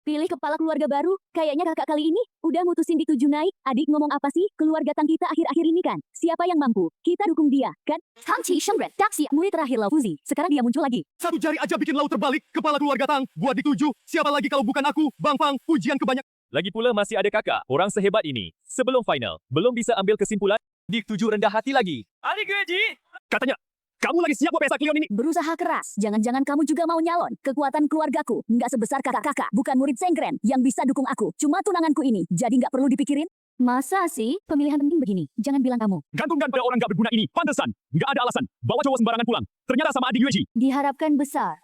Pilih kepala keluarga baru. Kayaknya kakak kali ini udah mutusin di 7 naik. Adik ngomong apa sih? Keluarga Tang kita akhir-akhir ini kan. Siapa yang mampu? Kita dukung dia, kan? Tangci Shengren, taksi murid terakhir Lao Fuzi. Sekarang dia muncul lagi. Satu jari aja bikin laut terbalik. Kepala keluarga Tang. Buat di 7. Siapa lagi kalau bukan aku? Bang Fang, pujian kebanyakan. Lagi pula masih ada kakak, orang sehebat ini. Sebelum final, belum bisa ambil kesimpulan. Dik 7 rendah hati lagi. Adik Geji! Katanya, kamu lagi siap buat pesta Kleon ini? Berusaha keras. Jangan-jangan kamu juga mau nyalon. Kekuatan keluargaku nggak sebesar kakak-kakak. Bukan murid Sengkren yang bisa dukung aku. Cuma tunanganku ini. Jadi nggak perlu dipikirin. Masa sih? Pemilihan penting begini. Jangan bilang kamu. Gantungkan pada orang gak berguna ini. Pantesan. Nggak ada alasan. Bawa cowok sembarangan pulang. Ternyata sama adik Yueji. Diharapkan besar.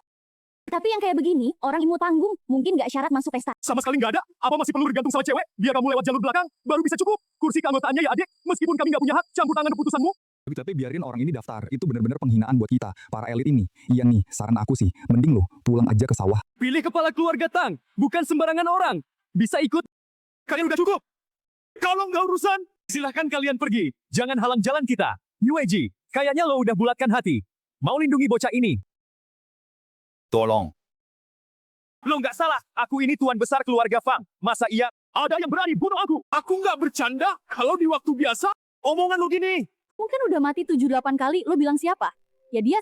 Tapi yang kayak begini, orang imut panggung, mungkin nggak syarat masuk pesta. Sama sekali nggak ada. Apa masih perlu bergantung sama cewek? Biar kamu lewat jalur belakang, baru bisa cukup. Kursi keanggotaannya ya adik. Meskipun kami nggak punya hak campur tangan keputusanmu. Tapi biarin orang ini daftar. Itu benar-benar penghinaan buat kita, para elit ini. Iya nih, saran aku sih, mending lo pulang aja ke sawah. Pilih kepala keluarga Tang. Bukan sembarangan orang. Bisa ikut. Kalian udah cukup. Kalau nggak urusan, silahkan kalian pergi. Jangan halang jalan kita. Yueji, kayaknya lo udah bulatkan hati. Mau lindungi bocah ini. Tolong. Lo nggak salah, aku ini tuan besar keluarga Fang. Masa iya ada yang berani bunuh aku? Aku nggak bercanda. Kalau di waktu biasa, omongan lo gini. Mungkin udah mati 7-8 kali, lo bilang siapa? Ya dia.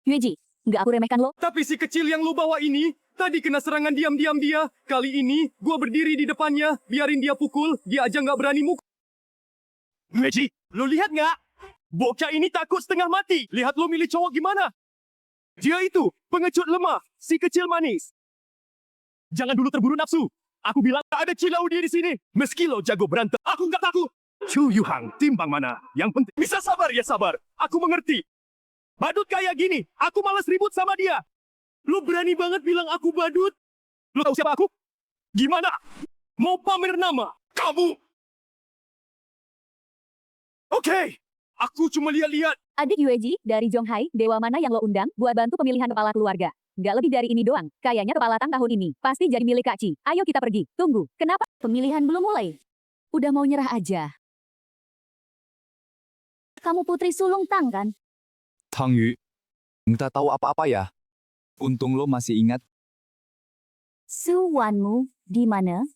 Yueji, nggak aku remehkan lo. Tapi si kecil yang lo bawa ini, tadi kena serangan diam-diam dia. Kali ini, gua berdiri di depannya, biarin dia pukul, dia aja nggak berani mukul. Meji, lo lihat nggak? Bocah ini takut setengah mati. Lihat lo milih cowok gimana? Dia itu, pengecut lemah, si kecil manis. Jangan dulu terburu nafsu. Aku bilang tak ada Cilaudi di sini. Meski lo jago berantem, aku nggak takut. Chu Yuhang, timbang mana? Yang penting bisa sabar ya sabar. Aku mengerti. Badut kayak gini, aku malas ribut sama dia. Lo berani banget bilang aku badut? Lo tahu siapa aku? Gimana? Mau pamer nama? Kamu? Oke, aku cuma lihat-lihat. Adik Yueji, dari Zhonghai, dewa mana yang lo undang buat bantu pemilihan kepala keluarga? Nggak lebih dari ini doang. Kayaknya kepala Tang tahun ini pasti jadi milik Kak Ci. Ayo kita pergi. Tunggu, kenapa? Pemilihan belum mulai. Udah mau nyerah aja. Kamu putri sulung Tang kan? Tang Yu. Nggak tahu apa-apa ya. Untung lo masih ingat. Suwanmu di mana?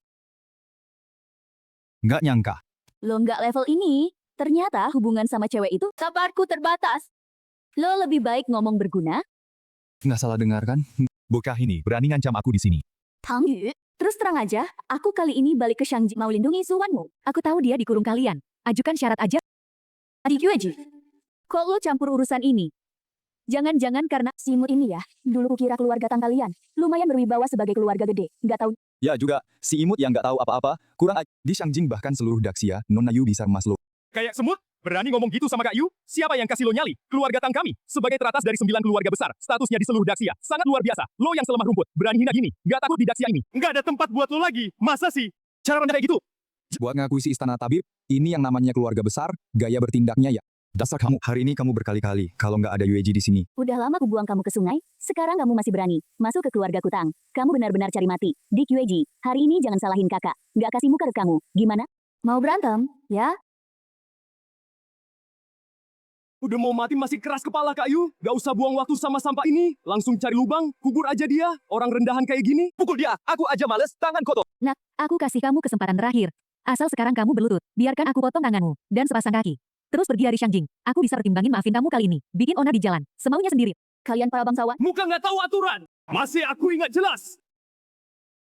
Nggak nyangka. Lo nggak level ini. Ternyata hubungan sama cewek itu sabarku terbatas. Lo lebih baik ngomong berguna. Nggak salah dengar kan? Bocah ini berani ngancam aku di sini. Tang Yu, terus terang aja, aku kali ini balik ke Shangji mau lindungi Suwanmu. Aku tahu dia dikurung kalian. Ajukan syarat aja. Adik Yueji, Kok lo campur urusan ini? Jangan-jangan karena si imut ini ya, dulu kukira keluarga Tang kalian. Lumayan berwibawa sebagai keluarga gede. Nggak tahu. Ya juga, si imut yang nggak tahu apa-apa, kurang aja. Di Shangjing bahkan seluruh Daxia, Nona Yu bisa emas lo. Kayak semut, berani ngomong gitu sama Kak Yu? Siapa yang kasih lo nyali? Keluarga Tang kami, sebagai teratas dari 9 keluarga besar, statusnya di seluruh Daxia, sangat luar biasa. Lo yang selemah rumput, berani hina gini, nggak takut di Daxia ini. Nggak ada tempat buat lo lagi, masa sih? Cara rendah kayak gitu? Buat ngakui si istana tabib, ini yang namanya keluarga besar, gaya bertindaknya ya. Dasar kamu, hari ini kamu berkali-kali, kalau nggak ada Yueji di sini. Udah lama ku buang kamu ke sungai, sekarang kamu masih berani masuk ke keluarga Tang. Kamu benar-benar cari mati. Dik Yueji, hari ini jangan salahin kakak. Nggak kasih muka ke kamu. Gimana? Mau berantem? Ya? Udah mau mati masih keras kepala Kak Yu? Gak usah buang waktu sama sampah ini. Langsung cari lubang, kubur aja dia. Orang rendahan kayak gini. Pukul dia, aku aja males, tangan kotor. Nak, aku kasih kamu kesempatan terakhir. Asal sekarang kamu berlutut, biarkan aku potong tanganmu dan sepasang kaki. Terus pergi dari Shangjing. Aku bisa pertimbangin maafin kamu kali ini. Bikin Ona di jalan, semaunya sendiri. Kalian para bangsawan, Muka nggak tahu aturan. Masih aku ingat jelas.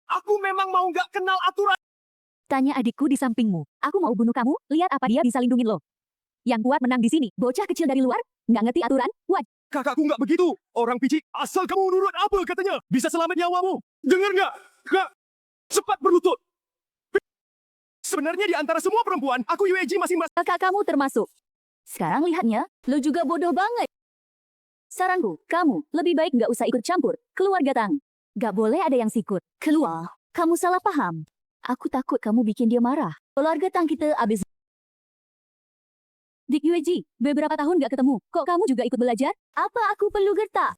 Aku memang mau nggak kenal aturan. Tanya adikku di sampingmu. Aku mau bunuh kamu, lihat apa dia bisa lindungin lo. Yang kuat menang di sini. bocah kecil dari luar, nggak ngerti aturan, wah. Kakakku nggak begitu. Orang picik, asal kamu nurut apa katanya, bisa selamat nyawamu. Dengar nggak? Kak, cepat berlutut. Sebenarnya di antara semua perempuan, aku UAG masih Kakak kamu termasuk. Sekarang lihatnya, lo juga bodoh banget. Saranku, kamu lebih baik nggak usah ikut campur. Keluarga Tang. Nggak boleh ada yang sikut. Keluar. Kamu salah paham. Aku takut kamu bikin dia marah. Keluarga Tang kita abis. Dik Yueji, beberapa tahun nggak ketemu. Kok kamu juga ikut belajar? Apa aku perlu gertak?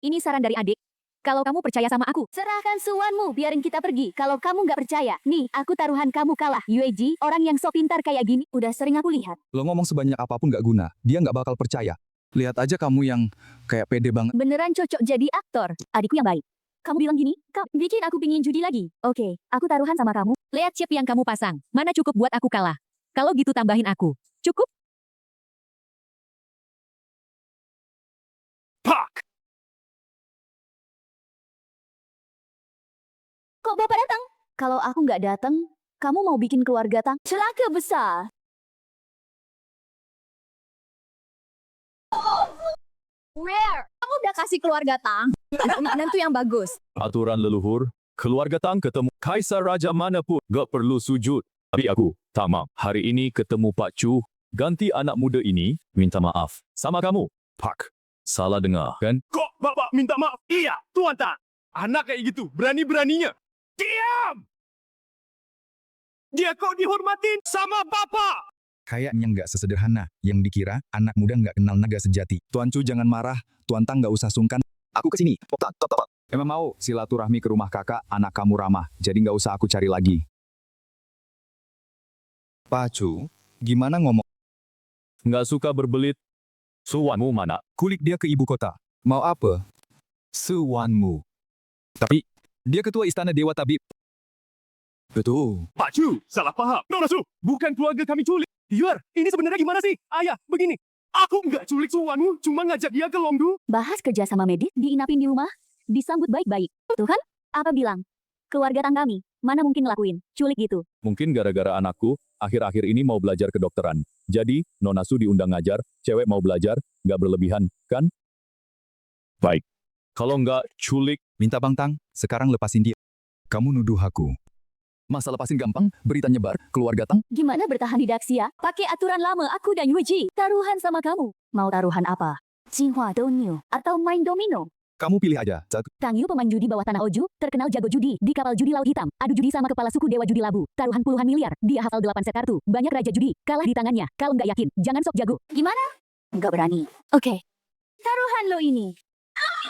Ini saran dari adik. Kalau kamu percaya sama aku, serahkan suanmu, biarin kita pergi. Kalau kamu nggak percaya, nih, aku taruhan kamu kalah. Yueji, orang yang sok pintar kayak gini, udah sering aku lihat. Lo ngomong sebanyak apapun nggak guna. Dia nggak bakal percaya. Lihat aja kamu yang kayak pede banget. Beneran cocok jadi aktor. Adikku yang baik. Kamu bilang gini, kau bikin aku pingin judi lagi. Oke, aku taruhan sama kamu. Lihat chip yang kamu pasang. Mana cukup buat aku kalah. Kalau gitu tambahin aku. Cukup? Pak! Kok Bapak datang? Kalau aku nggak datang, kamu mau bikin keluarga Tang celaka besar. Rare. Kamu udah kasih keluarga Tang. Anak menantu yang bagus. Aturan leluhur, keluarga Tang ketemu kaisar raja manapun gak perlu sujud. Tapi aku, tamam. Hari ini ketemu Pak Chu, ganti anak muda ini, minta maaf. Sama kamu, Pak. Salah dengar, kan? Kok bapak minta maaf? Iya, Tuan Tang. Anak kayak gitu, berani-beraninya. Diam! Dia kok dihormatin sama bapak? Kayaknya nggak sesederhana yang dikira. Anak muda nggak kenal naga sejati. Tuan Chu jangan marah. Tuan Tang nggak usah sungkan. Aku kesini. Emang mau silaturahmi ke rumah kakak, anak kamu ramah. Jadi nggak usah aku cari lagi. Pak Chu, gimana ngomong? Nggak suka berbelit. Suwanmu mana? Kulik dia ke ibu kota. Mau apa? Suwanmu. Tapi, dia ketua istana Dewa Tabib. Betul. Pak Chu, salah paham. Nona Su, bukan keluarga kami culik. Yuar, ini sebenarnya gimana sih? Ayah, begini. Aku nggak culik suwanmu, cuma ngajak dia ke Longdu. Bahas kerja sama medis, diinapin di rumah, disambut baik-baik. Tuh kan? Apa bilang? Keluarga Tang kami, mana mungkin ngelakuin, culik gitu. Mungkin gara-gara anakku, akhir-akhir ini mau belajar kedokteran. Jadi, Nona Su diundang ngajar, cewek mau belajar, nggak berlebihan, kan? Baik. Kalau nggak culik, Minta Bang Tang, sekarang lepasin dia. Kamu nuduh aku. Masa lepasin gampang, berita nyebar, keluarga Tang. Gimana bertahan di Daxia? Pakai aturan lama aku dan Yuji. Taruhan sama kamu. Mau taruhan apa? Jinghua Dongyu atau main domino? Kamu pilih aja. Satu. Kang Yu pemain judi bawah tanah Oju, terkenal jago judi di kapal judi Laut Hitam. Adu judi sama kepala suku Dewa Judi Labu. Taruhan puluhan miliar. Dia hafal 8 set kartu. Banyak raja judi. Kalah di tangannya. Kalau nggak yakin, jangan sok jago. Gimana? Nggak berani. Oke. Taruhan lo ini.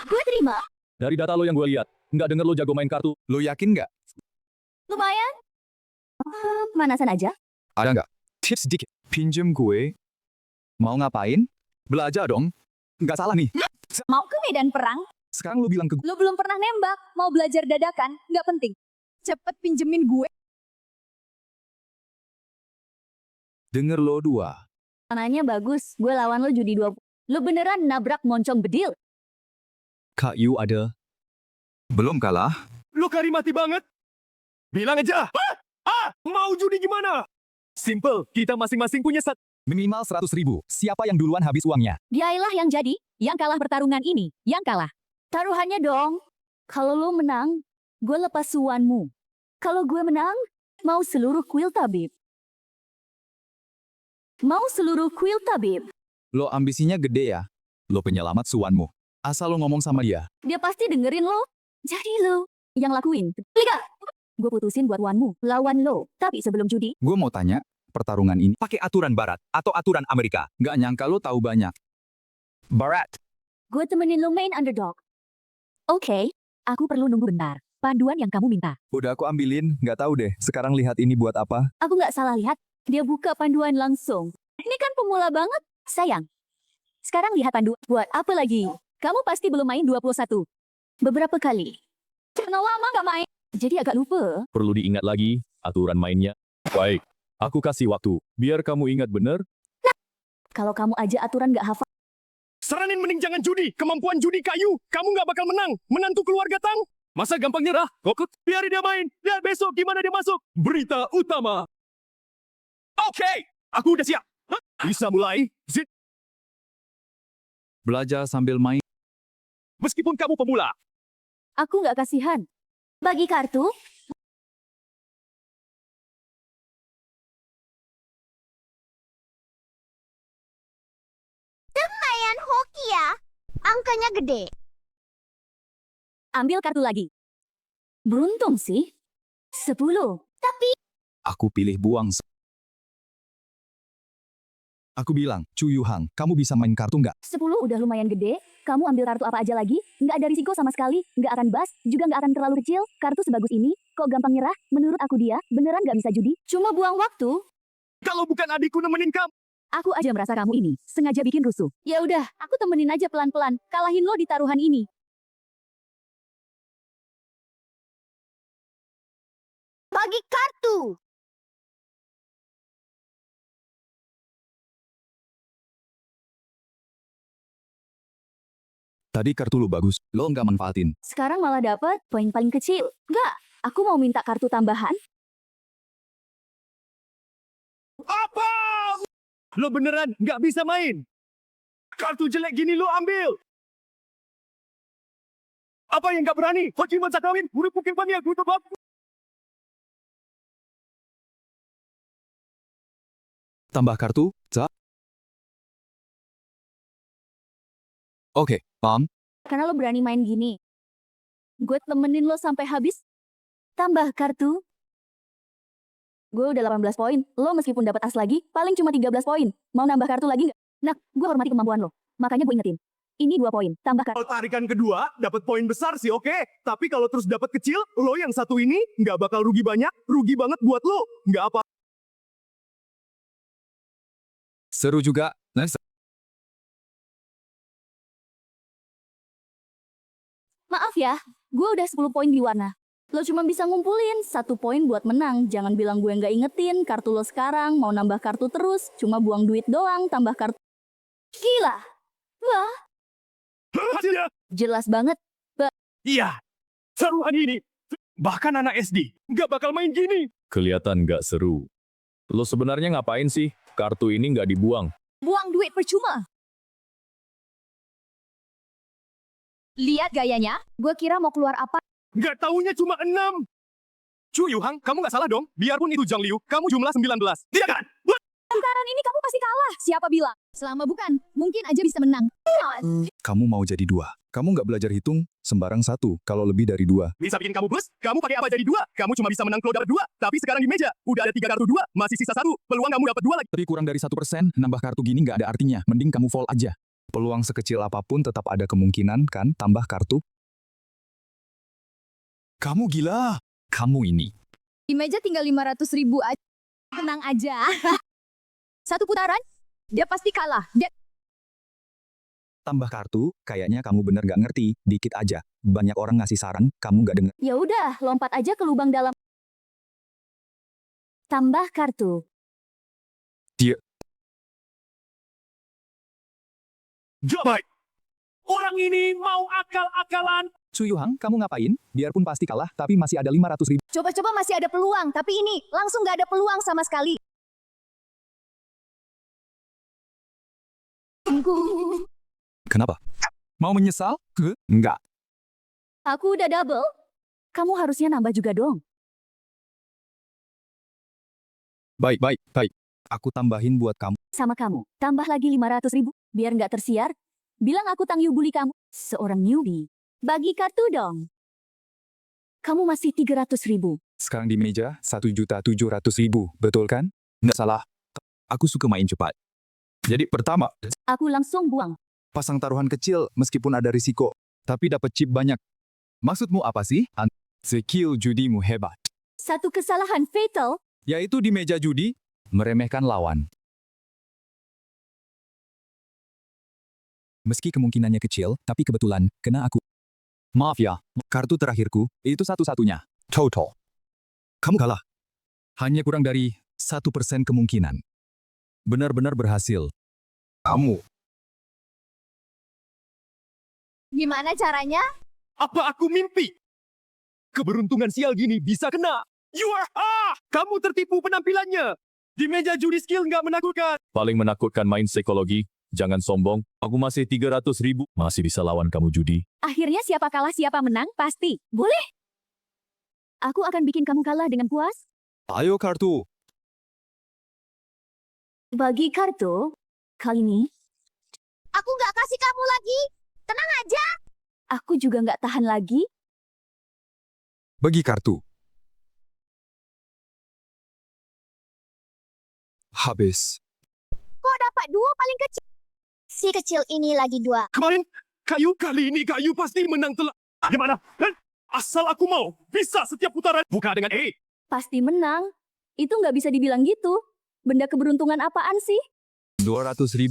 Gue terima. dari data lo yang gue lihat, nggak denger lo jago main kartu. Lo yakin nggak? Lumayan. Manasan aja. Ada nggak? Tips sedikit. Pinjem gue. Mau ngapain? Belajar dong. Nggak salah nih. Mau ke medan perang? Sekarang lo bilang ke gue. Lo belum pernah nembak. Mau belajar dadakan? Nggak penting. Cepet pinjemin gue. Denger lo dua. Mananya bagus. Gue lawan lo judi 20. Lo beneran nabrak moncong bedil. Kak Yu ada. Belum kalah. Lo kari mati banget. Bilang aja. Mau judi gimana? Simple, kita masing-masing punya Minimal 100.000. Siapa yang duluan habis uangnya? Dialah yang jadi, yang kalah pertarungan ini, yang kalah. Taruhannya dong. Kalau lo menang, gue lepas suanmu. Kalau gue menang, mau seluruh kuil tabib. Mau seluruh kuil tabib. Lo ambisinya gede ya? Lo penyelamat suanmu. Asal lo ngomong sama dia. Dia pasti dengerin lo. Jadi lo yang lakuin. Liga. Gue putusin buat wanmu, lawan lo. Tapi sebelum judi, Gue mau tanya, pertarungan ini pakai aturan barat atau aturan Amerika? Nggak nyangka lo tahu banyak. Barat. gue temenin lo main underdog. Oke, aku perlu nunggu bentar. Panduan yang kamu minta. Udah aku ambilin, nggak tahu deh. Sekarang lihat ini buat apa? Aku nggak salah lihat. Dia buka panduan langsung. Ini kan pemula banget. Sayang. Sekarang lihat panduan. Buat apa lagi? Kamu pasti belum main 21. Beberapa kali. Kenapa lama nggak main? Jadi agak lupa. Perlu diingat lagi, aturan mainnya. Baik, aku kasih waktu, biar kamu ingat bener. Kalau kamu aja aturan nggak hafal. Saranin mending jangan judi. Kemampuan judi kayu. Kamu nggak bakal menang. Menantu keluarga Tang. Masa gampang nyerah? Kokut, biarin dia main. Lihat besok gimana dia masuk. Berita utama. Oke, aku udah siap. Bisa mulai. Zit. Belajar sambil main. Meskipun kamu pemula, Aku nggak kasihan. Bagi kartu, lumayan hoki ya. Angkanya gede. Ambil kartu lagi. Beruntung sih. 10. Aku pilih buang. Aku bilang, Chu Yuhang, kamu bisa main kartu nggak? 10 udah lumayan gede. Kamu ambil kartu apa aja lagi? Nggak ada risiko sama sekali. Nggak akan bas, juga nggak akan terlalu kecil. Kartu sebagus ini, kok gampang nyerah? Menurut aku dia, beneran nggak bisa judi. Cuma buang waktu. kalau bukan adikku nemenin kamu, Aku aja merasa kamu ini sengaja bikin rusuh. Ya udah, aku temenin aja pelan-pelan. Kalahin lo di taruhan ini. Bagi kartu. Tadi kartu lu bagus, lo nggak manfaatin. Sekarang malah dapet poin paling kecil. Nggak, aku mau minta kartu tambahan. apa? Lo beneran nggak bisa main? Kartu jelek gini lo ambil. Apa yang nggak berani? Hajiman Sakawin, Guru Pukin Pamia, Guru Bab. Tambah kartu, Za. Oke, paham. Karena lo berani main gini. Gue temenin lo sampai habis. Tambah kartu. Gue udah 18 poin. Lo meskipun dapat as lagi, paling cuma 13 poin. Mau nambah kartu lagi nggak? Nah, gue hormati kemampuan lo. Makanya gue ingetin. Ini 2 poin. Tambah kartu. Kalau tarikan kedua, dapat poin besar sih oke. Tapi kalau terus dapat kecil, lo yang satu ini nggak bakal rugi banyak, rugi banget buat lo. Nggak apa. Seru juga. Nice. Maaf ya, gue udah 10 poin di warna. Lo cuma bisa ngumpulin 1 poin buat menang. Jangan bilang gue nggak ingetin kartu lo sekarang. Mau nambah kartu terus, cuma buang duit doang, tambah kartu. Gila. Wah, Hasilnya, jelas banget. iya. Seruan ini. Bahkan anak SD nggak bakal main gini. Kelihatan nggak seru. Lo sebenarnya ngapain sih? Kartu ini nggak dibuang. Buang duit percuma. Lihat gayanya, gue kira mau keluar apa. Nggak taunya cuma 6. Chu Yuhang, kamu nggak salah dong. Biarpun itu Zhang Liu, kamu jumlah 19. Tidak kan? Putaran ini kamu pasti kalah. Siapa bilang? Selama bukan, mungkin aja bisa menang. Kamu mau jadi 2. Kamu nggak belajar hitung, sembarang 1. Kalau lebih dari 2. Bisa bikin kamu bus? Kamu pakai apa jadi 2? Kamu cuma bisa menang kalau dapat 2. Tapi sekarang di meja, udah ada 3 kartu 2, masih sisa 1. Peluang kamu dapat 2 lagi. Tapi kurang dari 1%, nambah kartu gini nggak ada artinya. Mending kamu fold aja. Peluang sekecil apapun tetap ada kemungkinan kan tambah kartu. Kamu gila. Kamu ini. Di meja tinggal 500.000 aja. Tenang aja. Satu putaran, dia pasti kalah. Tambah kartu, kayaknya kamu bener nggak ngerti. Dikit aja. Banyak orang ngasih saran, kamu nggak denger. Ya udah, lompat aja ke lubang dalam. Tambah kartu. Gak baik. Orang ini mau akal-akalan. Chu Yuhang, kamu ngapain? Biarpun pasti kalah, tapi masih ada 500.000. Coba-coba masih ada peluang, tapi ini langsung gak ada peluang sama sekali. Kenapa? Mau menyesal? Enggak. Aku udah double. Kamu harusnya nambah juga dong. Baik, baik, baik. Aku tambahin buat kamu. Sama kamu. Tambah lagi 500.000. Biar nggak tersiar. Bilang aku Tang Yu bully kamu. Seorang newbie. Bagi kartu dong. Kamu masih 300.000. Sekarang di meja, 1.700.000. Betul kan? Nggak salah. Aku suka main cepat. Jadi pertama, Aku langsung buang. pasang taruhan kecil meskipun ada risiko. Tapi dapat chip banyak. Maksudmu apa sih? Skill judimu hebat. Satu kesalahan fatal. Yaitu di meja judi, meremehkan lawan. Meski kemungkinannya kecil, tapi kebetulan, kena aku. Maaf ya, kartu terakhirku, itu satu-satunya. Total. Kamu kalah. Hanya kurang dari 1% kemungkinan. Benar-benar berhasil. Kamu. Gimana caranya? Apa aku mimpi? Keberuntungan sial gini bisa kena. You are kamu tertipu penampilannya. Di meja judi skill nggak menakutkan. Paling menakutkan main psikologi. Jangan sombong. Aku masih 300.000. Masih bisa lawan kamu judi. Akhirnya siapa kalah siapa menang, pasti. Boleh. Aku akan bikin kamu kalah dengan puas. Ayo kartu. Bagi kartu, kali ini, Aku nggak kasih kamu lagi. Tenang aja. aku juga nggak tahan lagi. Bagi kartu. Habis. Kok dapat dua paling kecil? Si kecil ini lagi dua. Kemarin, kayu kali ini kayu pasti menang telak. Gimana? Asal aku mau, bisa setiap putaran. Buka dengan E. Pasti menang. Itu nggak bisa dibilang gitu. Benda keberuntungan apaan sih? 200.000.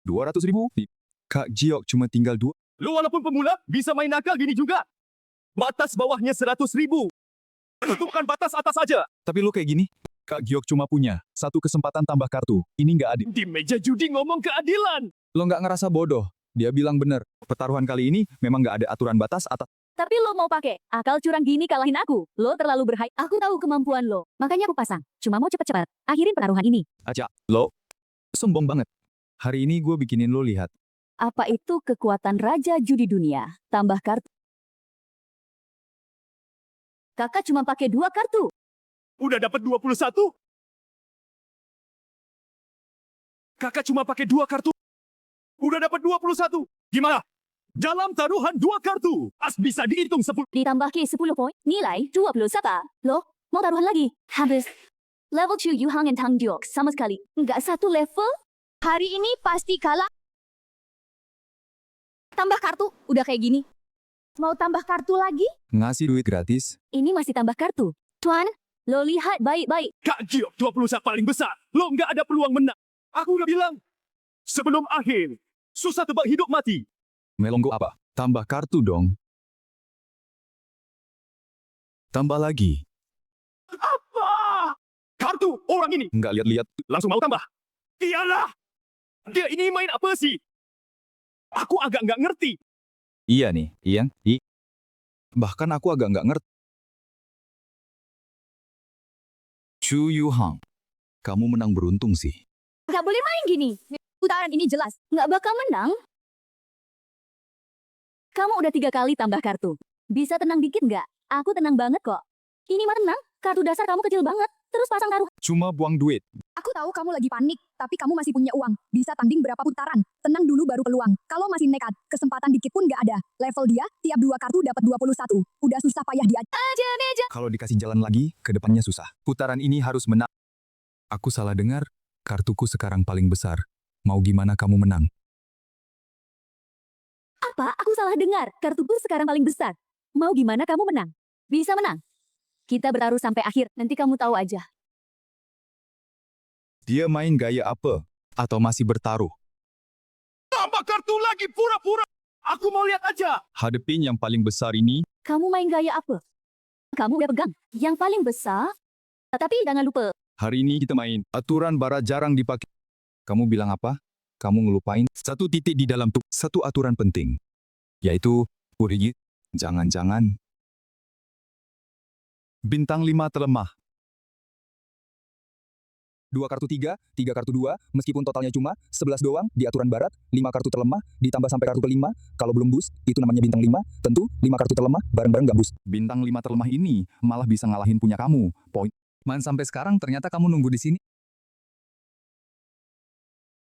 200.000? Kak Jiok cuma tinggal 2. Lu walaupun pemula, bisa main nakal gini juga. Batas bawahnya 100.000. Itu bukan batas atas aja. Tapi lu kayak gini. Kak Giok cuma punya 1 kesempatan tambah kartu. Ini nggak adil. Di meja judi ngomong keadilan. Lo nggak ngerasa bodoh. Dia bilang bener. Pertaruhan kali ini memang nggak ada aturan batas atas. Tapi lo mau pakai akal curang gini kalahin aku. Lo terlalu berhai. Aku tahu kemampuan lo. Makanya aku pasang. Cuma mau cepet-cepet. Akhirin pertaruhan ini. Aja. Lo. Sombong banget. Hari ini gue bikinin lo lihat. Apa itu kekuatan Raja Judi Dunia? Tambah kartu. Kakak cuma pakai 2 kartu. Udah dapat 21. Kakak cuma pakai 2 kartu. Udah dapat 21. Gimana? Dalam taruhan 2 kartu, as bisa dihitung 10. Ditambah ke 10 poin. Nilai 21. Lo, mau taruhan lagi? Habis. Level 2 Yu Hang and Tang Jiok sama sekali. Nggak satu level. Hari ini pasti kalah. Tambah kartu, udah kayak gini. Mau tambah kartu lagi? Ngasih duit gratis. Ini masih tambah kartu. Tuan, lo lihat baik-baik. Kak Giok 20 paling besar. Lo nggak ada peluang menang. Aku udah bilang. Sebelum akhir, susah tebak hidup mati. Melonggo apa? Tambah kartu dong. Tambah lagi. Apa? Kartu orang ini. Nggak lihat-lihat. Langsung mau tambah. Iyalah. Dia ini main apa sih? Aku agak nggak ngerti. Iya nih, Iyang. Bahkan aku agak nggak ngerti. Chu Yu Hang. Kamu menang beruntung sih. Nggak boleh main gini. Putaran ini jelas. Nggak bakal menang. Kamu udah 3 kali tambah kartu. Bisa tenang dikit nggak? Aku tenang banget kok. Ini mah tenang. Kartu dasar kamu kecil banget. Terus pasang taruh. Cuma buang duit. Aku tahu kamu lagi panik, tapi kamu masih punya uang. Bisa tanding berapa putaran. Tenang dulu baru peluang. Kalau masih nekat, kesempatan dikit pun nggak ada. Level dia, tiap 2 kartu dapat 21. Udah susah payah dia. Aja meja. Kalau dikasih jalan lagi, ke depannya susah. Putaran ini harus menang. Aku salah dengar, kartuku sekarang paling besar. Mau gimana kamu menang? Apa? Aku salah dengar. Kartuku sekarang paling besar. Mau gimana kamu menang? Bisa menang. Kita bertaruh sampai akhir. Nanti kamu tahu aja. Dia main gaya apa? Atau masih bertaruh? Tambah kartu lagi pura-pura. Aku mau lihat aja. Hadepin yang paling besar ini, Kamu main gaya apa? Kamu udah pegang. Yang paling besar. Tapi jangan lupa. hari ini kita main. Aturan barat jarang dipakai. Kamu bilang apa? Kamu ngelupain satu titik di dalam tuh. Satu aturan penting. Yaitu, Urigi, jangan-jangan. Bintang 5 terlemah. 2 kartu 3, 3 kartu 2, meskipun totalnya cuma 11 doang di aturan barat, 5 kartu terlemah, ditambah sampai kartu kelima, kalau belum boost, itu namanya bintang 5, tentu 5 kartu terlemah, bareng-bareng gak boost. Bintang 5 terlemah ini malah bisa ngalahin punya kamu. Poin. Man sampai sekarang ternyata kamu nunggu di sini.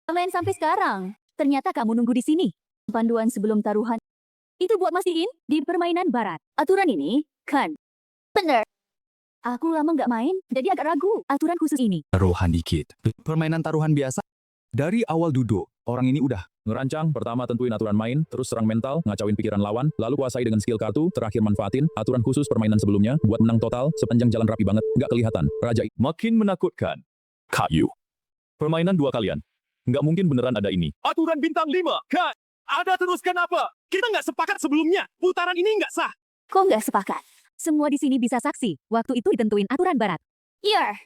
Main sampai sekarang. Ternyata kamu nunggu di sini. Panduan sebelum taruhan. Itu buat mastiin di permainan barat. Aturan ini, kan? Bener. Aku lama nggak main, jadi agak ragu aturan khusus ini. Taruhan dikit. Permainan taruhan biasa. Dari awal duduk, orang ini udah. Ngerancang, pertama tentuin aturan main, terus serang mental, ngacauin pikiran lawan, lalu kuasai dengan skill kartu, terakhir manfaatin aturan khusus permainan sebelumnya, buat menang total, sepanjang jalan rapi banget, nggak kelihatan. Raja makin menakutkan. Kayu. Permainan 2 kalian. Nggak mungkin beneran ada ini. Aturan bintang 5. Kak, ada teruskan apa? Kita nggak sepakat sebelumnya. Putaran ini nggak sah. Kok nggak sepakat? Semua di sini bisa saksi. Waktu itu ditentuin aturan barat. Iya.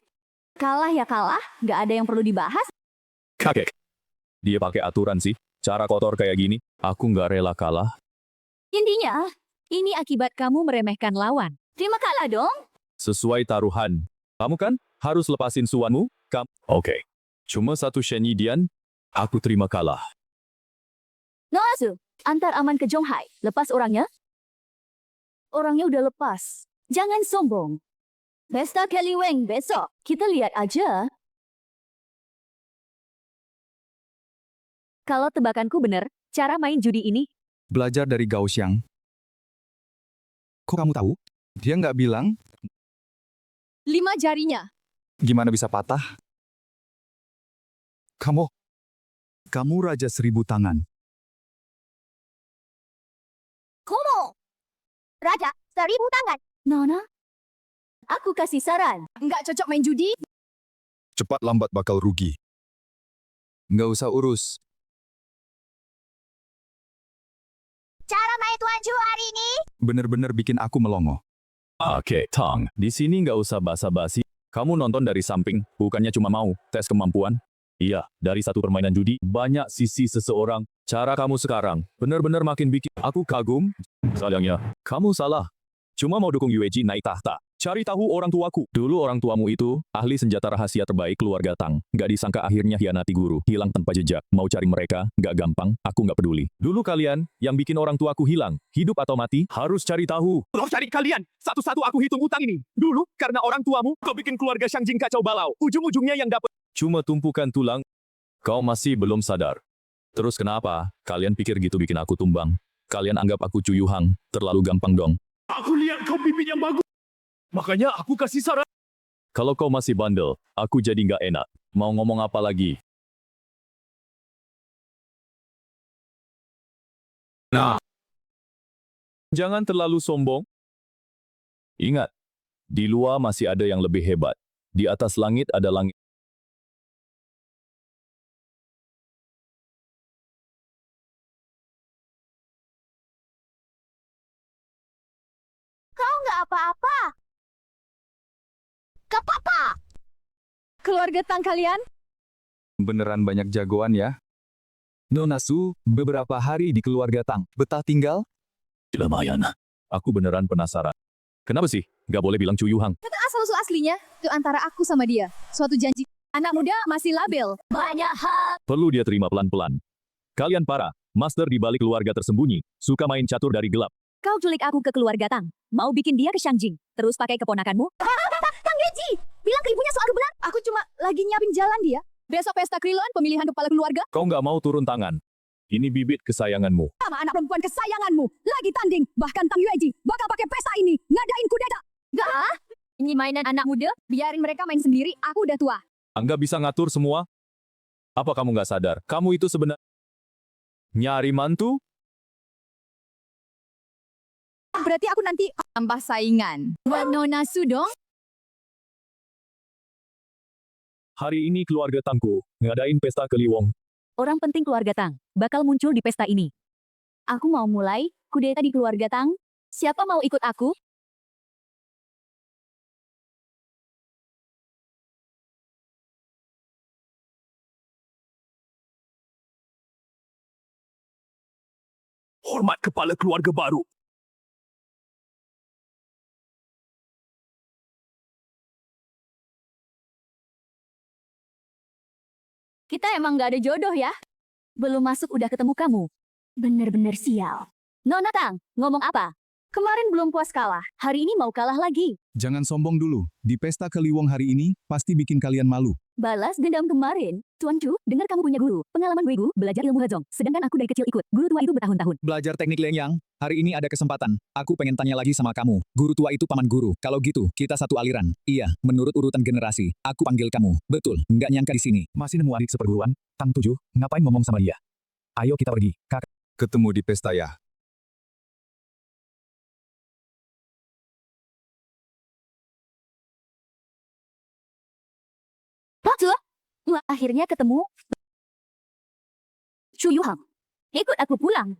Kalah ya kalah, nggak ada yang perlu dibahas. Kakek. Dia pakai aturan sih. Cara kotor kayak gini, aku nggak rela kalah. Intinya, ini akibat kamu meremehkan lawan. Terima kalah dong. Sesuai taruhan. Kamu kan harus lepasin suanmu? Oke. Cuma satu Shen Yidian, aku terima kalah. Noazu, antar aman ke Zhonghai. Lepas orangnya? Orangnya udah lepas. Jangan sombong. Pesta Kelly Wang besok. Kita lihat aja. Kalau tebakanku bener, cara main judi ini, Belajar dari Gao Xiang. Kok kamu tahu? Dia nggak bilang 5 jarinya. gimana bisa patah. Kamu Raja 1000 tangan. Komo! Raja, 1000 tangan. Nona? Aku kasih saran. Nggak cocok main judi? Cepat lambat bakal rugi. Nggak usah urus. Cara main Tuan Ju hari ini? Bener-bener bikin aku melongo. Oke, Tang. Di sini nggak usah basa-basi. Kamu nonton dari samping, bukannya cuma mau tes kemampuan. Iya, dari satu permainan judi, banyak sisi seseorang. Cara kamu sekarang, benar-benar makin bikin aku kagum. Sayangnya, kamu salah. Cuma mau dukung Yueji naik tahta. Cari tahu orang tuaku. Dulu orang tuamu itu, ahli senjata rahasia terbaik keluarga Tang. Nggak disangka akhirnya hianati guru, hilang tanpa jejak. Mau cari mereka, nggak gampang, aku nggak peduli. Dulu kalian, yang bikin orang tuaku hilang, hidup atau mati, harus cari tahu. Tolong cari kalian. Satu-satu aku hitung utang ini. Dulu, karena orang tuamu, kau bikin keluarga Shang Jing kacau balau. Ujung-ujungnya yang dapat. Cuma tumpukan tulang. Kau masih belum sadar. Terus kenapa? Kalian pikir gitu bikin aku tumbang? Kalian anggap aku Cu Yuhang, terlalu gampang dong. Aku lihat kau pipinya bagus. Makanya aku kasih saran. Kalau kau masih bandel, aku jadi nggak enak. Mau ngomong apa lagi? Nah. Jangan terlalu sombong. Ingat, di luar masih ada yang lebih hebat. Di atas langit ada langit. Kau nggak apa-apa. Kepapa! Keluarga Tang kalian? Beneran banyak jagoan ya? Nona Su, beberapa hari di keluarga Tang. Betah tinggal? Lumayan. Aku beneran penasaran. Kenapa sih? Nggak boleh bilang Cu Yuhang. Kata asal-usul aslinya, itu antara aku sama dia. Suatu janji. Anak muda masih label. Banyak hal. Perlu dia terima pelan-pelan. Kalian para, master di balik keluarga tersembunyi, suka main catur dari gelap. Kau culik aku ke keluarga Tang. Mau bikin dia ke Shangjing. Terus pakai keponakanmu? Kang Yeji, bilang ke ibunya soal kebenaran. Aku cuma lagi nyiapin jalan dia. Besok pesta Krilon, pemilihan kepala keluarga. Kau nggak mau turun tangan. Ini bibit kesayanganmu. Sama anak perempuan kesayanganmu. Lagi tanding. Bahkan Tang Yueji bakal pakai pesta ini. Ngadain kudeta. Gak? Ini mainan anak muda. Biarin mereka main sendiri. Aku udah tua. Nggak bisa ngatur semua? Apa kamu nggak sadar? Kamu itu sebenarnya nyari mantu? Berarti aku nanti tambah saingan. Buat Nona Su dong. Hari ini keluarga Tangku ngadain pesta Kliwong. Orang penting keluarga Tang. Bakal muncul di pesta ini. Aku mau mulai kudeta di keluarga Tang. Siapa mau ikut aku? Hormat kepala keluarga baru. Kita emang nggak ada jodoh ya? Belum masuk udah ketemu kamu. Bener-bener sial. Nona Tang, ngomong apa? Kemarin belum puas kalah, hari ini mau kalah lagi. Jangan sombong dulu. Di pesta Kliwong hari ini, pasti bikin kalian malu. Balas dendam kemarin. Tuan Chu, dengar kamu punya guru. Pengalaman Wei belajar ilmu Hezong. Sedangkan aku dari kecil ikut. Guru tua itu bertahun-tahun. Belajar teknik Leng Yang, hari ini ada kesempatan. Aku pengen tanya lagi sama kamu. Guru tua itu paman guru. Kalau gitu, kita satu aliran. Iya, menurut urutan generasi. Aku panggil kamu. Betul, nggak nyangka di sini. Masih nemu adik seperguruan? Tang 7, ngapain ngomong sama dia? Ayo kita pergi, Kak. Ketemu di pesta ya. Bakso? Wah, akhirnya ketemu. Chu Yuhang, ikut aku pulang.